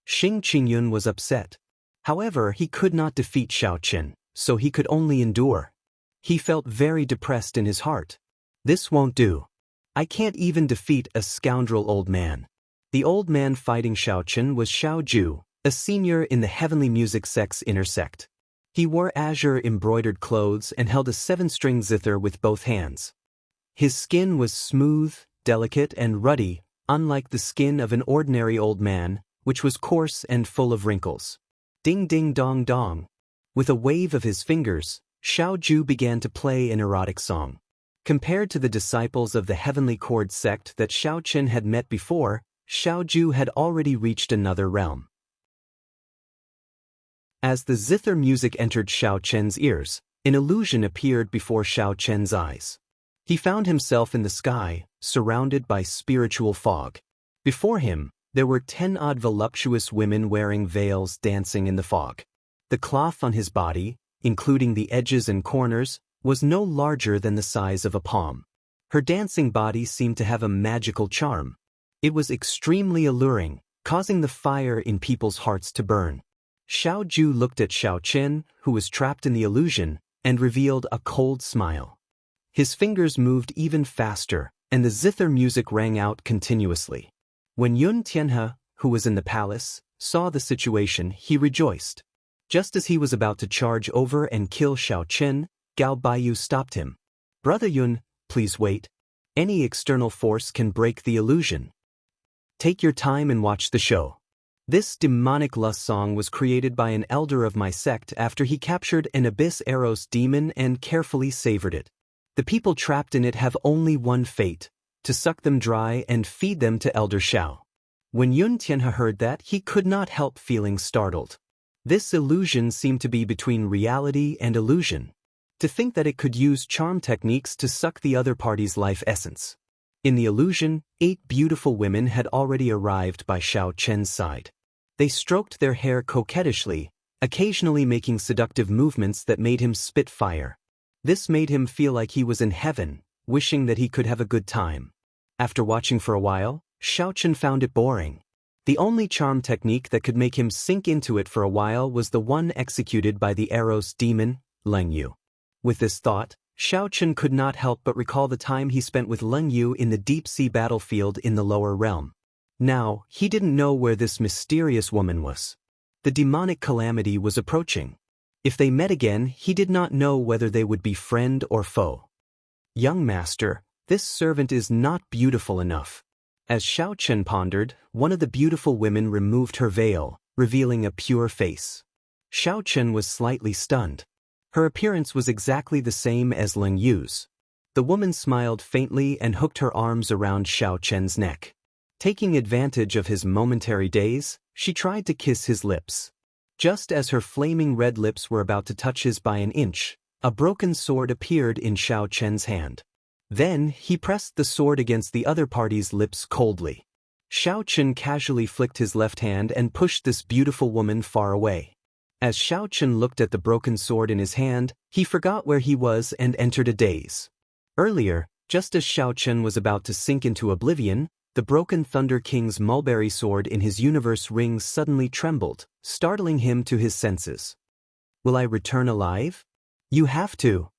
Xing Qingyun was upset. However, he could not defeat Xiao Chen, so he could only endure. He felt very depressed in his heart. This won't do. I can't even defeat a scoundrel old man. The old man fighting Xiao Chen was Xiao Ju, a senior in the heavenly music sect's inner sect. He wore azure-embroidered clothes and held a 7-string zither with both hands. His skin was smooth, delicate, and ruddy, unlike the skin of an ordinary old man, which was coarse and full of wrinkles. Ding ding dong dong. With a wave of his fingers, Xiao Ju began to play an erotic song. Compared to the disciples of the heavenly chord sect that Xiao Chen had met before, Xiao Ju had already reached another realm. As the zither music entered Xiao Chen's ears, an illusion appeared before Xiao Chen's eyes. He found himself in the sky, surrounded by spiritual fog. Before him, there were 10 odd voluptuous women wearing veils dancing in the fog. The cloth on his body, including the edges and corners, was no larger than the size of a palm. Her dancing body seemed to have a magical charm. It was extremely alluring, causing the fire in people's hearts to burn. Xiao Ju looked at Xiao Chen, who was trapped in the illusion, and revealed a cold smile. His fingers moved even faster, and the zither music rang out continuously. When Yun Tianhe, who was in the palace, saw the situation, he rejoiced. Just as he was about to charge over and kill Xiao Chen, Gao Baiyu stopped him. "Brother Yun, please wait. Any external force can break the illusion. Take your time and watch the show." This demonic lust song was created by an elder of my sect after he captured an Abyss Eros demon and carefully savored it. The people trapped in it have only one fate: to suck them dry and feed them to Elder Xiao. When Yun Tianhe heard that, he could not help feeling startled. This illusion seemed to be between reality and illusion. To think that it could use charm techniques to suck the other party's life essence. In the illusion, 8 beautiful women had already arrived by Xiao Chen's side. They stroked their hair coquettishly, occasionally making seductive movements that made him spit fire. This made him feel like he was in heaven, wishing that he could have a good time. After watching for a while, Xiao Chen found it boring. The only charm technique that could make him sink into it for a while was the one executed by the Eros demon, Leng Yu. With this thought, Xiao Chen could not help but recall the time he spent with Leng Yu in the deep-sea battlefield in the lower realm. Now, he didn't know where this mysterious woman was. The demonic calamity was approaching. If they met again, he did not know whether they would be friend or foe. "Young master, this servant is not beautiful enough." As Xiao Chen pondered, one of the beautiful women removed her veil, revealing a pure face. Xiao Chen was slightly stunned. Her appearance was exactly the same as Leng Yu's. The woman smiled faintly and hooked her arms around Xiao Chen's neck. Taking advantage of his momentary daze, she tried to kiss his lips. Just as her flaming red lips were about to touch his by an inch, a broken sword appeared in Xiao Chen's hand. Then, he pressed the sword against the other party's lips coldly. Xiao Chen casually flicked his left hand and pushed this beautiful woman far away. As Xiao Chen looked at the broken sword in his hand, he forgot where he was and entered a daze. Earlier, just as Xiao Chen was about to sink into oblivion, the broken Thunder King's mulberry sword in his universe ring suddenly trembled, startling him to his senses. Will I return alive? You have to.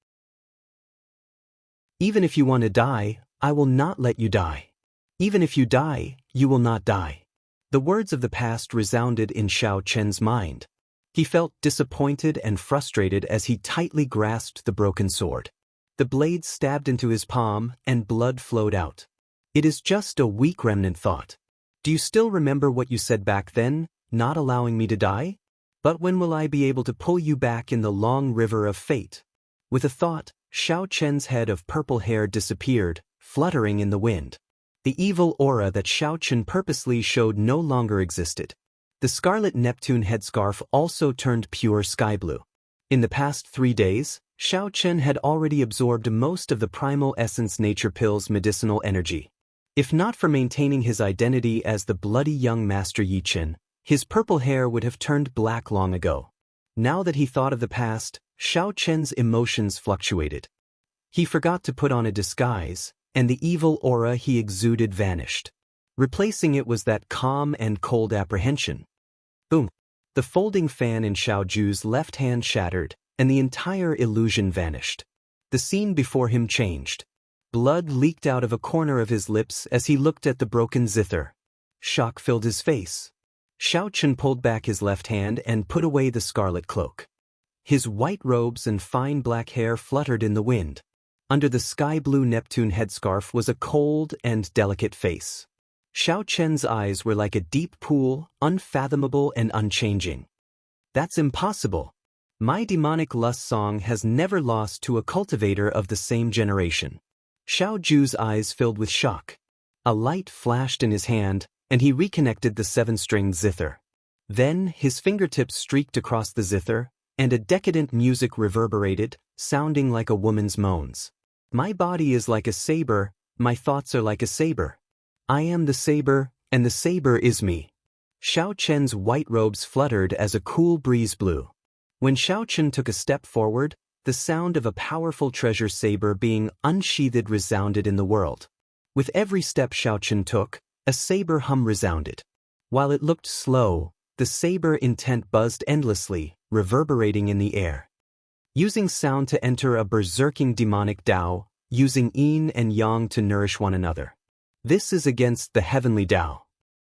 Even if you want to die, I will not let you die. Even if you die, you will not die. The words of the past resounded in Xiao Chen's mind. He felt disappointed and frustrated as he tightly grasped the broken sword. The blade stabbed into his palm, and blood flowed out. It is just a weak remnant thought. Do you still remember what you said back then, not allowing me to die? But when will I be able to pull you back in the long river of fate? With a thought, Xiao Chen's head of purple hair disappeared, fluttering in the wind. The evil aura that Xiao Chen purposely showed no longer existed. The scarlet Neptune headscarf also turned pure sky blue. In the past 3 days, Xiao Chen had already absorbed most of the primal essence nature pill's medicinal energy. If not for maintaining his identity as the bloody young master Yi Chen, his purple hair would have turned black long ago. Now that he thought of the past, Xiao Chen's emotions fluctuated. He forgot to put on a disguise, and the evil aura he exuded vanished. Replacing it was that calm and cold apprehension. Boom! The folding fan in Xiao Ju's left hand shattered, and the entire illusion vanished. The scene before him changed. Blood leaked out of a corner of his lips as he looked at the broken zither. Shock filled his face. Xiao Chen pulled back his left hand and put away the scarlet cloak. His white robes and fine black hair fluttered in the wind. Under the sky-blue Neptune headscarf was a cold and delicate face. Xiao Chen's eyes were like a deep pool, unfathomable and unchanging. That's impossible. My demonic lust song has never lost to a cultivator of the same generation. Xiao Ju's eyes filled with shock. A light flashed in his hand, and he reconnected the 7-stringed zither. Then, his fingertips streaked across the zither, and a decadent music reverberated, sounding like a woman's moans. My body is like a saber, my thoughts are like a saber. I am the saber, and the saber is me. Xiao Chen's white robes fluttered as a cool breeze blew. When Xiao Chen took a step forward, the sound of a powerful treasure saber being unsheathed resounded in the world. With every step Xiao Chen took, a saber hum resounded. While it looked slow, the saber intent buzzed endlessly, reverberating in the air. Using sound to enter a berserking demonic Tao, using yin and yang to nourish one another. This is against the heavenly Tao.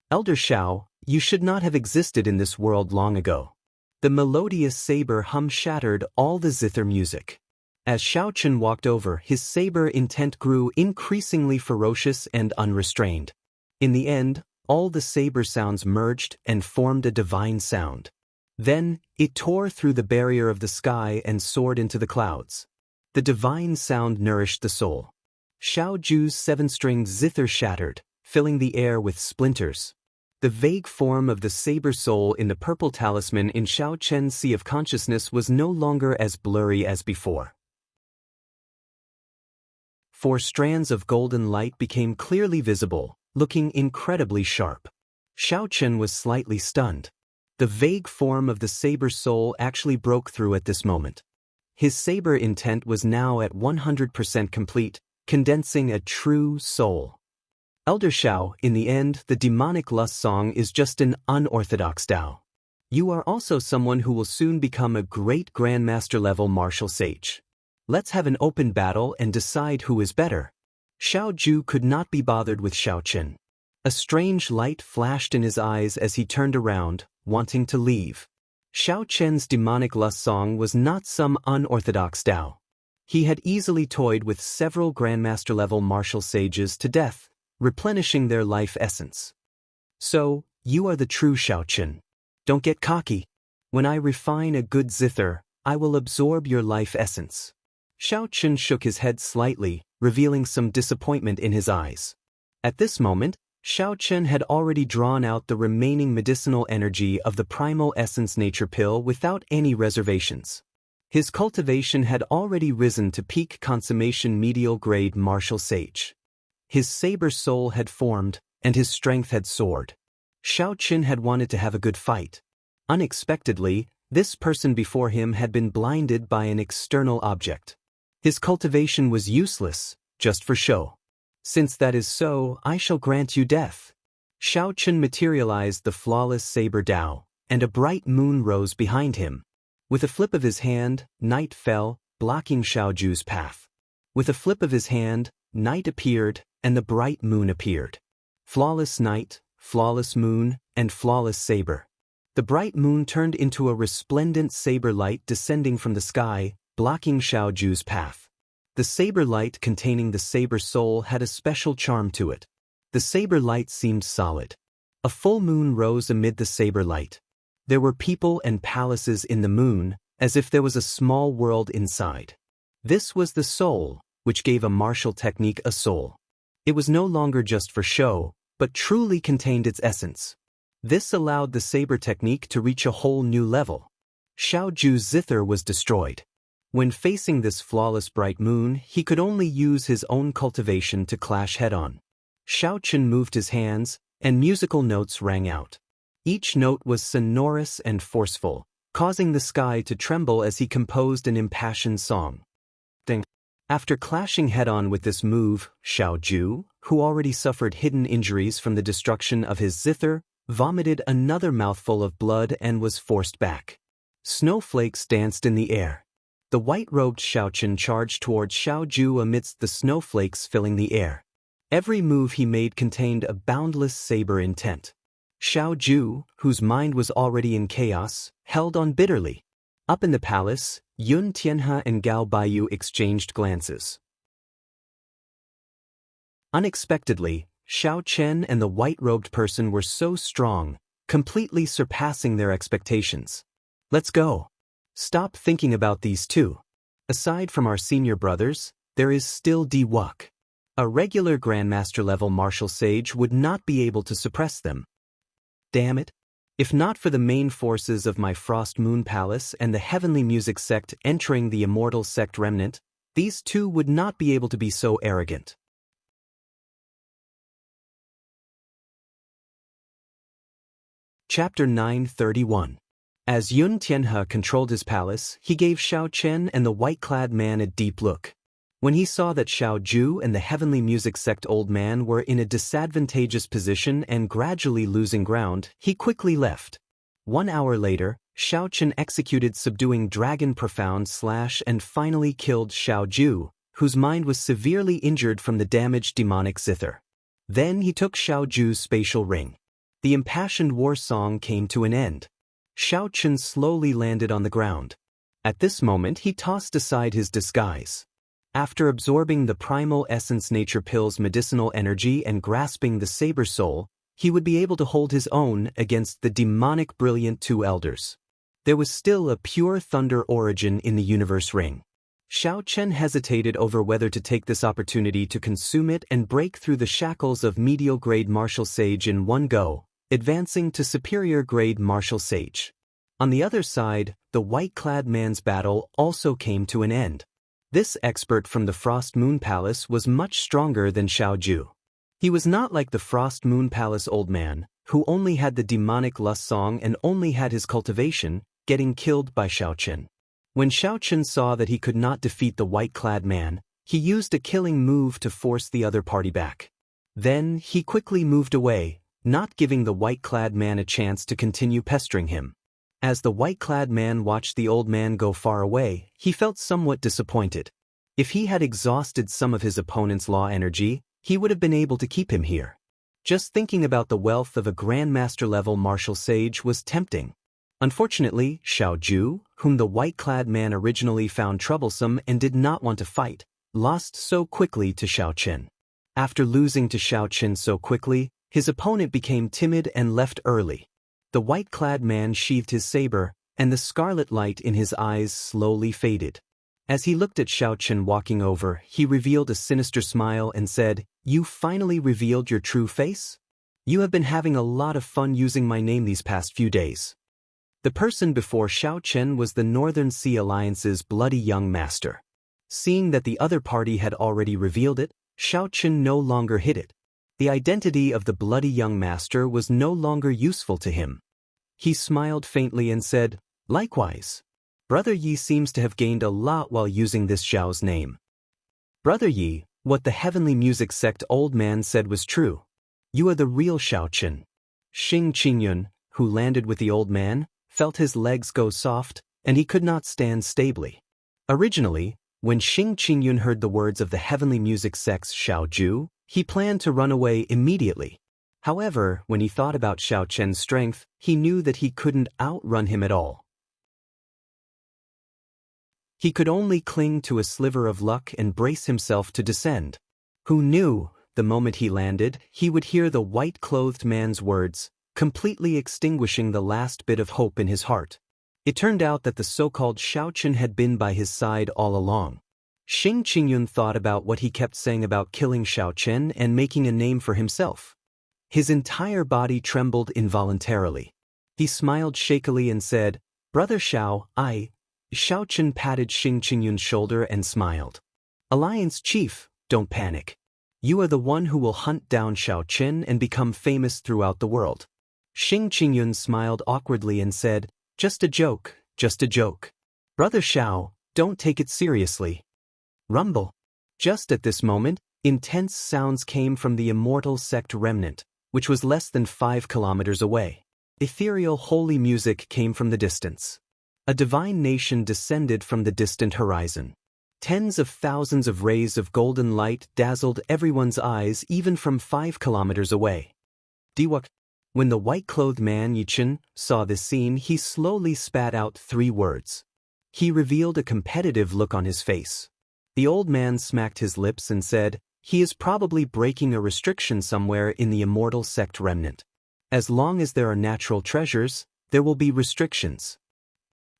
Elder Xiao, you should not have existed in this world long ago. The melodious saber hum shattered all the zither music. As Xiao Chen walked over, his saber intent grew increasingly ferocious and unrestrained. In the end, all the saber sounds merged and formed a divine sound. Then, it tore through the barrier of the sky and soared into the clouds. The divine sound nourished the soul. Xiao Ju's 7-stringed zither shattered, filling the air with splinters. The vague form of the saber soul in the purple talisman in Xiao Chen's sea of consciousness was no longer as blurry as before. 4 strands of golden light became clearly visible, looking incredibly sharp. Xiao Chen was slightly stunned. The vague form of the saber soul actually broke through at this moment. His saber intent was now at 100% complete, condensing a true soul. Elder Xiao, in the end, the demonic lust song is just an unorthodox Tao. You are also someone who will soon become a great grandmaster-level martial sage. Let's have an open battle and decide who is better. Xiao Ju could not be bothered with Xiao Chen. A strange light flashed in his eyes as he turned around, wanting to leave. Xiao Chen's demonic lust song was not some unorthodox Tao. He had easily toyed with several grandmaster-level martial sages to death, replenishing their life essence. So, you are the true Xiao Chen. Don't get cocky. When I refine a good zither, I will absorb your life essence. Xiao Chen shook his head slightly, revealing some disappointment in his eyes. At this moment, Xiao Chen had already drawn out the remaining medicinal energy of the primal essence nature pill without any reservations. His cultivation had already risen to peak consummation medial grade martial sage. His saber soul had formed, and his strength had soared. Xiao Qin had wanted to have a good fight. Unexpectedly, this person before him had been blinded by an external object. His cultivation was useless, just for show. Since that is so, I shall grant you death. Xiao Qin materialized the flawless saber Dao, and a bright moon rose behind him. With a flip of his hand, night fell, blocking Xiao Ju's path. With a flip of his hand, night appeared, and the bright moon appeared. Flawless night, flawless moon, and flawless saber. The bright moon turned into a resplendent saber light descending from the sky, blocking Xiao Ju's path. The saber light containing the saber soul had a special charm to it. The saber light seemed solid. A full moon rose amid the saber light. There were people and palaces in the moon, as if there was a small world inside. This was the soul, which gave a martial technique a soul. It was no longer just for show, but truly contained its essence. This allowed the saber technique to reach a whole new level. Xiao Ju's zither was destroyed. When facing this flawless bright moon, he could only use his own cultivation to clash head-on. Xiao Qin moved his hands, and musical notes rang out. Each note was sonorous and forceful, causing the sky to tremble as he composed an impassioned song. Ding. After clashing head-on with this move, Xiao Ju, who already suffered hidden injuries from the destruction of his zither, vomited another mouthful of blood and was forced back. Snowflakes danced in the air. The white-robed Xiao Qin charged towards Xiao Ju amidst the snowflakes filling the air. Every move he made contained a boundless saber intent. Xiao Ju, whose mind was already in chaos, held on bitterly. Up in the palace, Yun Tianhe and Gao Baiyu exchanged glances. Unexpectedly, Xiao Chen and the white-robed person were so strong, completely surpassing their expectations. Let's go. Stop thinking about these two. Aside from our senior brothers, there is still Di Wuk. A regular Grandmaster-level martial sage would not be able to suppress them. Damn it. If not for the main forces of my Frost Moon Palace and the Heavenly Music Sect entering the Immortal Sect remnant, these two would not be able to be so arrogant. Chapter 931. As Yun Tianhe controlled his palace, he gave Xiao Chen and the white-clad man a deep look. When he saw that Xiao Ju and the Heavenly Music Sect old man were in a disadvantageous position and gradually losing ground, he quickly left. 1 hour later, Xiao Chen executed subduing Dragon Profound Slash and finally killed Xiao Ju, whose mind was severely injured from the damaged demonic zither. Then he took Xiao Ju's spatial ring. The impassioned war song came to an end. Xiao Chen slowly landed on the ground. At this moment he tossed aside his disguise. After absorbing the primal essence nature pill's medicinal energy and grasping the saber soul, he would be able to hold his own against the demonic brilliant two elders. There was still a pure thunder origin in the universe ring. Xiao Chen hesitated over whether to take this opportunity to consume it and break through the shackles of medial grade martial sage in one go, advancing to superior grade martial sage. On the other side, the white-clad man's battle also came to an end. This expert from the Frost Moon Palace was much stronger than Xiao Ju. He was not like the Frost Moon Palace old man, who only had the demonic lust song and only had his cultivation, getting killed by Xiao Chen. When Xiao Chen saw that he could not defeat the white-clad man, he used a killing move to force the other party back. Then, he quickly moved away, not giving the white-clad man a chance to continue pestering him. As the white-clad man watched the old man go far away, he felt somewhat disappointed. If he had exhausted some of his opponent's law energy, he would have been able to keep him here. Just thinking about the wealth of a Grandmaster-level martial sage was tempting. Unfortunately, Xiao Ju, whom the white-clad man originally found troublesome and did not want to fight, lost so quickly to Xiao Chen. After losing to Xiao Chen so quickly, his opponent became timid and left early. The white-clad man sheathed his saber, and the scarlet light in his eyes slowly faded. As he looked at Xiao Chen walking over, he revealed a sinister smile and said, "You finally revealed your true face? You have been having a lot of fun using my name these past few days." The person before Xiao Chen was the Northern Sea Alliance's bloody young master. Seeing that the other party had already revealed it, Xiao Chen no longer hid it. The identity of the bloody young master was no longer useful to him. He smiled faintly and said, "Likewise. Brother Yi seems to have gained a lot while using this Xiao's name." "Brother Yi, what the heavenly music sect old man said was true. You are the real Xiao Chen." Xing Qingyun, who landed with the old man, felt his legs go soft, and he could not stand stably. Originally, when Xing Qingyun heard the words of the heavenly music sect's Xiao Ju, he planned to run away immediately. However, when he thought about Xiao Chen's strength, he knew that he couldn't outrun him at all. He could only cling to a sliver of luck and brace himself to descend. Who knew, the moment he landed, he would hear the white-clothed man's words, completely extinguishing the last bit of hope in his heart. It turned out that the so-called Xiao Chen had been by his side all along. Xing Qingyun thought about what he kept saying about killing Xiao Chen and making a name for himself. His entire body trembled involuntarily. He smiled shakily and said, "Brother Xiao, Xiao Chen patted Xing Qingyun's shoulder and smiled. "Alliance Chief, don't panic. You are the one who will hunt down Xiao Chen and become famous throughout the world." Xing Qingyun smiled awkwardly and said, just a joke, just a joke. Brother Xiao, don't take it seriously." Rumble. Just at this moment, intense sounds came from the immortal sect remnant, which was less than 5 kilometers away. Ethereal holy music came from the distance. A divine nation descended from the distant horizon. Tens of thousands of rays of golden light dazzled everyone's eyes even from 5 kilometers away. Diwak. When the white-clothed man Yichen saw this scene, he slowly spat out 3 words. He revealed a competitive look on his face. The old man smacked his lips and said, "He is probably breaking a restriction somewhere in the immortal sect remnant. As long as there are natural treasures, there will be restrictions.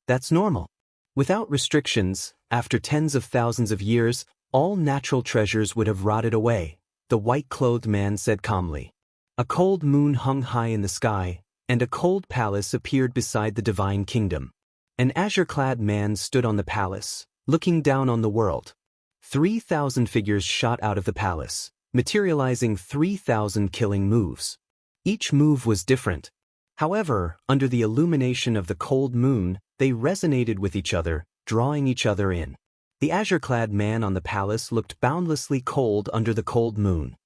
That's normal. Without restrictions, after tens of thousands of years, all natural treasures would have rotted away," the white-clothed man said calmly. A cold moon hung high in the sky, and a cold palace appeared beside the divine kingdom. An azure-clad man stood on the palace, looking down on the world. 3,000 figures shot out of the palace, materializing 3,000 killing moves. Each move was different. However, under the illumination of the cold moon, they resonated with each other, drawing each other in. The azure-clad man on the palace looked boundlessly cold under the cold moon.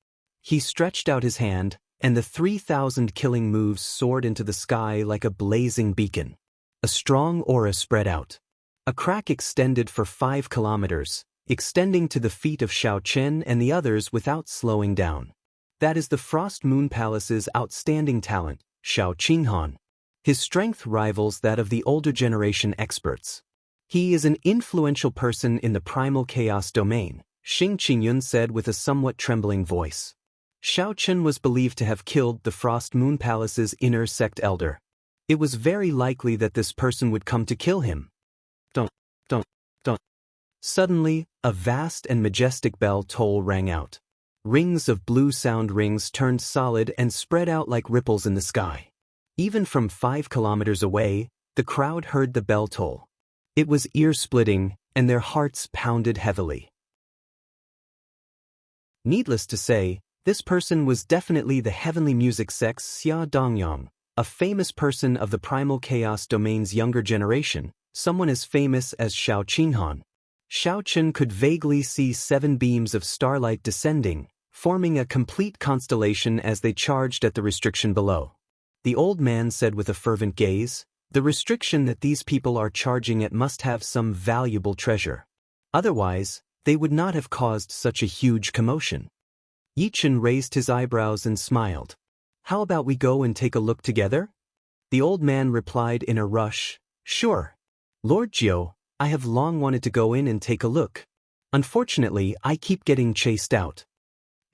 He stretched out his hand, and the 3,000 killing moves soared into the sky like a blazing beacon. A strong aura spread out. A crack extended for 5 kilometers, extending to the feet of Xiao Chen and the others without slowing down. That is the Frost Moon Palace's outstanding talent, Xiao Qinghan. His strength rivals that of the older generation experts. He is an influential person in the primal chaos domain, Xing Qingyun said with a somewhat trembling voice. Xiao Chen was believed to have killed the Frost Moon Palace's inner sect elder. It was very likely that this person would come to kill him. Don't. Suddenly, a vast and majestic bell toll rang out. Rings of blue sound rings turned solid and spread out like ripples in the sky. Even from 5 kilometers away, the crowd heard the bell toll. It was ear-splitting, and their hearts pounded heavily. Needless to say, this person was definitely the heavenly music sect's Xia Dongyang, a famous person of the primal chaos domain's younger generation, someone as famous as Xiao Qinghan. Xiao Chen could vaguely see 7 beams of starlight descending, forming a complete constellation as they charged at the restriction below. The old man said with a fervent gaze, "The restriction that these people are charging at must have some valuable treasure. Otherwise, they would not have caused such a huge commotion." Yichen raised his eyebrows and smiled. "How about we go and take a look together?" The old man replied in a rush, "Sure. Lord Jiu, I have long wanted to go in and take a look. Unfortunately, I keep getting chased out."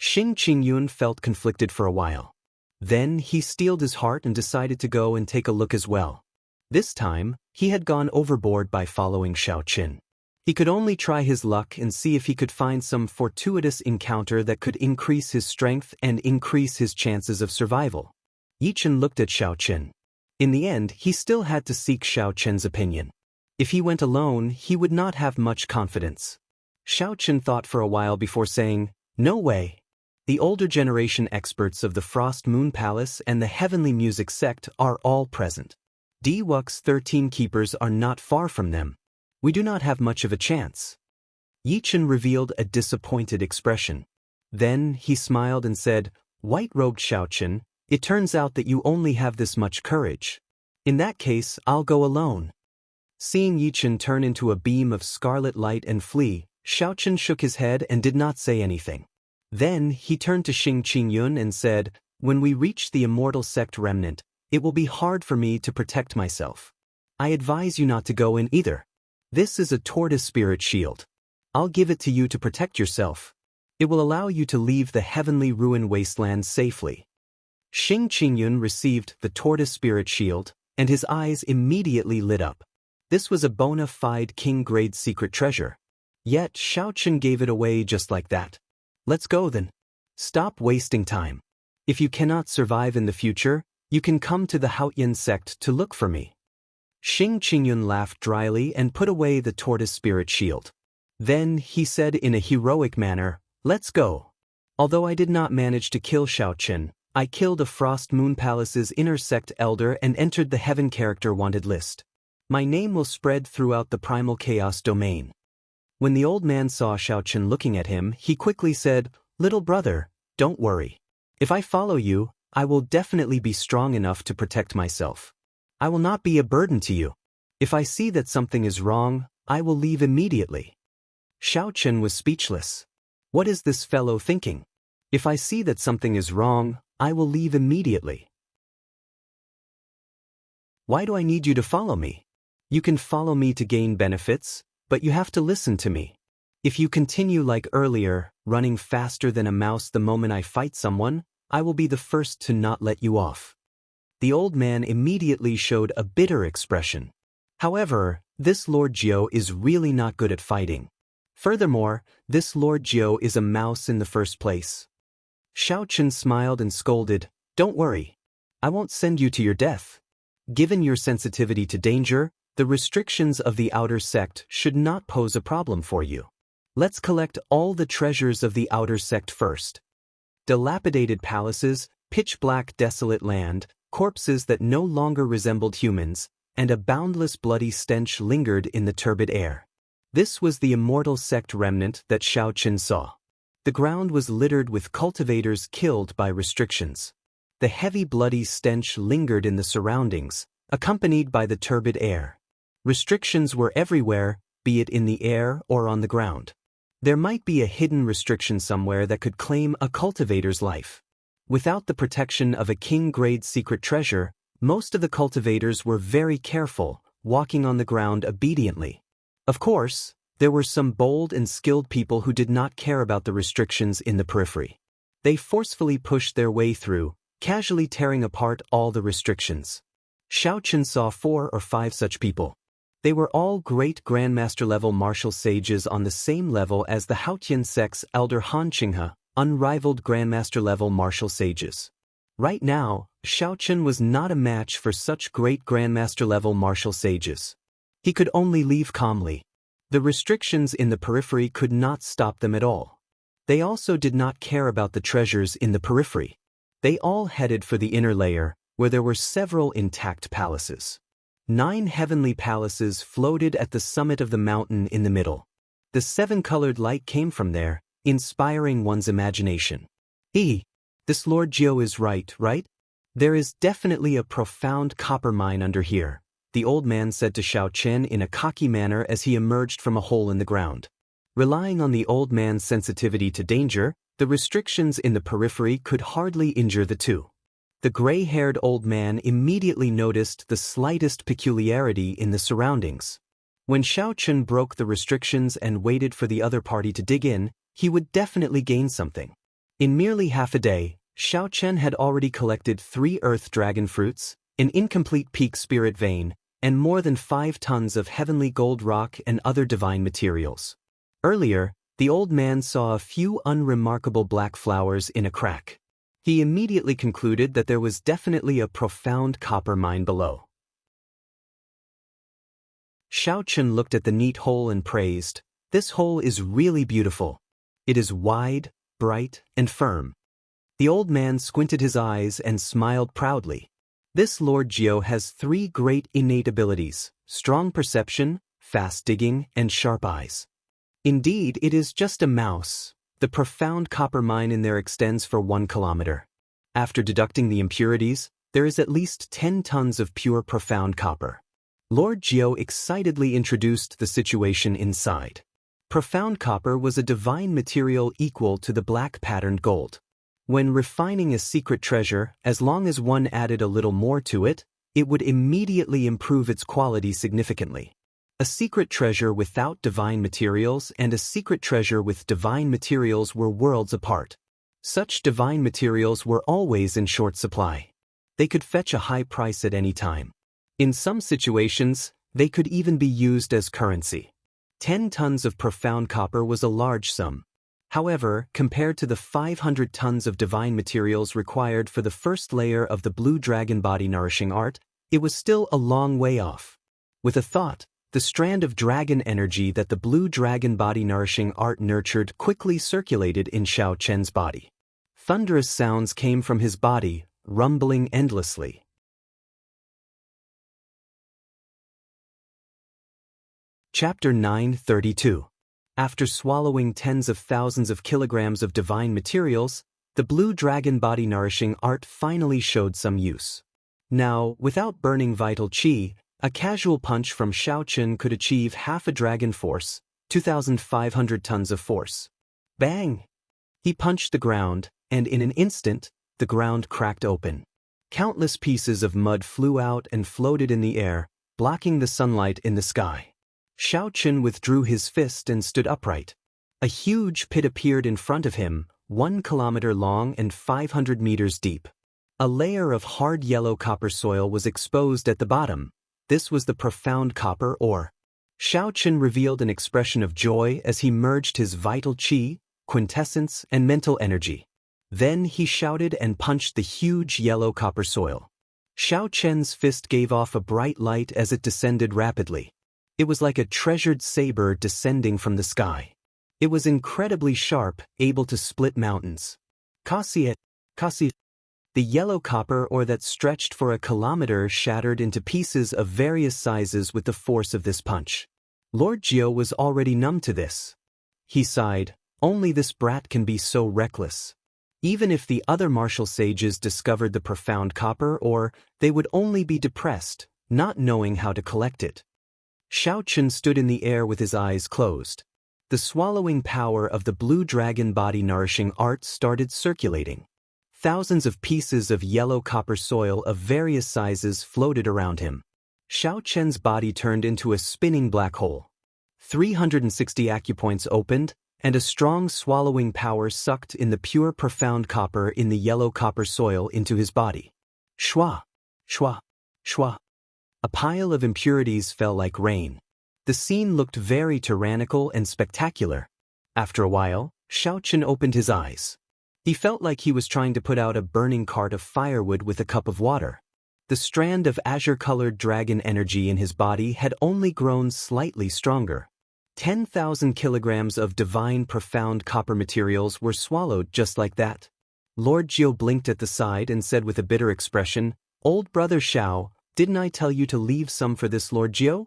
Xing Qingyun felt conflicted for a while. Then he steeled his heart and decided to go and take a look as well. This time, he had gone overboard by following Xiao Chen. He could only try his luck and see if he could find some fortuitous encounter that could increase his strength and increase his chances of survival. Yichen looked at Xiao Chen. In the end, he still had to seek Xiao Chen's opinion. If he went alone, he would not have much confidence. Xiao Chen thought for a while before saying, "No way." The older generation experts of the Frost Moon Palace and the Heavenly Music sect are all present. Diwuk's 13 keepers are not far from them. We do not have much of a chance. Yi Chen revealed a disappointed expression. Then he smiled and said, "White-robed Xiao Chen, it turns out that you only have this much courage. In that case, I'll go alone." Seeing Yi Chen turn into a beam of scarlet light and flee, Xiao Chen shook his head and did not say anything. Then he turned to Xing Qingyun and said, "When we reach the immortal sect remnant, it will be hard for me to protect myself. I advise you not to go in either. This is a tortoise spirit shield. I'll give it to you to protect yourself. It will allow you to leave the heavenly ruin wasteland safely." Xing Qingyun received the tortoise spirit shield, and his eyes immediately lit up. This was a bona fide king-grade secret treasure. Yet Xiao Chen gave it away just like that. "Let's go then. Stop wasting time. If you cannot survive in the future, you can come to the Haotian sect to look for me." Xing Qingyun laughed dryly and put away the tortoise spirit shield. Then he said in a heroic manner, "Let's go." Although I did not manage to kill Xiao Chen, I killed a Frost Moon Palace's inner sect elder and entered the Heaven Character Wanted list. My name will spread throughout the Primal Chaos domain. When the old man saw Xiao Chen looking at him, he quickly said, "Little brother, don't worry. If I follow you, I will definitely be strong enough to protect myself. I will not be a burden to you. If I see that something is wrong, I will leave immediately." Xiao Chen was speechless. What is this fellow thinking? If I see that something is wrong, I will leave immediately. Why do I need you to follow me? You can follow me to gain benefits, but you have to listen to me. If you continue like earlier, running faster than a mouse the moment I fight someone, I will be the first to not let you off. The old man immediately showed a bitter expression. However, this Lord Jiu is really not good at fighting. Furthermore, this Lord Jiu is a mouse in the first place. Xiao Chen smiled and scolded, "Don't worry. I won't send you to your death. Given your sensitivity to danger, the restrictions of the outer sect should not pose a problem for you. Let's collect all the treasures of the outer sect first." Dilapidated palaces, pitch-black desolate land, corpses that no longer resembled humans, and a boundless bloody stench lingered in the turbid air. This was the immortal sect remnant that Xiao Chen saw. The ground was littered with cultivators killed by restrictions. The heavy bloody stench lingered in the surroundings, accompanied by the turbid air. Restrictions were everywhere, be it in the air or on the ground. There might be a hidden restriction somewhere that could claim a cultivator's life. Without the protection of a king-grade secret treasure, most of the cultivators were very careful, walking on the ground obediently. Of course, there were some bold and skilled people who did not care about the restrictions in the periphery. They forcefully pushed their way through, casually tearing apart all the restrictions. Xiao Chen saw 4 or 5 such people. They were all great Grandmaster-level martial sages on the same level as the Haotian sect's elder Han Qinghe, unrivaled Grandmaster-level martial sages. Right now, Xiao Chen was not a match for such great Grandmaster-level martial sages. He could only leave calmly. The restrictions in the periphery could not stop them at all. They also did not care about the treasures in the periphery. They all headed for the inner layer, where there were several intact palaces. 9 heavenly palaces floated at the summit of the mountain in the middle. The 7-colored light came from there, inspiring one's imagination. This Lord Jiu is right? There is definitely a profound copper mine under here, the old man said to Xiao Chen in a cocky manner as he emerged from a hole in the ground. Relying on the old man's sensitivity to danger, the restrictions in the periphery could hardly injure the two. The gray-haired old man immediately noticed the slightest peculiarity in the surroundings. When Xiao Chen broke the restrictions and waited for the other party to dig in, he would definitely gain something. In merely half a day, Xiao Chen had already collected 3 earth dragon fruits, an incomplete peak spirit vein, and more than 5 tons of heavenly gold rock and other divine materials. Earlier, the old man saw a few unremarkable black flowers in a crack. He immediately concluded that there was definitely a profound copper mine below. Xiao Chen looked at the neat hole and praised, "This hole is really beautiful. It is wide, bright, and firm." The old man squinted his eyes and smiled proudly. This Lord Jiu has 3 great innate abilities: strong perception, fast digging, and sharp eyes. Indeed, it is just a mouse. The profound copper mine in there extends for 1 kilometer. After deducting the impurities, there is at least 10 tons of pure profound copper. Lord Jiu excitedly introduced the situation inside. Profound copper was a divine material equal to the black patterned gold. When refining a secret treasure, as long as one added a little more to it, it would immediately improve its quality significantly. A secret treasure without divine materials and a secret treasure with divine materials were worlds apart. Such divine materials were always in short supply. They could fetch a high price at any time. In some situations, they could even be used as currency. 10 tons of profound copper was a large sum. However, compared to the 500 tons of divine materials required for the first layer of the blue dragon body nourishing art, it was still a long way off. With a thought, the strand of dragon energy that the blue dragon body nourishing art nurtured quickly circulated in Xiao Chen's body. Thunderous sounds came from his body, rumbling endlessly. Chapter 932. After swallowing tens of thousands of kilograms of divine materials, the blue dragon body nourishing art finally showed some use. Now, without burning vital qi, a casual punch from Xiao Chen could achieve half a dragon force, 2,500 tons of force. Bang! He punched the ground, and in an instant, the ground cracked open. Countless pieces of mud flew out and floated in the air, blocking the sunlight in the sky. Xiao Chen withdrew his fist and stood upright. A huge pit appeared in front of him, 1 kilometer long and 500 meters deep. A layer of hard yellow copper soil was exposed at the bottom. This was the profound copper ore. Xiao Chen revealed an expression of joy as he merged his vital qi, quintessence, and mental energy. Then he shouted and punched the huge yellow copper soil. Xiao Chen's fist gave off a bright light as it descended rapidly. It was like a treasured saber descending from the sky. It was incredibly sharp, able to split mountains. Kasi. The yellow copper ore that stretched for a kilometer shattered into pieces of various sizes with the force of this punch. Lord Jiu was already numb to this. He sighed, "Only this brat can be so reckless." Even if the other martial sages discovered the profound copper ore, they would only be depressed, not knowing how to collect it. Xiao Chen stood in the air with his eyes closed. The swallowing power of the blue dragon body nourishing art started circulating. Thousands of pieces of yellow copper soil of various sizes floated around him. Xiao Chen's body turned into a spinning black hole. 360 acupoints opened, and a strong swallowing power sucked in the pure profound copper in the yellow copper soil into his body. Shwa, shwa, shwa. A pile of impurities fell like rain. The scene looked very tyrannical and spectacular. After a while, Xiao Chen opened his eyes. He felt like he was trying to put out a burning cart of firewood with a cup of water. The strand of azure-colored dragon energy in his body had only grown slightly stronger. 10,000 kilograms of divine profound copper materials were swallowed just like that. Lord Jiu blinked at the side and said with a bitter expression, "Old brother Xiao, didn't I tell you to leave some for this Lord Jiu?"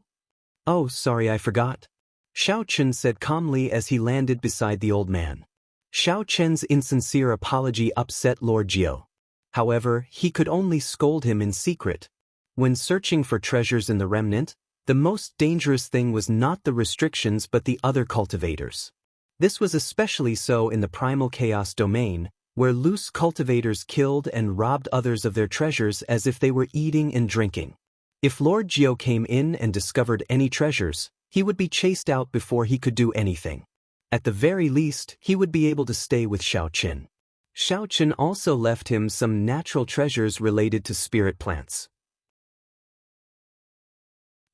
"Oh, sorry, I forgot," Xiao Chen said calmly as he landed beside the old man. Xiao Chen's insincere apology upset Lord Jiu. However, he could only scold him in secret. When searching for treasures in the remnant, the most dangerous thing was not the restrictions but the other cultivators. This was especially so in the primal chaos domain, where loose cultivators killed and robbed others of their treasures as if they were eating and drinking. If Lord Jiu came in and discovered any treasures, he would be chased out before he could do anything. At the very least, he would be able to stay with Xiao Chen. Xiao Chen also left him some natural treasures related to spirit plants.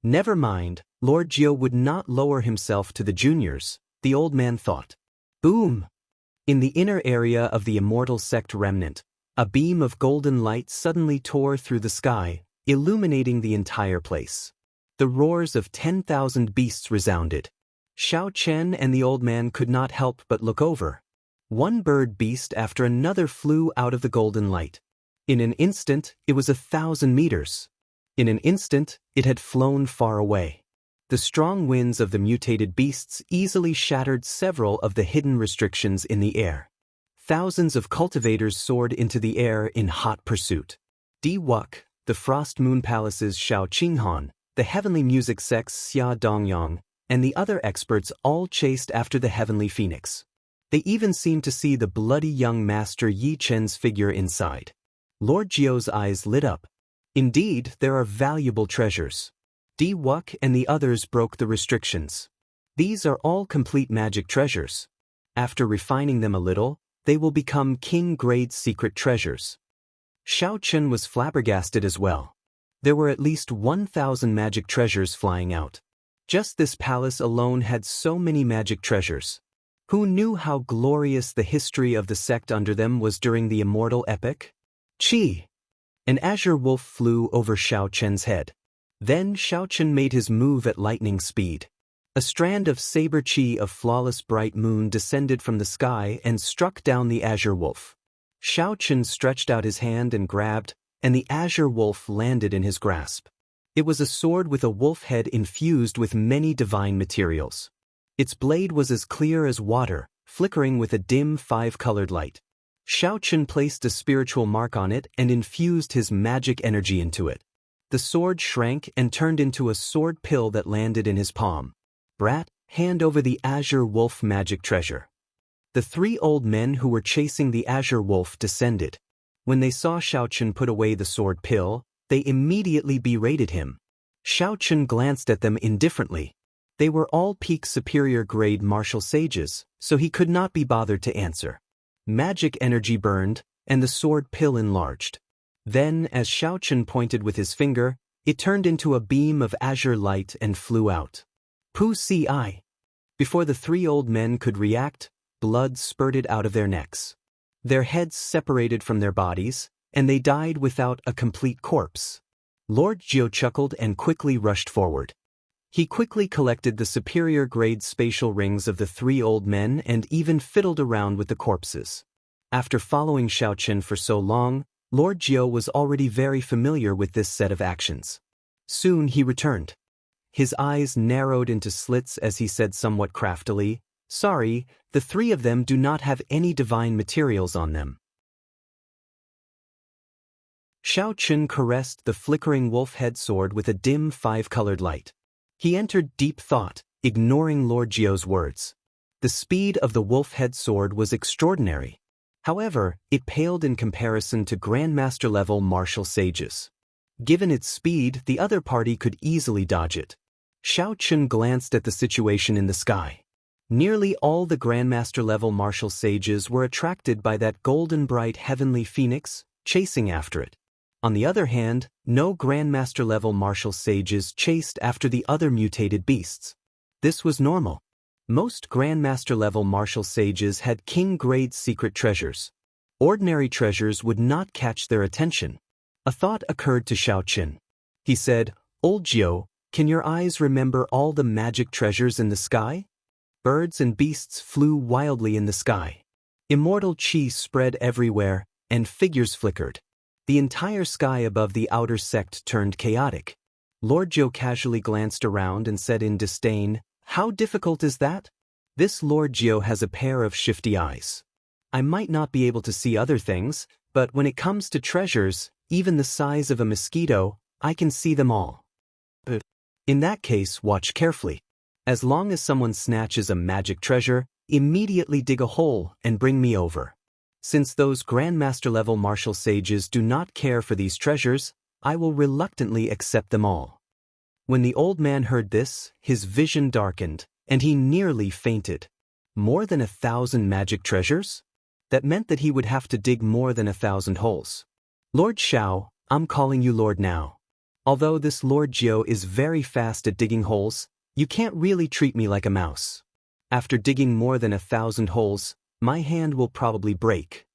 Never mind, Lord Jiu would not lower himself to the juniors, the old man thought. Boom! In the inner area of the immortal sect remnant, A beam of golden light suddenly tore through the sky, illuminating the entire place. The roars of 10,000 beasts resounded. Xiao Chen and the old man could not help but look over. One bird beast after another flew out of the golden light. In an instant, it was 1,000 meters. In an instant, it had flown far away. The strong winds of the mutated beasts easily shattered several of the hidden restrictions in the air. Thousands of cultivators soared into the air in hot pursuit. Di Wuk, the Frost Moon Palace's Xiao Qinghan, the heavenly music sect's Xia Dongyang, and the other experts all chased after the heavenly phoenix. They even seemed to see the bloody young master Yi Chen's figure inside. Lord Jiu's eyes lit up. Indeed, there are valuable treasures. Di Wuk and the others broke the restrictions. These are all complete magic treasures. After refining them a little, they will become king-grade secret treasures. Xiao Chen was flabbergasted as well. There were at least 1,000 magic treasures flying out. Just this palace alone had so many magic treasures. Who knew how glorious the history of the sect under them was during the immortal epic? Qi! An azure wolf flew over Xiao Chen's head. Then Xiao Chen made his move at lightning speed. A strand of saber qi of flawless bright moon descended from the sky and struck down the azure wolf. Xiao Chen stretched out his hand and grabbed, and the azure wolf landed in his grasp. It was a sword with a wolf head infused with many divine materials. Its blade was as clear as water, flickering with a dim 5-colored light. Xiao Chen placed a spiritual mark on it and infused his magic energy into it. The sword shrank and turned into a sword pill that landed in his palm. Brat, hand over the azure wolf magic treasure. The 3 old men who were chasing the azure wolf descended. When they saw Xiao Chen put away the sword pill, they immediately berated him. Xiao Chen glanced at them indifferently. They were all peak superior grade martial sages, so he could not be bothered to answer. Magic energy burned, and the sword pill enlarged. Then, as Xiao Chen pointed with his finger, it turned into a beam of azure light and flew out. Pu Si. Before the 3 old men could react, blood spurted out of their necks. Their heads separated from their bodies, and they died without a complete corpse. Lord Jiu chuckled and quickly rushed forward. He quickly collected the superior grade spatial rings of the 3 old men and even fiddled around with the corpses. After following Xiao Chen for so long, Lord Jiu was already very familiar with this set of actions. Soon he returned. His eyes narrowed into slits as he said somewhat craftily, "Sorry, the 3 of them do not have any divine materials on them." Xiao Chen caressed the flickering wolf-head sword with a dim 5-colored light. He entered deep thought, ignoring Lord Jiu's words. The speed of the wolf-head sword was extraordinary. However, it paled in comparison to Grandmaster-level martial sages. Given its speed, the other party could easily dodge it. Xiao Chen glanced at the situation in the sky. Nearly all the Grandmaster-level martial sages were attracted by that golden bright heavenly phoenix, chasing after it. On the other hand, no Grandmaster-level martial sages chased after the other mutated beasts. This was normal. Most Grandmaster-level martial sages had king-grade secret treasures. Ordinary treasures would not catch their attention. A thought occurred to Xiao Chen. He said, "Old Jiu, can your eyes remember all the magic treasures in the sky?" Birds and beasts flew wildly in the sky. Immortal qi spread everywhere, and figures flickered. The entire sky above the outer sect turned chaotic. Lord Jiu casually glanced around and said in disdain, "How difficult is that? This Lord Jiu has a pair of shifty eyes. I might not be able to see other things, but when it comes to treasures, even the size of a mosquito, I can see them all." In that case, watch carefully. As long as someone snatches a magic treasure, immediately dig a hole and bring me over. Since those Grandmaster-level martial sages do not care for these treasures, I will reluctantly accept them all. When the old man heard this, his vision darkened, and he nearly fainted. More than 1,000 magic treasures? That meant that he would have to dig more than 1,000 holes. "Lord Xiao, I'm calling you Lord now. Although this Lord Jiu is very fast at digging holes, you can't really treat me like a mouse. After digging more than 1,000 holes, my hand will probably break."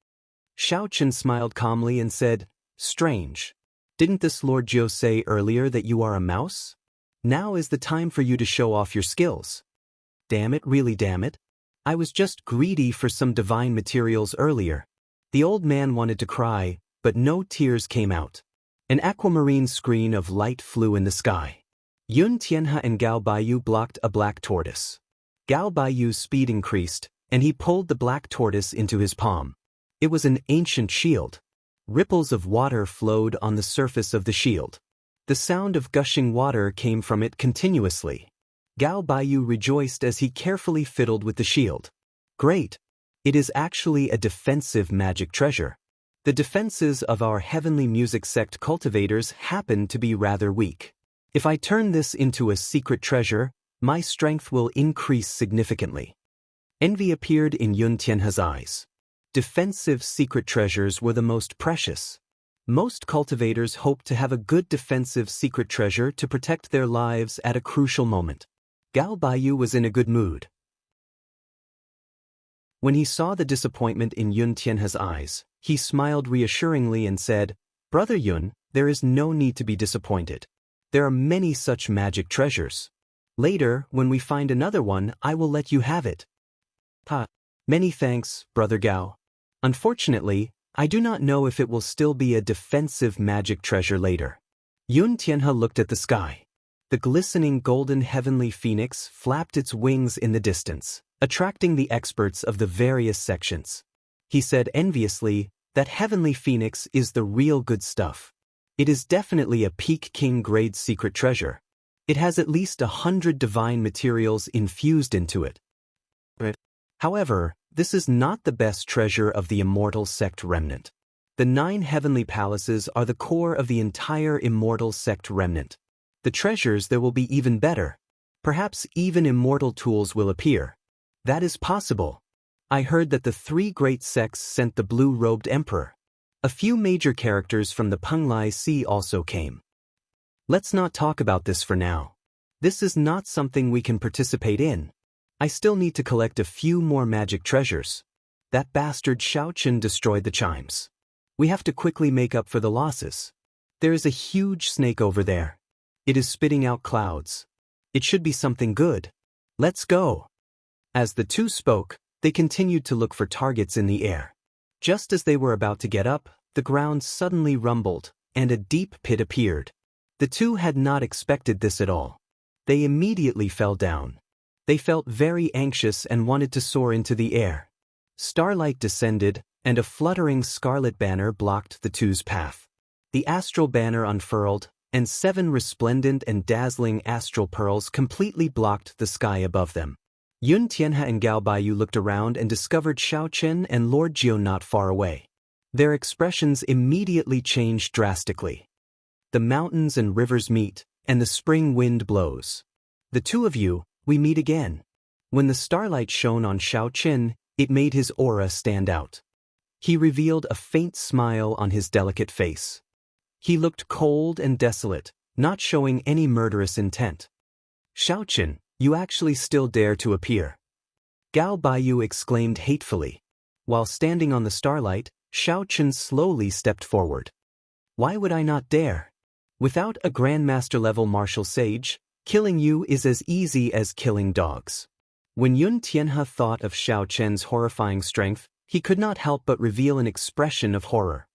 Xiao Chen smiled calmly and said, "Strange. Didn't this Lord Jiu say earlier that you are a mouse? Now is the time for you to show off your skills." "Damn it, really damn it. I was just greedy for some divine materials earlier." The old man wanted to cry, but no tears came out. An aquamarine screen of light flew in the sky. Yun Tianhe and Gao Baiyu blocked a black tortoise. Gao Baiyu's speed increased, and he pulled the black tortoise into his palm. It was an ancient shield. Ripples of water flowed on the surface of the shield. The sound of gushing water came from it continuously. Gao Baiyu rejoiced as he carefully fiddled with the shield. "Great! It is actually a defensive magic treasure. The defenses of our heavenly music sect cultivators happen to be rather weak. If I turn this into a secret treasure, my strength will increase significantly." Envy appeared in Yun Tianhe's eyes. Defensive secret treasures were the most precious. Most cultivators hoped to have a good defensive secret treasure to protect their lives at a crucial moment. Gao Baiyu was in a good mood. When he saw the disappointment in Yun Tianhe's eyes, he smiled reassuringly and said, "Brother Yun, there is no need to be disappointed. There are many such magic treasures. Later, when we find another one, I will let you have it." "Ha! Many thanks, Brother Gao. Unfortunately, I do not know if it will still be a defensive magic treasure later." Yun Tianhe looked at the sky. The glistening golden heavenly phoenix flapped its wings in the distance, attracting the experts of the various sections. He said enviously, "That heavenly phoenix is the real good stuff. It is definitely a Peak King grade secret treasure. It has at least 100 divine materials infused into it. However, this is not the best treasure of the immortal sect remnant. The 9 heavenly palaces are the core of the entire immortal sect remnant. The treasures there will be even better. Perhaps even immortal tools will appear. That is possible. I heard that the 3 great sects sent the blue-robed emperor. A few major characters from the Penglai Sea also came. Let's not talk about this for now. This is not something we can participate in. I still need to collect a few more magic treasures. That bastard Xiao Chen destroyed the chimes. We have to quickly make up for the losses. There is a huge snake over there. It is spitting out clouds. It should be something good. Let's go." As the two spoke, they continued to look for targets in the air. Just as they were about to get up, the ground suddenly rumbled, and a deep pit appeared. The two had not expected this at all. They immediately fell down. They felt very anxious and wanted to soar into the air. Starlight descended, and a fluttering scarlet banner blocked the two's path. The astral banner unfurled, and 7 resplendent and dazzling astral pearls completely blocked the sky above them. Yun Tianhe and Gao Baiyu looked around and discovered Xiao Chen and Lord Jiu not far away. Their expressions immediately changed drastically. The mountains and rivers meet, and the spring wind blows. "The two of you, we meet again." When the starlight shone on Xiao Chen, it made his aura stand out. He revealed a faint smile on his delicate face. He looked cold and desolate, not showing any murderous intent. "Xiao Chen, you actually still dare to appear?" Gao Baiyu exclaimed hatefully. While standing on the starlight, Xiao Chen slowly stepped forward. "Why would I not dare? Without a Grandmaster-level martial sage, killing you is as easy as killing dogs." When Yun Tianhe thought of Xiao Chen's horrifying strength, he could not help but reveal an expression of horror.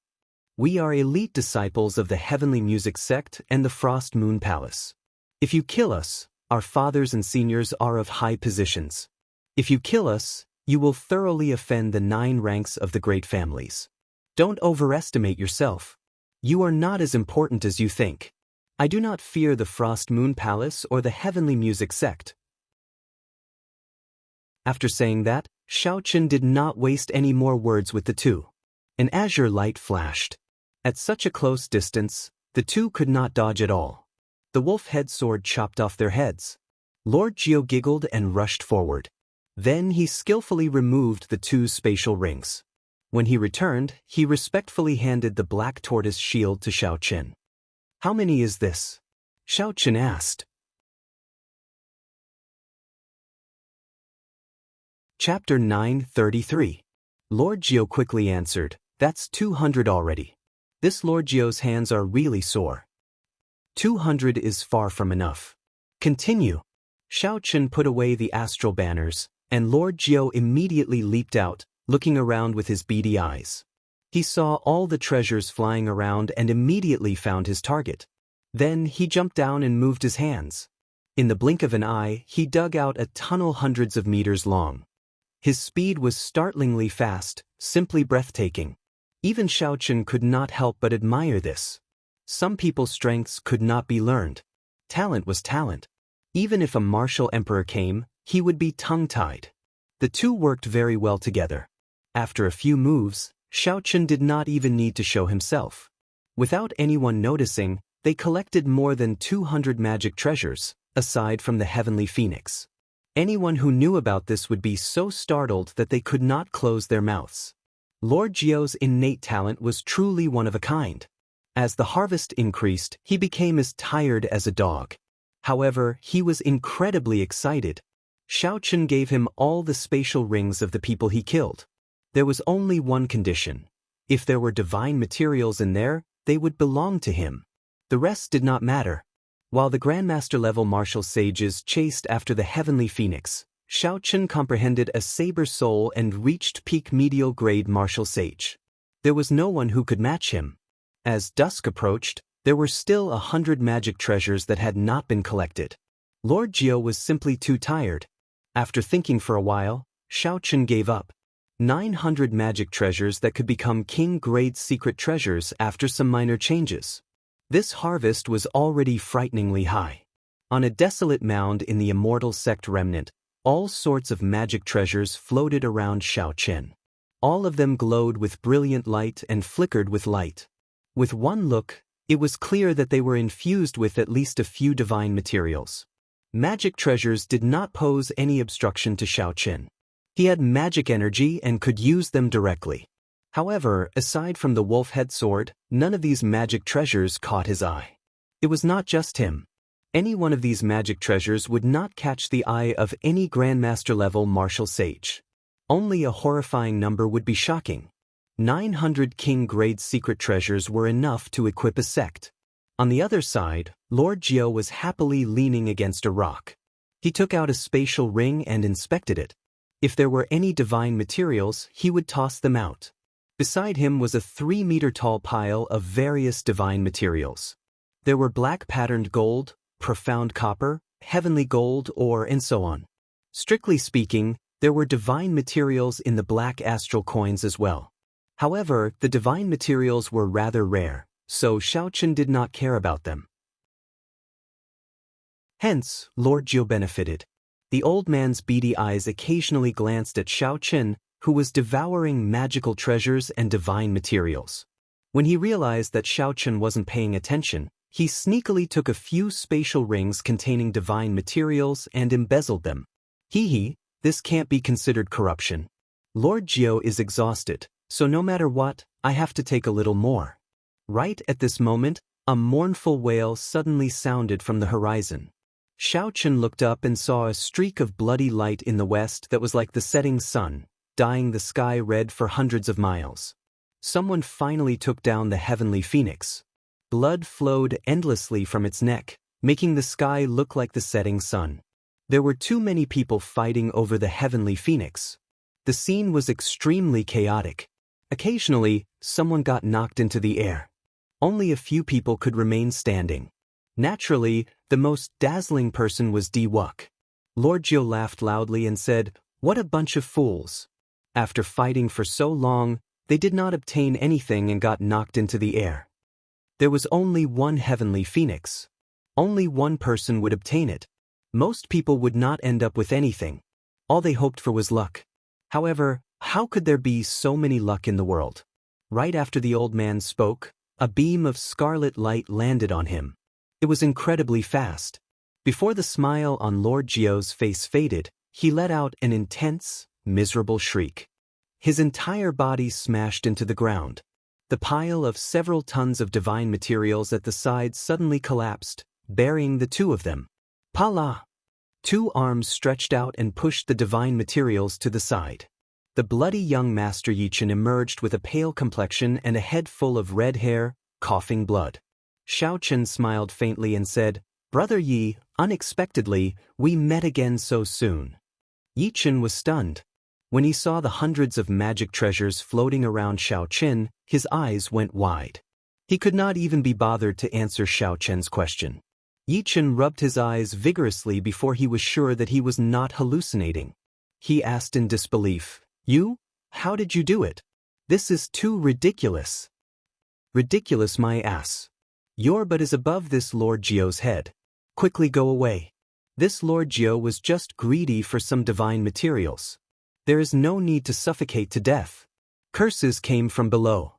"We are elite disciples of the Heavenly Music Sect and the Frost Moon Palace. If you kill us, our fathers and seniors are of high positions. If you kill us, you will thoroughly offend the 9 ranks of the great families. Don't overestimate yourself. You are not as important as you think. I do not fear the Frost Moon Palace or the Heavenly Music Sect." After saying that, Xiao Chen did not waste any more words with the two. An azure light flashed. At such a close distance, the two could not dodge at all. The wolf-head sword chopped off their heads. Lord Jiu giggled and rushed forward. Then he skillfully removed the 2 spatial rings. When he returned, he respectfully handed the black tortoise shield to Xiao Chen. "How many is this?" Xiao Chen asked. Chapter 933. Lord Jiu quickly answered, That's 200 already. This Lord Jio's hands are really sore. 200 is far from enough. Continue. Shao Chen put away the astral banners, and Lord Jio immediately leaped out, looking around with his beady eyes. He saw all the treasures flying around and immediately found his target. Then he jumped down and moved his hands. In the blink of an eye, he dug out a tunnel hundreds of meters long. His speed was startlingly fast, simply breathtaking. Even Shao Chen could not help but admire this. Some people's strengths could not be learned. Talent was talent. Even if a martial emperor came, he would be tongue-tied. The two worked very well together. After a few moves, Shao Chen did not even need to show himself. Without anyone noticing, they collected more than 200 magic treasures, aside from the heavenly phoenix. Anyone who knew about this would be so startled that they could not close their mouths. Lord Jio's innate talent was truly one of a kind. As the harvest increased, he became as tired as a dog. However, he was incredibly excited. Shao Chen gave him all the spatial rings of the people he killed. There was only one condition. If there were divine materials in there, they would belong to him. The rest did not matter. While the Grandmaster-level martial sages chased after the heavenly phoenix, Shao Chen comprehended a saber soul and reached peak medial grade martial sage. There was no one who could match him. As dusk approached, there were still 100 magic treasures that had not been collected. Lord Jio was simply too tired. After thinking for a while, Shao Chen gave up. 900 magic treasures that could become king-grade secret treasures after some minor changes. This harvest was already frighteningly high. On a desolate mound in the immortal sect remnant, all sorts of magic treasures floated around Shao Chen. All of them glowed with brilliant light and flickered with light. With one look, it was clear that they were infused with at least a few divine materials. Magic treasures did not pose any obstruction to Shao Chen. He had magic energy and could use them directly. However, aside from the wolf head sword, none of these magic treasures caught his eye. It was not just him. Any one of these magic treasures would not catch the eye of any Grandmaster-level martial sage. Only a horrifying number would be shocking. 900 king-grade secret treasures were enough to equip a sect. On the other side, Lord Jio was happily leaning against a rock. He took out a spatial ring and inspected it. If there were any divine materials, he would toss them out. Beside him was a 3-meter-tall pile of various divine materials. There were black patterned gold, profound copper, heavenly gold, ore, and so on. Strictly speaking, there were divine materials in the black astral coins as well. However, the divine materials were rather rare, so Shao Chen did not care about them. Hence, Lord Jio benefited. The old man's beady eyes occasionally glanced at Shao Chen, who was devouring magical treasures and divine materials. When he realized that Shao Chen wasn't paying attention, he sneakily took a few spatial rings containing divine materials and embezzled them. Hee, this can't be considered corruption. Lord Jio is exhausted, so no matter what, I have to take a little more. Right at this moment, a mournful wail suddenly sounded from the horizon. Shao Chen looked up and saw a streak of bloody light in the west that was like the setting sun, dyeing the sky red for hundreds of miles. Someone finally took down the heavenly phoenix. Blood flowed endlessly from its neck, making the sky look like the setting sun. There were too many people fighting over the heavenly phoenix. The scene was extremely chaotic. Occasionally, someone got knocked into the air. Only a few people could remain standing. Naturally, the most dazzling person was Di Wuk. Lord Jio laughed loudly and said, "What a bunch of fools." After fighting for so long, they did not obtain anything and got knocked into the air. There was only one heavenly phoenix. Only one person would obtain it. Most people would not end up with anything. All they hoped for was luck. However, how could there be so many luck in the world? Right after the old man spoke, a beam of scarlet light landed on him. It was incredibly fast. Before the smile on Lord Jio's face faded, he let out an intense, miserable shriek. His entire body smashed into the ground. The pile of several tons of divine materials at the side suddenly collapsed, burying the two of them. Pala! 2 arms stretched out and pushed the divine materials to the side. The bloody young Master Yichen emerged with a pale complexion and a head full of red hair, coughing blood. Xiao Chen smiled faintly and said, "Brother Yi, unexpectedly, we met again so soon." Yichen was stunned. When he saw the hundreds of magic treasures floating around Xiao Chen, his eyes went wide. He could not even be bothered to answer Xiao Chen's question. Yichen rubbed his eyes vigorously before he was sure that he was not hallucinating. He asked in disbelief, "You? How did you do it? This is too ridiculous." "Ridiculous, my ass. Your butt is above this Lord Jio's head. Quickly go away." This Lord Jio was just greedy for some divine materials. There is no need to suffocate to death. Curses came from below.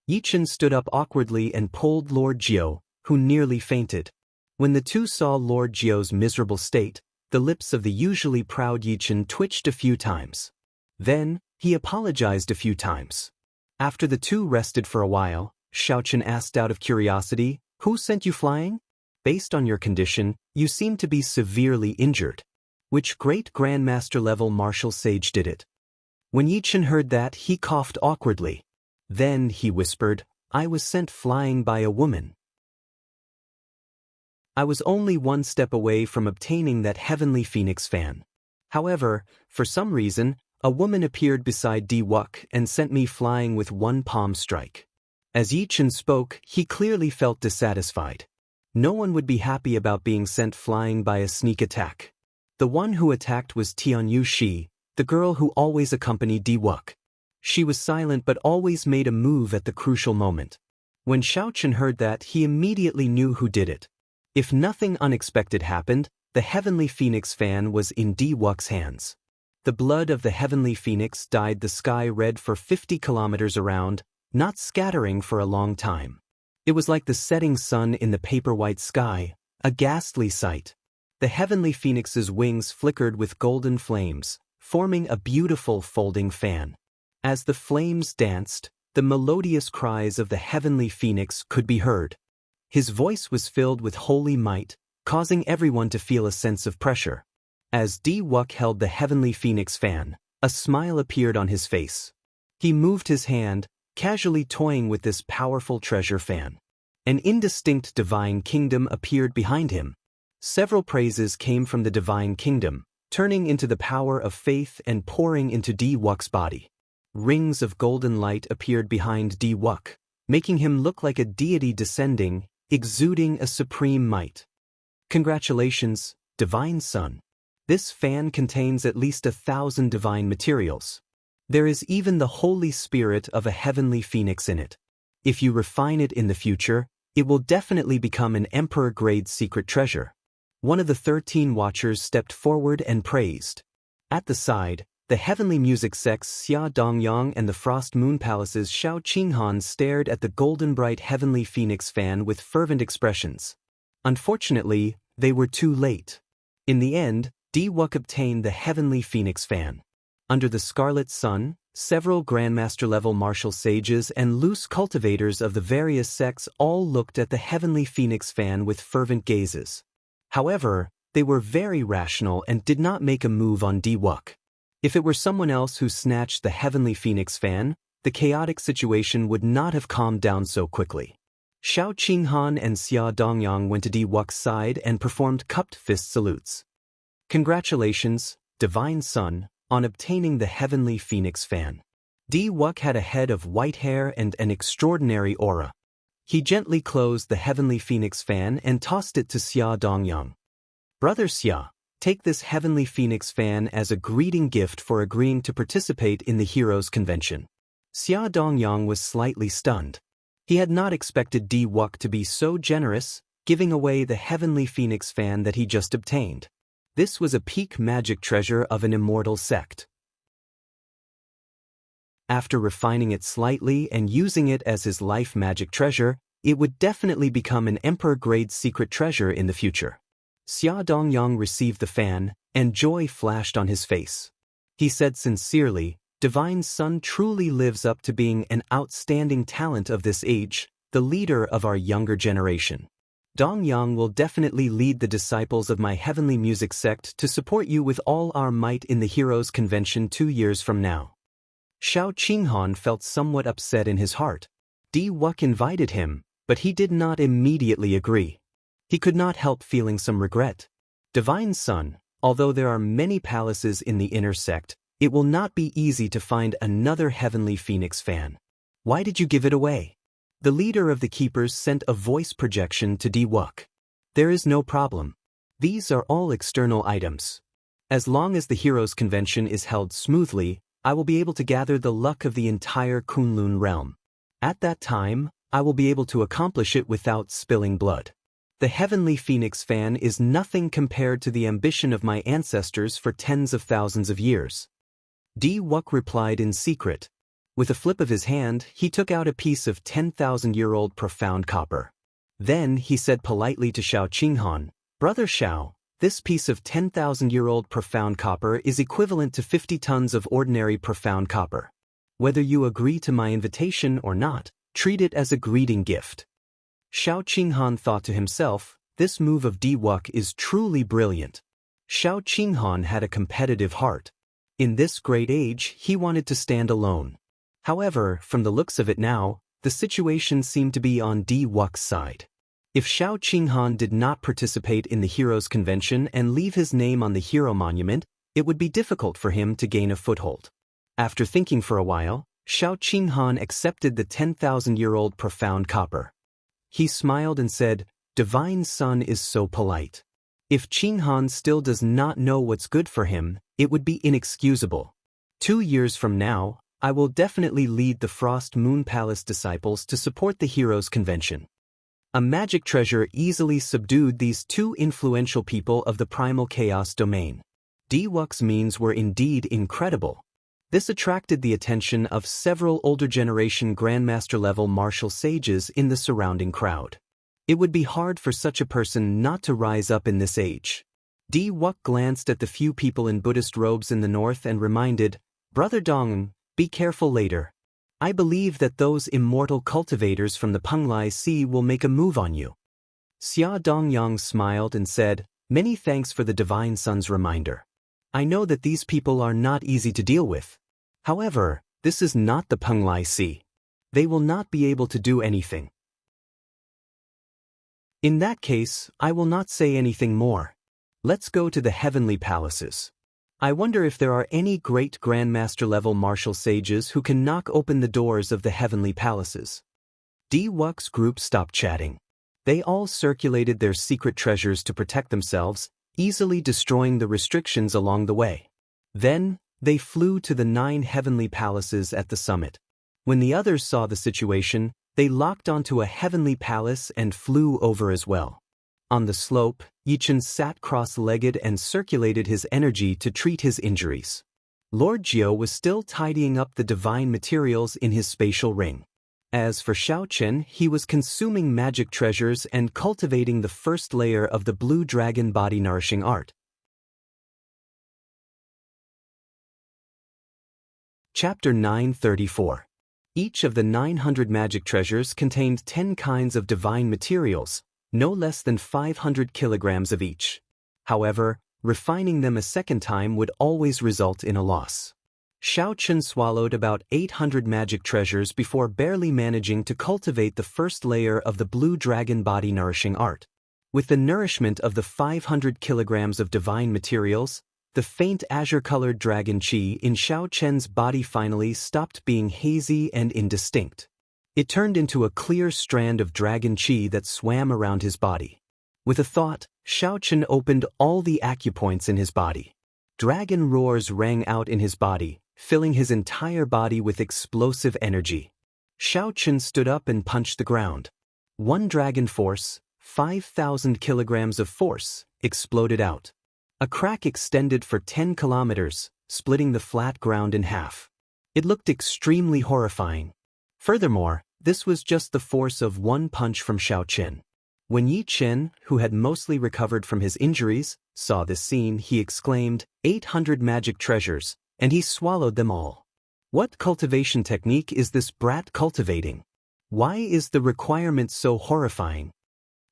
Yichen stood up awkwardly and pulled Lord Jio, who nearly fainted. When the two saw Lord Jio's miserable state, the lips of the usually proud Yichen twitched a few times. Then, he apologized a few times. After the two rested for a while, Xiao Chen asked out of curiosity, "Who sent you flying? Based on your condition, you seem to be severely injured. Which great Grandmaster level martial sage did it?" When Yichen heard that, he coughed awkwardly. Then, he whispered, "I was sent flying by a woman. I was only one step away from obtaining that heavenly phoenix fan. However, for some reason, a woman appeared beside Di Wuk and sent me flying with one palm strike." As Yichen spoke, he clearly felt dissatisfied. No one would be happy about being sent flying by a sneak attack. The one who attacked was Tianyu Shi, the girl who always accompanied Di Wuk. She was silent but always made a move at the crucial moment. When Xiao Chen heard that, he immediately knew who did it. If nothing unexpected happened, the heavenly phoenix fan was in Di Wuk's hands. The blood of the heavenly phoenix dyed the sky red for 50 kilometers around, not scattering for a long time. It was like the setting sun in the paper-white sky, a ghastly sight. The heavenly phoenix's wings flickered with golden flames, forming a beautiful folding fan. As the flames danced, the melodious cries of the heavenly phoenix could be heard. His voice was filled with holy might, causing everyone to feel a sense of pressure. As Di Wuk held the heavenly phoenix fan, a smile appeared on his face. He moved his hand, casually toying with this powerful treasure fan. An indistinct divine kingdom appeared behind him. Several praises came from the divine kingdom, turning into the power of faith and pouring into Di Wuk's body. Rings of golden light appeared behind Di Wuk, making him look like a deity descending, exuding a supreme might. Congratulations, Divine Son. This fan contains at least 1,000 divine materials. There is even the Holy Spirit of a heavenly phoenix in it. If you refine it in the future, it will definitely become an emperor-grade secret treasure. One of the 13 watchers stepped forward and praised. At the side, the heavenly music sects Xia Dongyang and the Frost Moon Palace's Xiao Qinghan stared at the golden bright heavenly phoenix fan with fervent expressions. Unfortunately, they were too late. In the end, Di Wuk obtained the heavenly phoenix fan. Under the scarlet sun, several Grandmaster-level martial sages and loose cultivators of the various sects all looked at the heavenly phoenix fan with fervent gazes. However, they were very rational and did not make a move on Di Wuk. If it were someone else who snatched the heavenly phoenix fan, the chaotic situation would not have calmed down so quickly. Xiao Qinghan and Xia Dongyang went to Di Wuk's side and performed cupped fist salutes. Congratulations, Divine Son, on obtaining the heavenly phoenix fan. Di Wuk had a head of white hair and an extraordinary aura. He gently closed the heavenly phoenix fan and tossed it to Xia Dongyang. Brother Xia, take this heavenly phoenix fan as a greeting gift for agreeing to participate in the Heroes Convention. Xia Dongyang was slightly stunned. He had not expected Di Wuk to be so generous, giving away the heavenly phoenix fan that he just obtained. This was a peak magic treasure of an immortal sect. After refining it slightly and using it as his life magic treasure, it would definitely become an emperor-grade secret treasure in the future. Xia Dongyang received the fan, and joy flashed on his face. He said sincerely, Divine Son truly lives up to being an outstanding talent of this age, the leader of our younger generation. Dongyang will definitely lead the disciples of my heavenly music sect to support you with all our might in the Heroes Convention 2 years from now. Xiao Qinghan felt somewhat upset in his heart. Di Wuk invited him, but he did not immediately agree. He could not help feeling some regret. Divine Son, although there are many palaces in the inner sect, it will not be easy to find another Heavenly Phoenix fan. Why did you give it away? The leader of the keepers sent a voice projection to Di Wuk. There is no problem. These are all external items. As long as the Heroes Convention is held smoothly, I will be able to gather the luck of the entire Kunlun realm. At that time, I will be able to accomplish it without spilling blood. The Heavenly Phoenix fan is nothing compared to the ambition of my ancestors for tens of thousands of years. Di Wuk replied in secret. With a flip of his hand, he took out a piece of 10,000-year-old profound copper. Then he said politely to Xiao Qinghan, "Brother Xiao, this piece of 10,000-year-old profound copper is equivalent to 50 tons of ordinary profound copper. Whether you agree to my invitation or not, treat it as a greeting gift." Xiao Qinghan thought to himself, this move of Di Wuk is truly brilliant. Xiao Qinghan had a competitive heart. In this great age, he wanted to stand alone. However, from the looks of it now, the situation seemed to be on Di Wuk's side. If Xiao Qinghan did not participate in the Heroes Convention and leave his name on the Hero Monument, it would be difficult for him to gain a foothold. After thinking for a while, Xiao Qinghan accepted the 10,000-year-old profound copper. He smiled and said, "Divine Son is so polite. If Qinghan still does not know what's good for him, it would be inexcusable. 2 years from now, I will definitely lead the Frost Moon Palace disciples to support the Heroes Convention." A magic treasure easily subdued these two influential people of the primal chaos domain. Di Wuk's means were indeed incredible. This attracted the attention of several older generation Grandmaster-level martial sages in the surrounding crowd. It would be hard for such a person not to rise up in this age. Di Wuk glanced at the few people in Buddhist robes in the north and reminded, "Brother Dong, be careful later. I believe that those immortal cultivators from the Penglai Sea will make a move on you." Xia Dongyang smiled and said, "Many thanks for the Divine Son's reminder. I know that these people are not easy to deal with. However, this is not the Penglai Sea. They will not be able to do anything. In that case, I will not say anything more. Let's go to the heavenly palaces. I wonder if there are any great Grandmaster-level martial sages who can knock open the doors of the heavenly palaces." Di Wuk's group stopped chatting. They all circulated their secret treasures to protect themselves, easily destroying the restrictions along the way. Then, they flew to the 9 heavenly palaces at the summit. When the others saw the situation, they locked onto a heavenly palace and flew over as well. On the slope, Yichen sat cross-legged and circulated his energy to treat his injuries. Lord Jiao was still tidying up the divine materials in his spatial ring. As for Xiao Chen, he was consuming magic treasures and cultivating the first layer of the blue dragon body nourishing art. Chapter 934. Each of the 900 magic treasures contained 10 kinds of divine materials, no less than 500 kilograms of each. However, refining them a second time would always result in a loss. Xiao Chen swallowed about 800 magic treasures before barely managing to cultivate the first layer of the blue dragon body nourishing art. With the nourishment of the 500 kilograms of divine materials, the faint azure-colored dragon chi in Xiao Chen's body finally stopped being hazy and indistinct. It turned into a clear strand of dragon chi that swam around his body. With a thought, Xiao Chen opened all the acupoints in his body. Dragon roars rang out in his body, filling his entire body with explosive energy. Xiao Chen stood up and punched the ground. 1 dragon force, 5,000 kilograms of force, exploded out. A crack extended for 10 kilometers, splitting the flat ground in half. It looked extremely horrifying. Furthermore, this was just the force of 1 punch from Xiao Chen. When Yi Chen, who had mostly recovered from his injuries, saw this scene, he exclaimed, 800 magic treasures, and he swallowed them all. What cultivation technique is this brat cultivating? Why is the requirement so horrifying?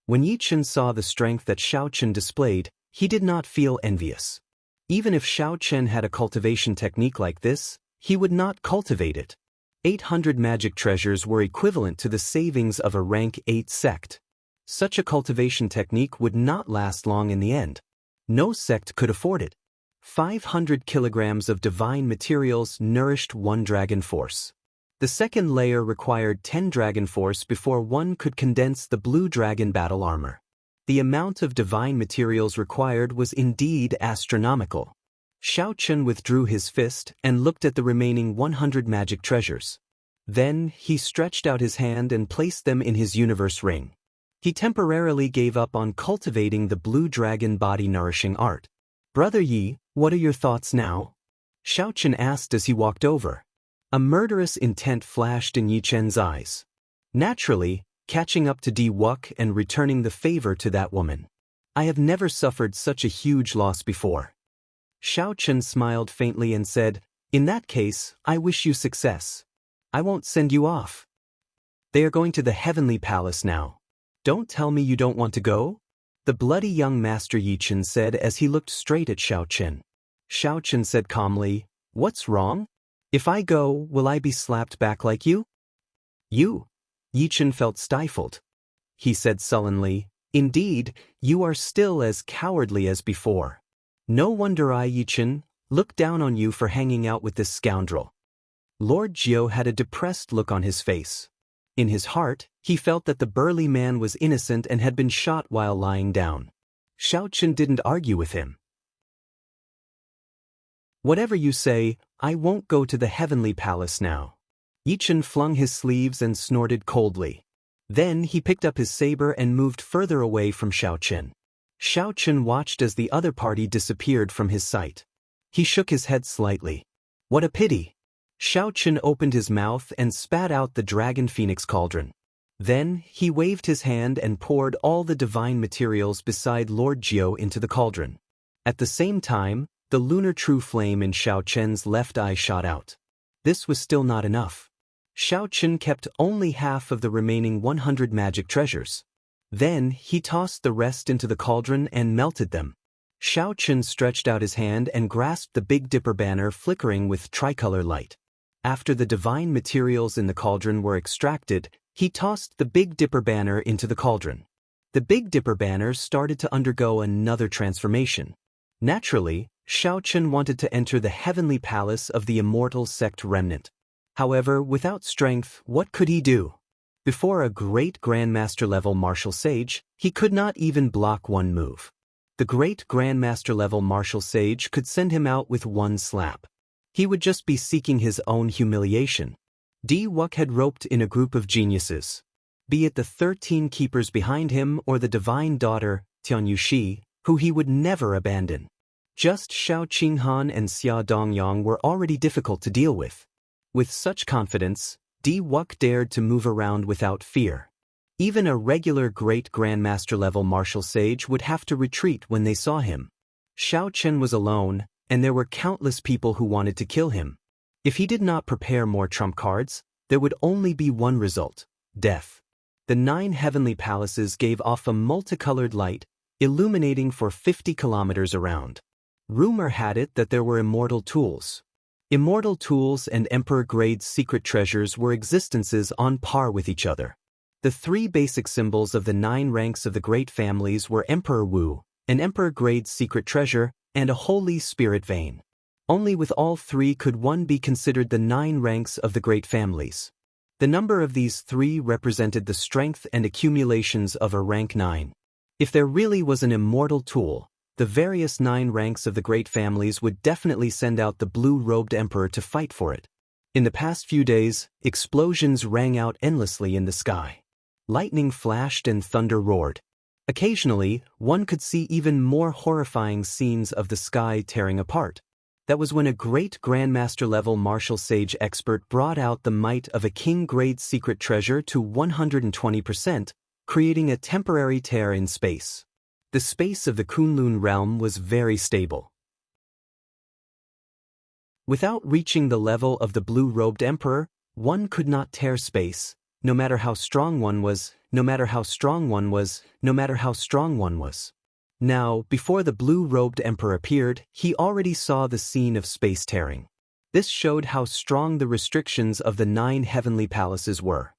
When Yi Chen saw the strength that Xiao Chen displayed, he did not feel envious. Even if Xiao Chen had a cultivation technique like this, he would not cultivate it. 800 magic treasures were equivalent to the savings of a rank 8 sect. Such a cultivation technique would not last long in the end. No sect could afford it. 500 kilograms of divine materials nourished one dragon force. The second layer required 10 dragon force before one could condense the blue dragon battle armor. The amount of divine materials required was indeed astronomical. Xiao Chen withdrew his fist and looked at the remaining 100 magic treasures. Then he stretched out his hand and placed them in his universe ring. He temporarily gave up on cultivating the blue dragon body nourishing art. "Brother Yi, what are your thoughts now?" Xiao Chen asked as he walked over. A murderous intent flashed in Yi Chen's eyes. Naturally, catching up to Di Wuk and returning the favor to that woman. "I have never suffered such a huge loss before." Xiao Chen smiled faintly and said, "In that case, I wish you success. I won't send you off. They are going to the heavenly palace now. Don't tell me you don't want to go?" The bloody young master Yi Chen said as he looked straight at Xiao Chen. Xiao Chen said calmly, "What's wrong? If I go, will I be slapped back like you?" "You?" Yi Chen felt stifled. He said sullenly, "Indeed, you are still as cowardly as before. No wonder I, Yi Chen, look down on you for hanging out with this scoundrel." Lord Jiu had a depressed look on his face. In his heart, he felt that the burly man was innocent and had been shot while lying down. Xiao Chen didn't argue with him. "Whatever you say, I won't go to the heavenly palace now." Yi Chen flung his sleeves and snorted coldly. Then he picked up his saber and moved further away from Xiao Chen. Xiao Chen watched as the other party disappeared from his sight. He shook his head slightly. What a pity. Xiao Chen opened his mouth and spat out the dragon phoenix cauldron. Then he waved his hand and poured all the divine materials beside Lord Jiu into the cauldron. At the same time, the lunar true flame in Xiao Chen's left eye shot out. This was still not enough. Xiao Chen kept only half of the remaining 100 magic treasures. Then he tossed the rest into the cauldron and melted them. Xiao Chen stretched out his hand and grasped the Big Dipper banner flickering with tricolor light. After the divine materials in the cauldron were extracted, he tossed the Big Dipper banner into the cauldron. The Big Dipper banner started to undergo another transformation. Naturally, Xiao Chen wanted to enter the heavenly palace of the immortal sect remnant. However, without strength, what could he do? Before a great Grandmaster level martial sage, he could not even block one move. The great Grandmaster level martial sage could send him out with one slap. He would just be seeking his own humiliation. Di Wuk had roped in a group of geniuses. Be it the 13 keepers behind him or the divine daughter, Tian Yuxi, who he would never abandon. Just Xiao Qinghan and Xia Dongyang were already difficult to deal with. With such confidence, Di Wuk dared to move around without fear. Even a regular great Grandmaster level martial sage would have to retreat when they saw him. Xiao Chen was alone, and there were countless people who wanted to kill him. If he did not prepare more trump cards, there would only be one result: death. The 9 heavenly palaces gave off a multicolored light, illuminating for 50 kilometers around. Rumor had it that there were immortal tools. Immortal tools and Emperor-grade secret treasures were existences on par with each other. The 3 basic symbols of the 9 ranks of the great families were Emperor Wu, an Emperor-grade secret treasure, and a Holy Spirit vein. Only with all 3 could one be considered the 9 ranks of the great families. The number of these 3 represented the strength and accumulations of a rank 9. If there really was an immortal tool, the various 9 ranks of the great families would definitely send out the blue-robed emperor to fight for it. In the past few days, explosions rang out endlessly in the sky. Lightning flashed and thunder roared. Occasionally, one could see even more horrifying scenes of the sky tearing apart. That was when a great Grandmaster-level martial sage expert brought out the might of a king-grade secret treasure to 120%, creating a temporary tear in space. The space of the Kunlun realm was very stable. Without reaching the level of the blue-robed emperor, one could not tear space, no matter how strong one was, no matter how strong one was, no matter how strong one was. Now, before the blue-robed emperor appeared, he already saw the scene of space tearing. This showed how strong the restrictions of the 9 heavenly palaces were.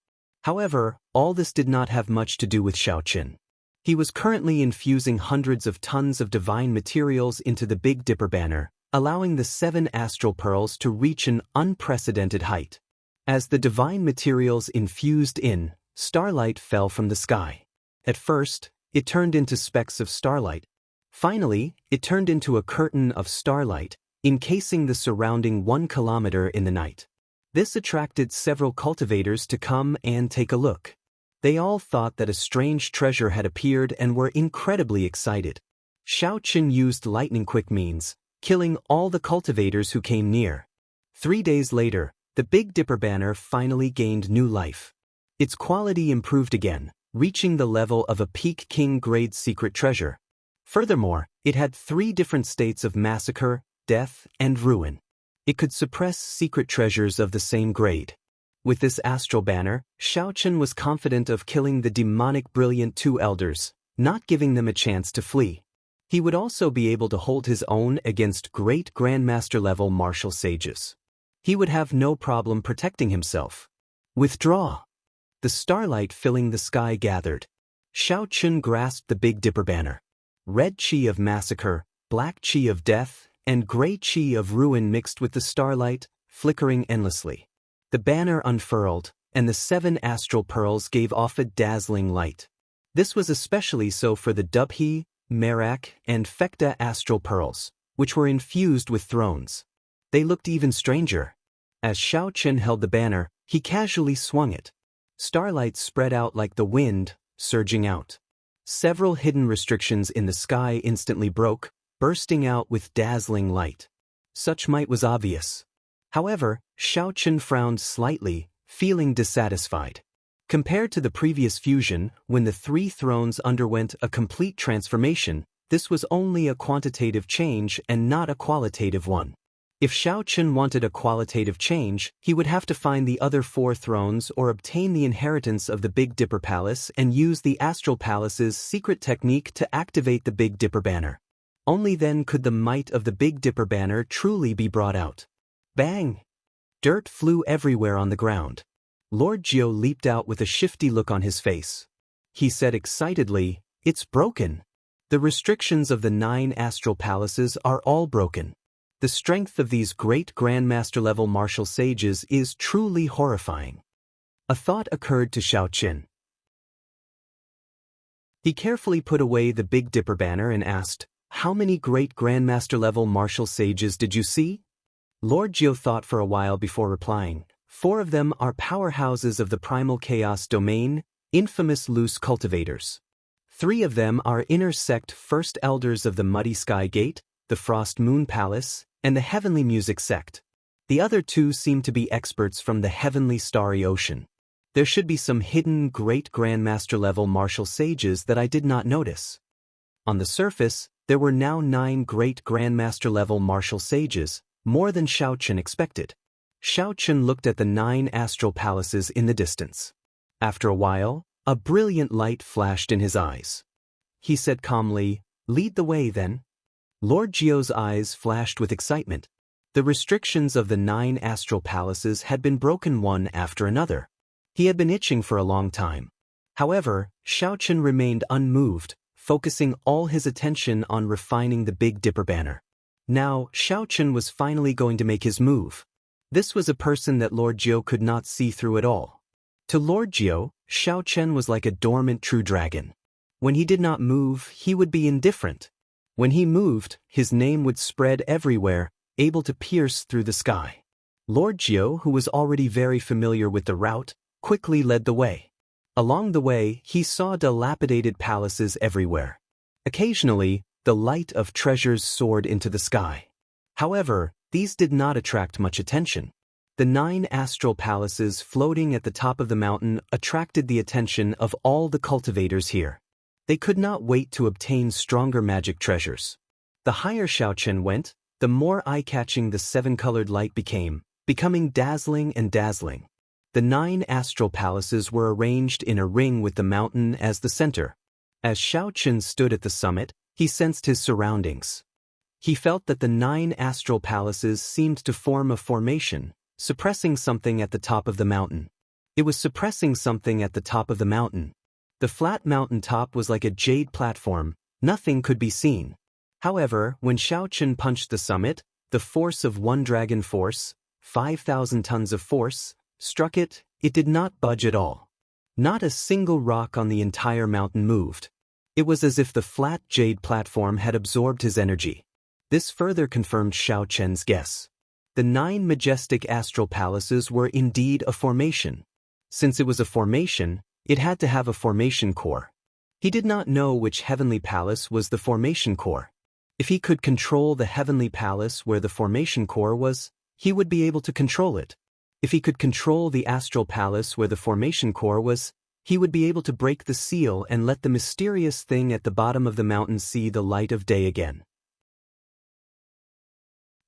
However, all this did not have much to do with Xiaoqin. He was currently infusing hundreds of tons of divine materials into the Big Dipper banner, allowing the 7 astral pearls to reach an unprecedented height. As the divine materials infused in, starlight fell from the sky. At first, it turned into specks of starlight. Finally, it turned into a curtain of starlight, encasing the surrounding 1 kilometer in the night. This attracted several cultivators to come and take a look. They all thought that a strange treasure had appeared and were incredibly excited. Xiaoqin used lightning-quick means, killing all the cultivators who came near. 3 days later, the Big Dipper banner finally gained new life. Its quality improved again, reaching the level of a peak king-grade secret treasure. Furthermore, it had 3 different states of massacre, death, and ruin. It could suppress secret treasures of the same grade. With this astral banner, Xiaoqin was confident of killing the demonic brilliant 2 elders, not giving them a chance to flee. He would also be able to hold his own against great grandmaster-level martial sages. He would have no problem protecting himself. Withdraw! The starlight filling the sky gathered. Xiaoqin grasped the Big Dipper banner. Red chi of massacre, black chi of death, and gray chi of ruin mixed with the starlight, flickering endlessly. The banner unfurled, and the 7 astral pearls gave off a dazzling light. This was especially so for the Dubhe, Merak, and Fekta astral pearls, which were infused with thrones. They looked even stranger. As Xiaoqin held the banner, he casually swung it. Starlight spread out like the wind, surging out. Several hidden restrictions in the sky instantly broke, bursting out with dazzling light. Such might was obvious. However, Xiaoqin frowned slightly, feeling dissatisfied. Compared to the previous fusion, when the 3 thrones underwent a complete transformation, this was only a quantitative change and not a qualitative one. If Xiaoqin wanted a qualitative change, he would have to find the other 4 thrones or obtain the inheritance of the Big Dipper Palace and use the Astral Palace's secret technique to activate the Big Dipper banner. Only then could the might of the Big Dipper banner truly be brought out. Bang! Dirt flew everywhere on the ground. Lord Jiu leaped out with a shifty look on his face. He said excitedly, "It's broken. The restrictions of the 9 astral palaces are all broken. The strength of these great grandmaster-level martial sages is truly horrifying." A thought occurred to Xiaoqin. He carefully put away the Big Dipper banner and asked, "How many great grandmaster-level martial sages did you see?" Lord Jiu thought for a while before replying. 4 of them are powerhouses of the primal chaos domain, infamous loose cultivators. 3 of them are inner sect first elders of the Muddy Sky Gate, the Frost Moon Palace, and the Heavenly Music Sect. The other 2 seem to be experts from the Heavenly Starry Ocean. There should be some hidden great grandmaster-level martial sages that I did not notice. On the surface, there were now 9 great grandmaster-level martial sages, more than Xiaoqin expected. Xiaoqin looked at the 9 astral palaces in the distance. After a while, a brilliant light flashed in his eyes. He said calmly, "Lead the way then." Lord Jiu's eyes flashed with excitement. The restrictions of the 9 astral palaces had been broken one after another. He had been itching for a long time. However, Xiaoqin remained unmoved, focusing all his attention on refining the Big Dipper banner. Now, Xiaoqin was finally going to make his move. This was a person that Lord Jiu could not see through at all. To Lord Jiu, Xiaoqin was like a dormant true dragon. When he did not move, he would be indifferent. When he moved, his name would spread everywhere, able to pierce through the sky. Lord Jiu, who was already very familiar with the route, quickly led the way. Along the way, he saw dilapidated palaces everywhere. Occasionally, the light of treasures soared into the sky. However, these did not attract much attention. The 9 astral palaces floating at the top of the mountain attracted the attention of all the cultivators here. They could not wait to obtain stronger magic treasures. The higher Xiaoqin went, the more eye-catching the 7-colored light becoming dazzling and dazzling. The 9 astral palaces were arranged in a ring with the mountain as the center. As Xiaoqin stood at the summit, he sensed his surroundings. He felt that the 9 astral palaces seemed to form a formation, suppressing something at the top of the mountain. It was suppressing something at the top of the mountain. The flat mountain top was like a jade platform, nothing could be seen. However, when Xiao Chen punched the summit, the force of 1 dragon force, 5,000 tons of force, struck it, it did not budge at all. Not a single rock on the entire mountain moved. It was as if the flat jade platform had absorbed his energy. This further confirmed Xiao Chen's guess. The 9 majestic astral palaces were indeed a formation. Since it was a formation, it had to have a formation core. He did not know which heavenly palace was the formation core. If he could control the heavenly palace where the formation core was, he would be able to control it. If he could control the astral palace where the formation core was, he would be able to break the seal and let the mysterious thing at the bottom of the mountain see the light of day again.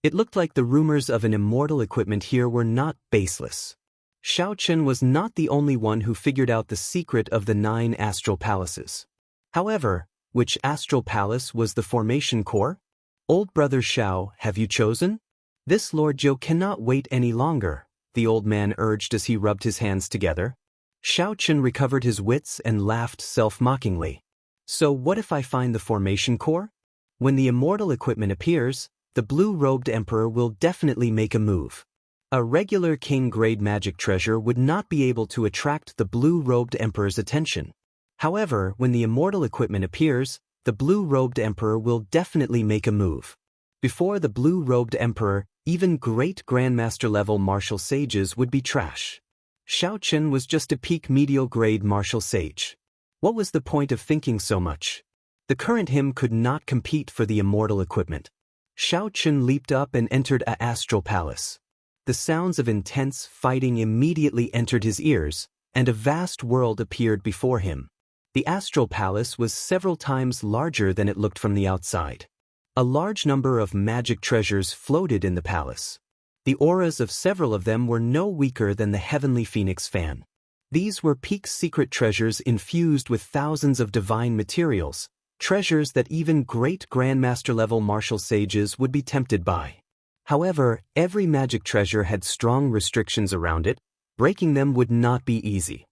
It looked like the rumors of an immortal equipment here were not baseless. Xiao Chen was not the only one who figured out the secret of the 9 astral palaces. However, which astral palace was the formation core? Old brother Xiao, have you chosen? This Lord Zhou cannot wait any longer, the old man urged as he rubbed his hands together. Xiao Chen recovered his wits and laughed self-mockingly. So what if I find the formation core? When the immortal equipment appears, the blue-robed emperor will definitely make a move. A regular king-grade magic treasure would not be able to attract the blue-robed emperor's attention. However, when the immortal equipment appears, the blue-robed emperor will definitely make a move. Before the blue-robed emperor, even great grandmaster-level martial sages would be trash. Xiao Chen was just a peak medial-grade martial sage. What was the point of thinking so much? The current him could not compete for the immortal equipment. Xiao Chen leaped up and entered a astral palace. The sounds of intense fighting immediately entered his ears, and a vast world appeared before him. The astral palace was several times larger than it looked from the outside. A large number of magic treasures floated in the palace. The auras of several of them were no weaker than the heavenly phoenix fan. These were peak secret treasures infused with thousands of divine materials, treasures that even great grandmaster-level martial sages would be tempted by. However, every magic treasure had strong restrictions around it. Breaking them would not be easy.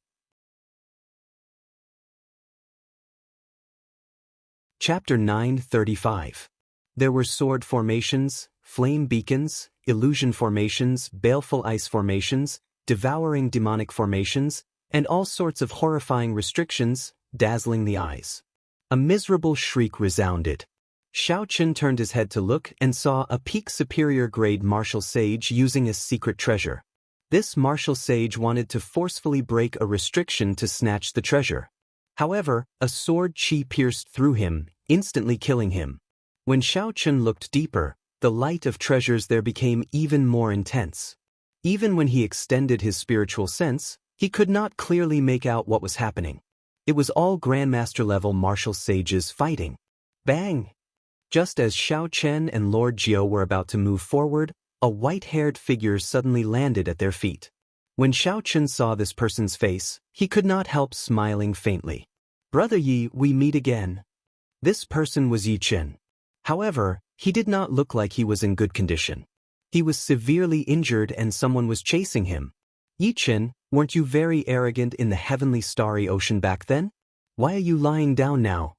Chapter 935. There were sword formations, flame beacons, illusion formations, baleful ice formations, devouring demonic formations, and all sorts of horrifying restrictions, dazzling the eyes. A miserable shriek resounded. Xiao Chen turned his head to look and saw a peak superior grade martial sage using a secret treasure. This martial sage wanted to forcefully break a restriction to snatch the treasure. However, a sword chi pierced through him, instantly killing him. When Xiao Chen looked deeper, the light of treasures there became even more intense. Even when he extended his spiritual sense, he could not clearly make out what was happening. It was all grandmaster-level martial sages fighting. Bang! Just as Xiao Chen and Lord Jiu were about to move forward, a white-haired figure suddenly landed at their feet. When Xiao Chen saw this person's face, he could not help smiling faintly. "Brother Yi, we meet again." This person was Yi Chen. However, he did not look like he was in good condition. He was severely injured and someone was chasing him. "Yi Chen, weren't you very arrogant in the heavenly starry ocean back then? Why are you lying down now?"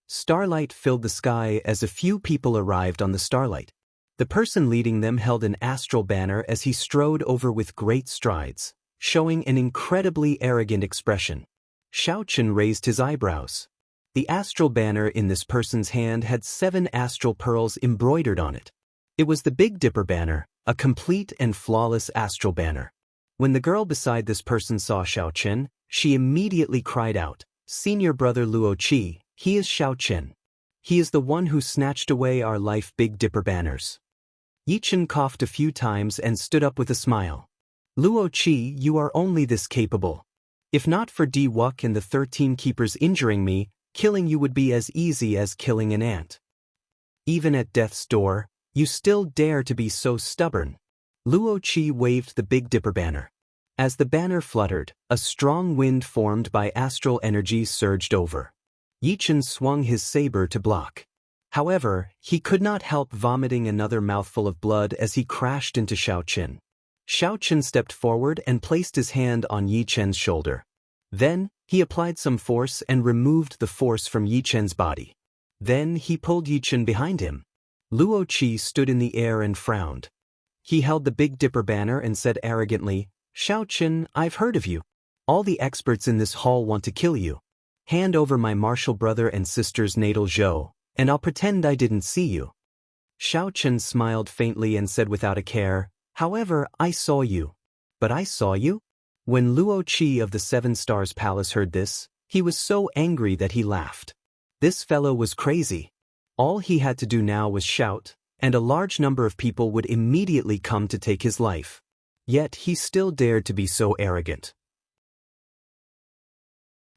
Starlight filled the sky as a few people arrived on the starlight. The person leading them held an astral banner as he strode over with great strides, showing an incredibly arrogant expression. Xiao Chen raised his eyebrows. The astral banner in this person's hand had 7 astral pearls embroidered on it. It was the Big Dipper banner, a complete and flawless astral banner. When the girl beside this person saw Xiao Chen, she immediately cried out, "Senior brother Luo Qi, he is Xiao Chen. He is the one who snatched away our life Big Dipper banners." Yi Chen coughed a few times and stood up with a smile. "Luo Qi, you are only this capable. If not for Di Wuk and the 13 keepers injuring me, killing you would be as easy as killing an ant. Even at death's door, you still dare to be so stubborn." Luo Qi waved the Big Dipper banner. As the banner fluttered, a strong wind formed by astral energy surged over. Yi Chen swung his saber to block. However, he could not help vomiting another mouthful of blood as he crashed into Xiao Qin. Xiao Qin stepped forward and placed his hand on Yi Chen's shoulder. Then, he applied some force and removed the force from Yi Chen's body. Then he pulled Yi Chen behind him. Luo Qi stood in the air and frowned. He held the Big Dipper banner and said arrogantly, "Xiao Qin, I've heard of you. All the experts in this hall want to kill you. Hand over my martial brother and sister's natal zhou, and I'll pretend I didn't see you." Xiao Qin smiled faintly and said without a care, "However, I saw you." "But I saw you?" When Luo Qi of the Seven Stars Palace heard this, he was so angry that he laughed. This fellow was crazy. All he had to do now was shout, and a large number of people would immediately come to take his life. Yet he still dared to be so arrogant.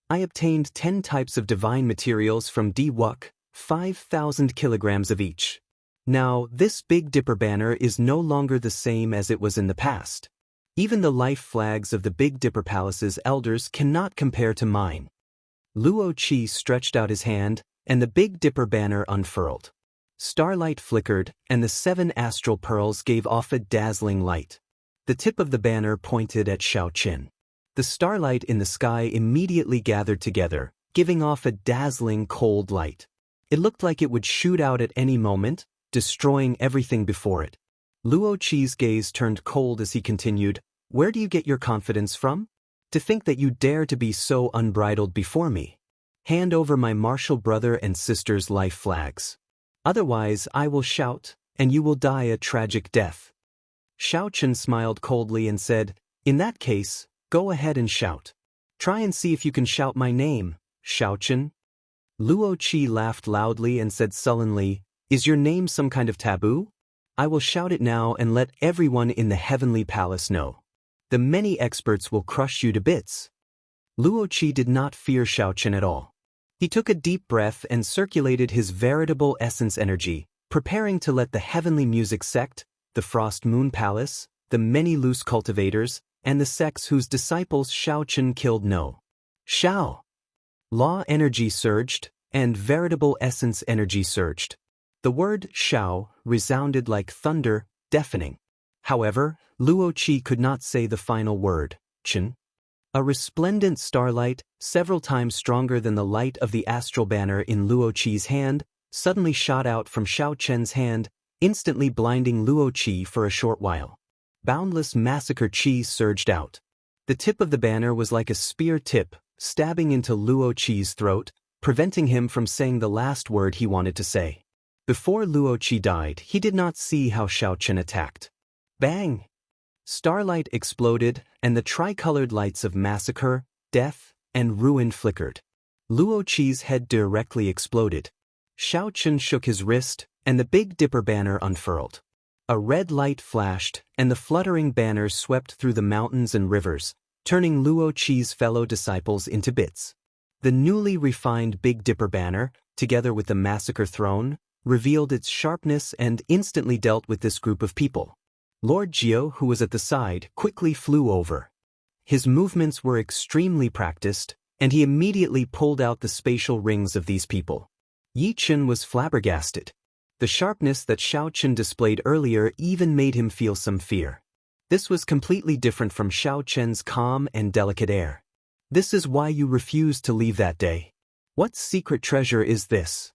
I obtained 10 types of divine materials from Di-Wuk, 5,000 kilograms of each. Now, this Big Dipper banner is no longer the same as it was in the past. Even the life flags of the Big Dipper Palace's elders cannot compare to mine. Luo Qi stretched out his hand, and the Big Dipper banner unfurled. Starlight flickered, and the 7 astral pearls gave off a dazzling light. The tip of the banner pointed at Xiao Qin. The starlight in the sky immediately gathered together, giving off a dazzling cold light. It looked like it would shoot out at any moment, destroying everything before it. Luo Qi's gaze turned cold as he continued, "Where do you get your confidence from? To think that you dare to be so unbridled before me. Hand over my martial brother and sister's life flags. Otherwise I will shout, and you will die a tragic death." Xiao Qin smiled coldly and said, "In that case, go ahead and shout. Try and see if you can shout my name, Xiao Qin." Luo Qi laughed loudly and said sullenly, "Is your name some kind of taboo? I will shout it now and let everyone in the heavenly palace know. The many experts will crush you to bits." Luo Qi did not fear Xiao Qin at all. He took a deep breath and circulated his veritable essence energy, preparing to let the heavenly music sect, the Frost Moon Palace, the many loose cultivators, and the sects whose disciples Xiao Qin killed know. Xiao! Law energy surged, and veritable essence energy surged. The word Xiao resounded like thunder, deafening. However, Luo Qi could not say the final word, Qin. A resplendent starlight, several times stronger than the light of the astral banner in Luo Qi's hand, suddenly shot out from Xiao Qin's hand, instantly blinding Luo Qi for a short while. Boundless massacre Qi surged out. The tip of the banner was like a spear tip, stabbing into Luo Qi's throat, preventing him from saying the last word he wanted to say. Before Luo Qi died, he did not see how Xiao Qin attacked. Bang! Starlight exploded, and the tricolored lights of massacre, death, and ruin flickered. Luo Qi's head directly exploded. Xiao Qin shook his wrist, and the Big Dipper banner unfurled. A red light flashed, and the fluttering banners swept through the mountains and rivers, turning Luo Qi's fellow disciples into bits. The newly refined Big Dipper banner, together with the massacre throne, revealed its sharpness and instantly dealt with this group of people. Lord Jiao, who was at the side, quickly flew over. His movements were extremely practiced, and he immediately pulled out the spatial rings of these people. Yi Chen was flabbergasted. The sharpness that Xiao Qin displayed earlier even made him feel some fear. This was completely different from Xiao Qin's calm and delicate air. "This is why you refused to leave that day. What secret treasure is this?"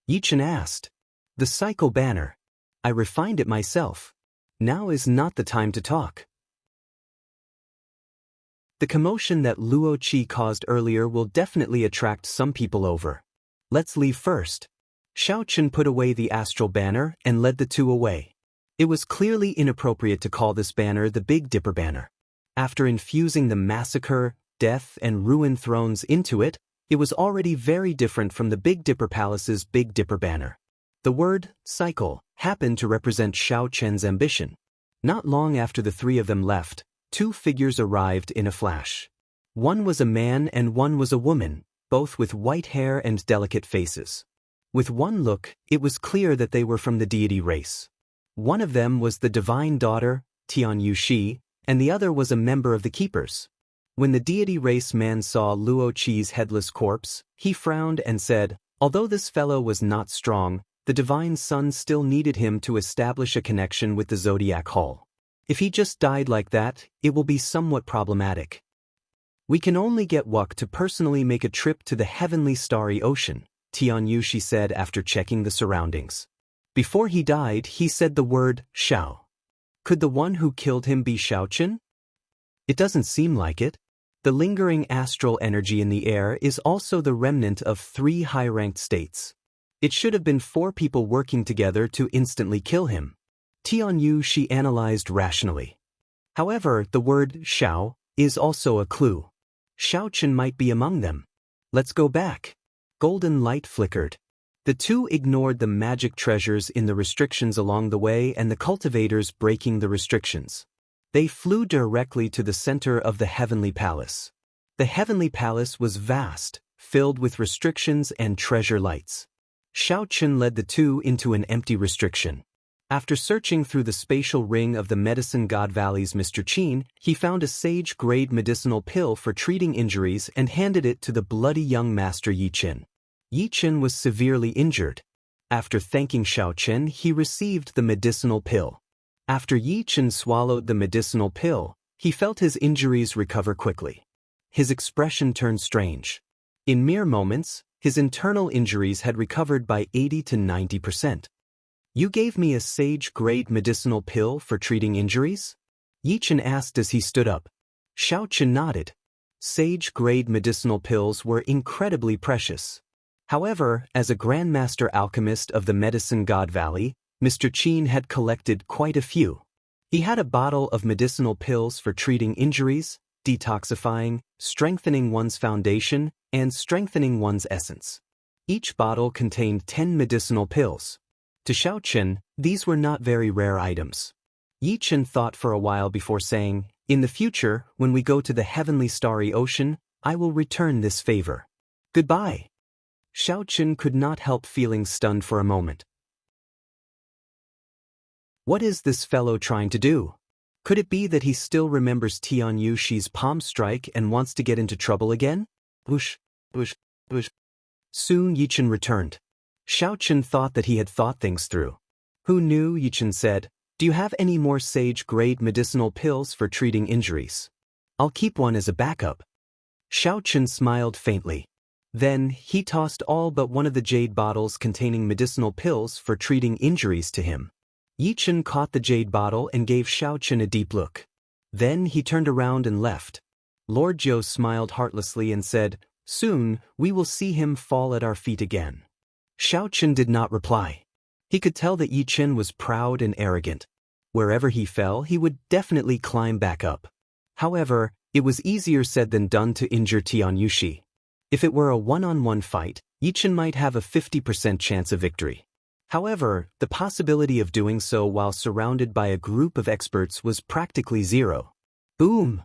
Yi Chen asked. "The cycle banner. I refined it myself. Now is not the time to talk." The commotion that Luo Qi caused earlier will definitely attract some people over. Let's leave first. Xiao Qin put away the astral banner and led the two away. It was clearly inappropriate to call this banner the Big Dipper banner. After infusing the massacre, death, and ruin thrones into it, it was already very different from the Big Dipper Palace's Big Dipper banner. The word cycle happened to represent Xiao Qin's ambition. Not long after the three of them left, 2 figures arrived in a flash. One was a man and one was a woman, both with white hair and delicate faces. With one look, it was clear that they were from the deity race. One of them was the divine daughter, Tian Yuxi, and the other was a member of the Keepers. When the deity race man saw Luo Qi's headless corpse, he frowned and said, "Although this fellow was not strong, The divine son still needed him to establish a connection with the Zodiac Hall. If he just died like that, it will be somewhat problematic. We can only get Wuk to personally make a trip to the heavenly starry ocean, Tianyushi said after checking the surroundings. Before he died, he said the word, Shao. Could the one who killed him be Shaochen? It doesn't seem like it. The lingering astral energy in the air is also the remnant of 3 high-ranked states. It should have been 4 people working together to instantly kill him. Tianyushi analyzed rationally. However, the word Shao is also a clue. Shaochen might be among them. Let's go back. Golden light flickered. The two ignored the magic treasures in the restrictions along the way and the cultivators breaking the restrictions. They flew directly to the center of the Heavenly Palace. The Heavenly Palace was vast, filled with restrictions and treasure lights. Shaochen led the two into an empty restriction. After searching through the spatial ring of the Medicine God Valley's Mr. Qin, he found a sage-grade medicinal pill for treating injuries and handed it to the bloody young master Yi Qin. Yi Qin was severely injured. After thanking Shaochen, he received the medicinal pill. After Yi Qin swallowed the medicinal pill, he felt his injuries recover quickly. His expression turned strange. In mere moments, his internal injuries had recovered by 80 to 90%. You gave me a sage-grade medicinal pill for treating injuries? Yi Qin asked as he stood up. Shaochen nodded. Sage-grade medicinal pills were incredibly precious. However, as a Grandmaster Alchemist of the Medicine God Valley, Mr. Qin had collected quite a few. He had a bottle of medicinal pills for treating injuries, detoxifying, strengthening one's foundation, and strengthening one's essence. Each bottle contained 10 medicinal pills. To Shaochen, these were not very rare items. Yi Qin thought for a while before saying, "In the future, when we go to the heavenly starry ocean, I will return this favor. Goodbye." Shaochen could not help feeling stunned for a moment. What is this fellow trying to do? Could it be that he still remembers Tianyushi's palm strike and wants to get into trouble again? Whoosh, whoosh, whoosh. Soon Yi Qin returned. Shaochen thought that he had thought things through. Who knew? Yi Qin said. Do you have any more sage-grade medicinal pills for treating injuries? I'll keep one as a backup. Shaochen smiled faintly. Then, he tossed all but one of the jade bottles containing medicinal pills for treating injuries to him. Yi Qin caught the jade bottle and gave Shaochen a deep look. Then he turned around and left. Lord Jiu smiled heartlessly and said, "Soon, we will see him fall at our feet again." Shaochen did not reply. He could tell that Yi Qin was proud and arrogant. Wherever he fell, he would definitely climb back up. However, it was easier said than done to injure Tianyushi. If it were a one-on-one fight, Yi Qin might have a 50% chance of victory. However, the possibility of doing so while surrounded by a group of experts was practically zero. Boom!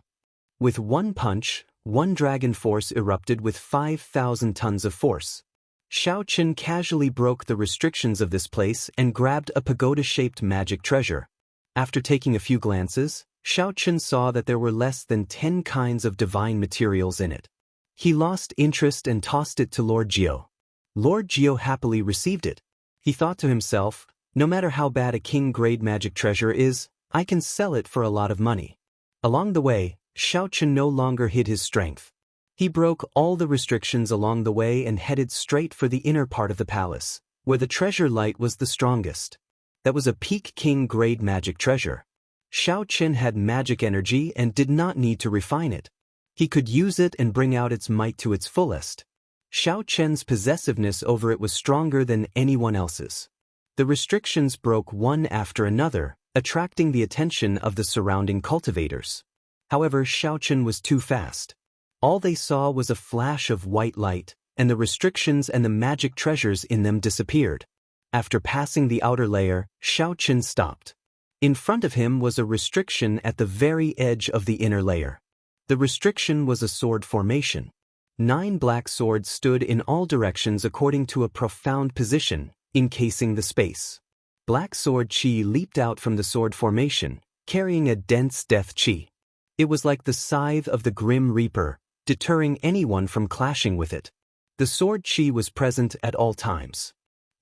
With one punch, one dragon force erupted with 5,000 tons of force. Shaochen casually broke the restrictions of this place and grabbed a pagoda-shaped magic treasure. After taking a few glances, Shaochen saw that there were less than 10 kinds of divine materials in it. He lost interest and tossed it to Lord Jiu. Lord Jiu happily received it. He thought to himself, no matter how bad a king-grade magic treasure is, I can sell it for a lot of money. Along the way, Shaochen no longer hid his strength. He broke all the restrictions along the way and headed straight for the inner part of the palace, where the treasure light was the strongest. That was a peak king-grade magic treasure. Shaochen had magic energy and did not need to refine it. He could use it and bring out its might to its fullest. Shaochen's possessiveness over it was stronger than anyone else's. The restrictions broke one after another, attracting the attention of the surrounding cultivators. However, Shaochen was too fast. All they saw was a flash of white light, and the restrictions and the magic treasures in them disappeared. After passing the outer layer, Shaochen stopped. In front of him was a restriction at the very edge of the inner layer. The restriction was a sword formation. 9 black swords stood in all directions according to a profound position, encasing the space. Black sword chi leaped out from the sword formation, carrying a dense death chi. It was like the scythe of the Grim Reaper, deterring anyone from clashing with it. The sword chi was present at all times.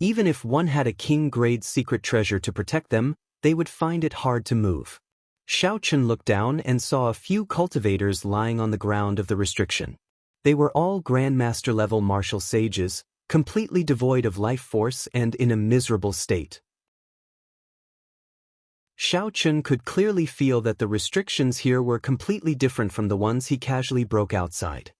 Even if one had a king-grade secret treasure to protect them, they would find it hard to move. Xiao Chun looked down and saw a few cultivators lying on the ground of the restriction. They were all Grandmaster-level martial sages, completely devoid of life force and in a miserable state. Xiao Chun could clearly feel that the restrictions here were completely different from the ones he casually broke outside.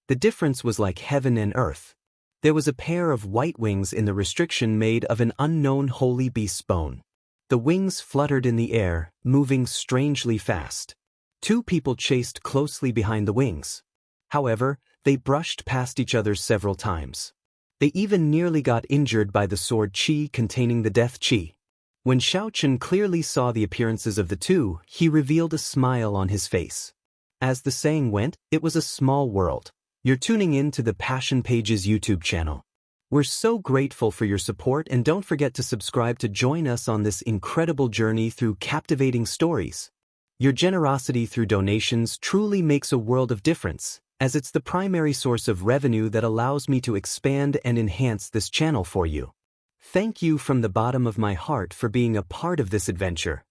The difference was like heaven and earth. There was a pair of white wings in the restriction made of an unknown holy beast's bone. The wings fluttered in the air, moving strangely fast. Two people chased closely behind the wings. However, they brushed past each other several times. They even nearly got injured by the sword Qi containing the death Qi. When Xiao Chun clearly saw the appearances of the two, he revealed a smile on his face. As the saying went, it was a small world. You're tuning in to the Passion Pages YouTube channel. We're so grateful for your support, and don't forget to subscribe to join us on this incredible journey through captivating stories. Your generosity through donations truly makes a world of difference, as it's the primary source of revenue that allows me to expand and enhance this channel for you. Thank you from the bottom of my heart for being a part of this adventure.